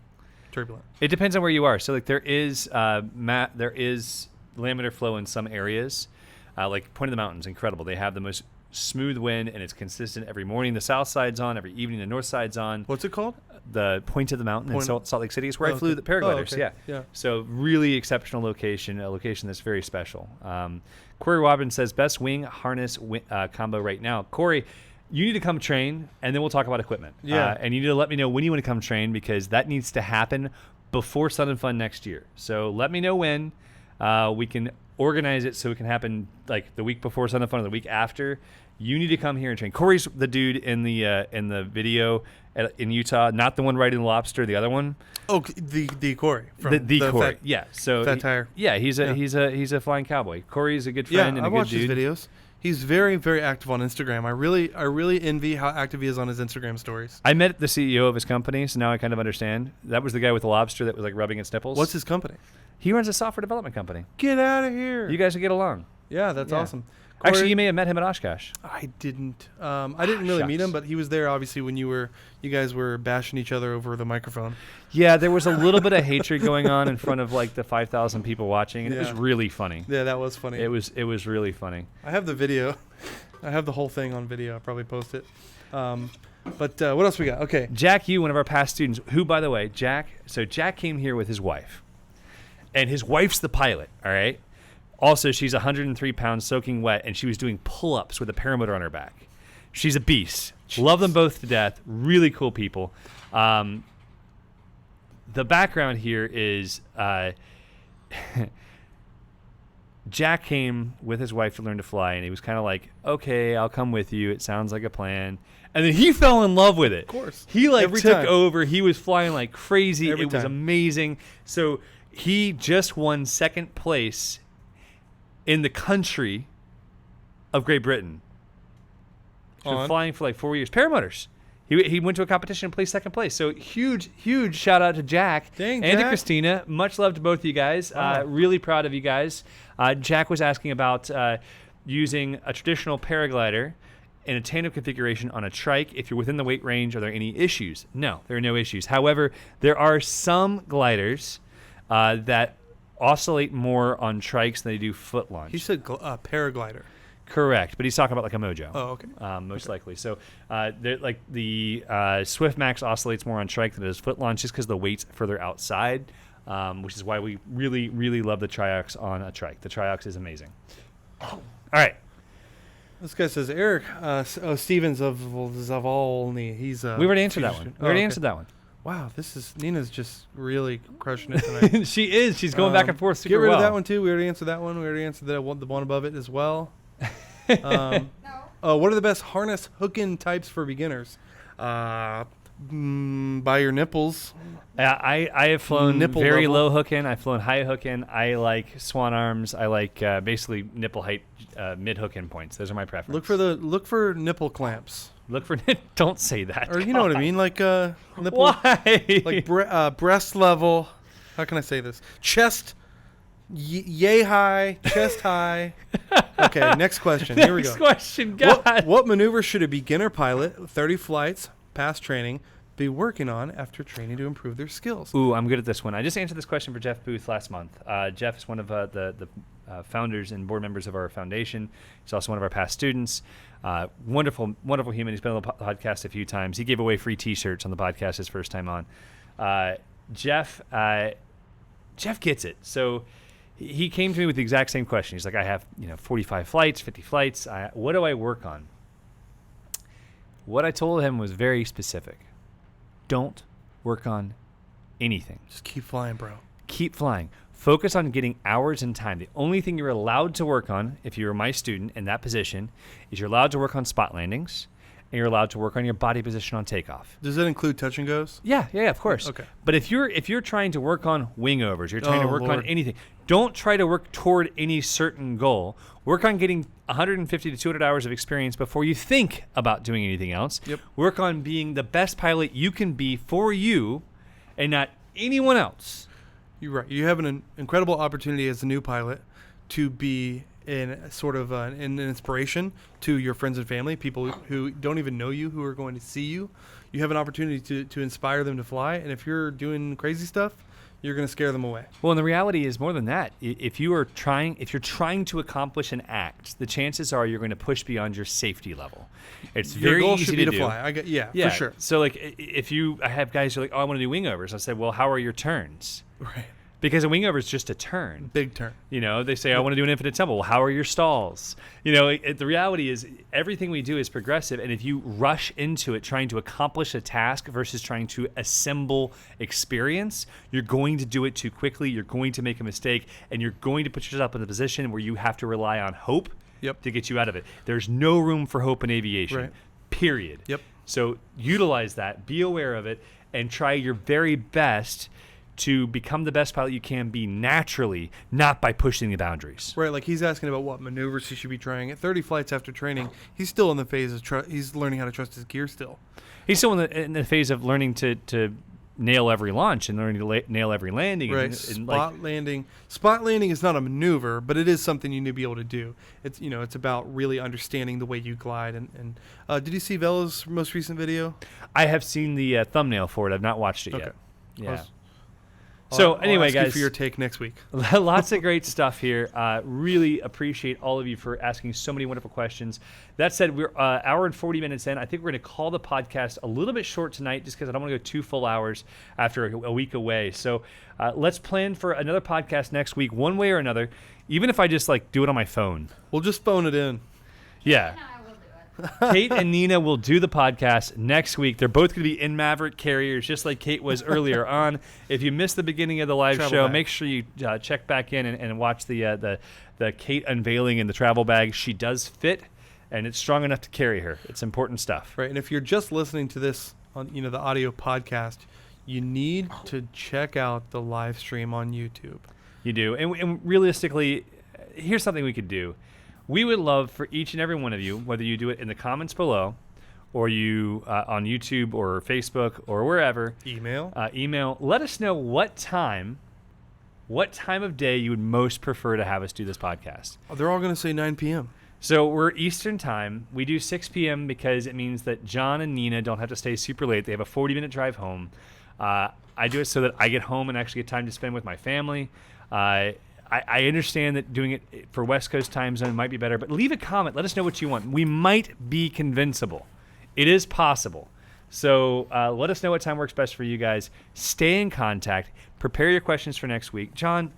Speaker 2: turbulent?
Speaker 1: It depends on where you are. So like there is laminar flow in some areas, like Point of the Mountains, incredible. They have the most smooth wind and it's consistent every morning. The south side's on, every evening the north side's on.
Speaker 2: What's it called?
Speaker 1: The Point of the Mountain in Salt Lake City is where I flew the paragliders.
Speaker 2: Yeah.
Speaker 1: So really exceptional location, a location that's very special. Corey Robbins says best wing harness combo right now. Corey, you need to come train, and then we'll talk about equipment.
Speaker 2: Yeah.
Speaker 1: And you need to let me know when you want to come train because that needs to happen before Sun and Fun next year. So let me know when we can organize it so it can happen like the week before Sun and Fun or the week after. You need to come here and train. Corey's the dude in the video in Utah, not the one riding the lobster, the other one.
Speaker 2: Oh, the Corey. From
Speaker 1: The Corey. Yeah. So
Speaker 2: Fat Tire.
Speaker 1: Yeah, he's a flying cowboy. Corey's a good friend and
Speaker 2: I
Speaker 1: a good
Speaker 2: watch
Speaker 1: dude.
Speaker 2: his videos. He's very, very active on Instagram. I really envy how active he is on his Instagram stories.
Speaker 1: I met the CEO of his company, so now I kind of understand. That was the guy with the lobster that was like rubbing its nipples.
Speaker 2: What's his company?
Speaker 1: He runs a software development company.
Speaker 2: Get out of here.
Speaker 1: You guys will get along.
Speaker 2: Yeah, that's
Speaker 1: Yeah.
Speaker 2: awesome.
Speaker 1: Actually,
Speaker 2: Corey,
Speaker 1: you may have met him at Oshkosh.
Speaker 2: I didn't. I didn't really meet
Speaker 1: Shucks.
Speaker 2: him, but he was there obviously when you guys were bashing each other over the microphone.
Speaker 1: Yeah, there was a little bit of hatred going on in front of like the 5,000 people watching, and it was
Speaker 2: Yeah.
Speaker 1: really funny.
Speaker 2: Yeah, that was funny.
Speaker 1: It was really funny.
Speaker 2: I have the video. I have the whole thing on video. I'll probably post it. But what else we got? Okay.
Speaker 1: Jack Yu, one of our past students, who, by the way, Jack came here with his wife. And his wife's the pilot, all right? Also, she's 103 pounds soaking wet, and she was doing pull-ups with a paramotor on her back. She's a beast. Jeez. Love them both to death. Really cool people. The background here is Jack came with his wife to learn to fly, and he was kind of like, okay, I'll come with you. It sounds like a plan. And then he fell in love with it.
Speaker 2: Of course.
Speaker 1: He like
Speaker 2: Every
Speaker 1: took
Speaker 2: time.
Speaker 1: over. He was flying like crazy.
Speaker 2: Every
Speaker 1: It was
Speaker 2: time.
Speaker 1: amazing. So he just won second place in the country of Great Britain. He's been
Speaker 2: On?
Speaker 1: flying for like 4 years. Paramotors. He went to a competition and placed second place. So huge shout out to Jack
Speaker 2: Dang,
Speaker 1: and to
Speaker 2: Jack.
Speaker 1: Christina. Much love to both of you guys.
Speaker 2: Wow.
Speaker 1: Really proud of you guys. Jack was asking about using a traditional paraglider in a tandem configuration on a trike. If you're within the weight range, are there any issues? No, there are no issues. However, there are some gliders that oscillate more on trikes than they do foot launch.
Speaker 2: He said paraglider.
Speaker 1: Correct, but he's talking about like a Mojo.
Speaker 2: Oh, okay.
Speaker 1: Most likely. So, like the Swift Max oscillates more on trike than it does foot launch, just because the weight's further outside, which is why we really love the Triox on a trike. The Triox is amazing. All right.
Speaker 2: This guy says Eric Stevens of Zavalny. He's
Speaker 1: We already answered that one. We already answered that one.
Speaker 2: Wow, Nina's just really crushing it tonight.
Speaker 1: She is. She's going back and forth super
Speaker 2: Get rid
Speaker 1: well.
Speaker 2: of that one too. We already answered that one. We already answered the one above it as well.
Speaker 3: No.
Speaker 2: What are the best harness hook-in types for beginners? By your nipples.
Speaker 1: I have flown
Speaker 2: Nipple
Speaker 1: very
Speaker 2: level.
Speaker 1: low hook in. I've flown high hook in. I like swan arms. I like basically nipple height mid hook in points. Those are my preferences.
Speaker 2: Look for nipple clamps,
Speaker 1: Look for Don't say that.
Speaker 2: or you know what I mean, like nipple,
Speaker 1: Why?
Speaker 2: like breast level. How can I say this? Chest, yay high, chest high. Okay, next question. Here we go.
Speaker 1: Next question, God.
Speaker 2: What maneuver should a beginner pilot, 30 flights, past training, be working on after training to improve their skills?
Speaker 1: Ooh, I'm good at this one. I just answered this question for Jeff Booth last month. Jeff is one of the founders and board members of our foundation. He's also one of our past students. Wonderful human. He's been on the podcast a few times. He gave away free T-shirts on the podcast his first time on. Jeff gets it. So he came to me with the exact same question. He's like, I have 45 flights, 50 flights. What do I work on? What I told him was very specific. Don't work on anything.
Speaker 2: Just keep flying, bro.
Speaker 1: Keep flying. Focus on getting hours and time. The only thing you're allowed to work on, if you're my student in that position, is you're allowed to work on spot landings, and you're allowed to work on your body position on takeoff.
Speaker 2: Does that include touch and goes?
Speaker 1: Yeah, of course.
Speaker 2: Okay.
Speaker 1: But if you're trying to work on wing overs, you're trying to work
Speaker 2: Lord.
Speaker 1: on anything, don't try to work toward any certain goal. Work on getting 150 to 200 hours of experience before you think about doing anything else.
Speaker 2: Yep.
Speaker 1: Work on being the best pilot you can be for you and not anyone else.
Speaker 2: You're right. You have an incredible opportunity as a new pilot to be and sort of an inspiration to your friends and family, people who don't even know you, who are going to see you. You have an opportunity to inspire them to fly. And if you're doing crazy stuff, you're going to scare them away.
Speaker 1: Well, and the reality is more than that. If you're trying to accomplish an act, the chances are you're going to push beyond your safety level. It's
Speaker 2: Your
Speaker 1: very
Speaker 2: goal
Speaker 1: easy
Speaker 2: should be to
Speaker 1: do.
Speaker 2: fly.
Speaker 1: Yeah,
Speaker 2: for sure.
Speaker 1: So like, I have guys who are like, oh, I want to do wingovers. I said, well, how are your turns?
Speaker 2: Right.
Speaker 1: Because a wingover is just a turn.
Speaker 2: Big turn.
Speaker 1: You know, they say, I want to do an infinite tumble. Well, how are your stalls? You know, the reality is everything we do is progressive. And if you rush into it trying to accomplish a task versus trying to assemble experience, you're going to do it too quickly. You're going to make a mistake. And you're going to put yourself in a position where you have to rely on hope to get you out of it. There's no room for hope in aviation, period.
Speaker 2: Yep.
Speaker 1: So utilize that. Be aware of it. And try your very best to become the best pilot you can be naturally, not by pushing the boundaries.
Speaker 2: Right, like he's asking about what maneuvers he should be trying. At 30 flights after training, he's still in the phase of he's learning how to trust his gear still.
Speaker 1: He's still in the phase of learning to nail every launch and learning to nail every landing.
Speaker 2: Right,
Speaker 1: and
Speaker 2: spot landing. Spot landing is not a maneuver, but it is something you need to be able to do. It's it's about really understanding the way you glide. And did you see Vela's most recent video?
Speaker 1: I have seen the thumbnail for it. I've not watched it yet. Yeah.
Speaker 2: So
Speaker 1: anyway,
Speaker 2: ask you
Speaker 1: guys,
Speaker 2: for your take next week.
Speaker 1: Lots of great stuff here. Really appreciate all of you for asking so many wonderful questions. That said, we're hour and 40 minutes in. I think we're going to call the podcast a little bit short tonight just because I don't want to go 2 full hours after a week away. So let's plan for another podcast next week, one way or another, even if I just do it on my phone.
Speaker 2: We'll just phone it in.
Speaker 1: Yeah. Kate and Nina will do the podcast next week. They're both going to be in Maverick carriers, just like Kate was earlier on. If you missed the beginning of the live show, make sure you check back in and watch the Kate unveiling in the travel bag. She does fit, and it's strong enough to carry her. It's important stuff.
Speaker 2: Right, and if you're just listening to this on the audio podcast, you need to check out the live stream on YouTube.
Speaker 1: You do, and realistically, here's something we could do. We would love for each and every one of you, whether you do it in the comments below, or you on YouTube or Facebook or wherever. Email. Let us know what time of day you would most prefer to have us do this podcast.
Speaker 2: Oh, they're all going to say 9 p.m.
Speaker 1: So we're Eastern time. We do 6 p.m. because it means that John and Nina don't have to stay super late. They have a 40-minute drive home. I do it so that I get home and actually get time to spend with my family. I understand that doing it for West Coast time zone might be better, but leave a comment. Let us know what you want. We might be convincible. It is possible. So let us know what time works best for you guys. Stay in contact. Prepare your questions for next week. John,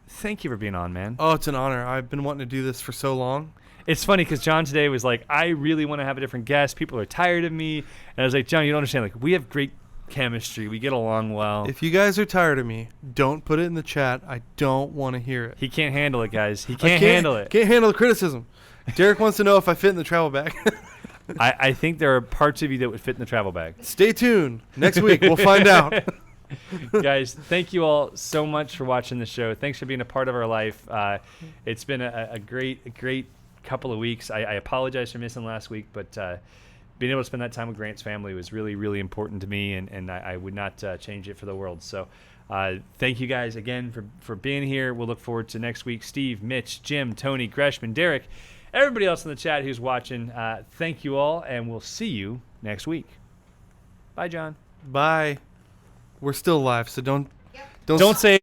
Speaker 1: thank you for being on, man.
Speaker 2: Oh, it's an honor. I've been wanting to do this for so long.
Speaker 1: It's funny because John today was like, I really want to have a different guest. People are tired of me. And I was like, John, you don't understand. We have great chemistry. We get along well.
Speaker 2: If you guys are tired of me, don't put it in the chat. I don't want to hear it.
Speaker 1: He can't handle it, guys. He can't handle it.
Speaker 2: Can't handle the criticism. Derek wants to know if I fit in the travel bag.
Speaker 1: I think there are parts of you that would fit in the travel bag.
Speaker 2: Stay tuned. Next week, we'll find out.
Speaker 1: Guys, thank you all so much for watching the show. Thanks for being a part of our life. It's been a great couple of weeks. I apologize for missing last week, but being able to spend that time with Grant's family was really, really important to me, and I would not change it for the world. So thank you guys again for being here. We'll look forward to next week. Steve, Mitch, Jim, Tony, Greshman, Derek, everybody else in the chat who's watching, thank you all, and we'll see you next week. Bye, John.
Speaker 2: Bye. We're still live, so don't
Speaker 1: say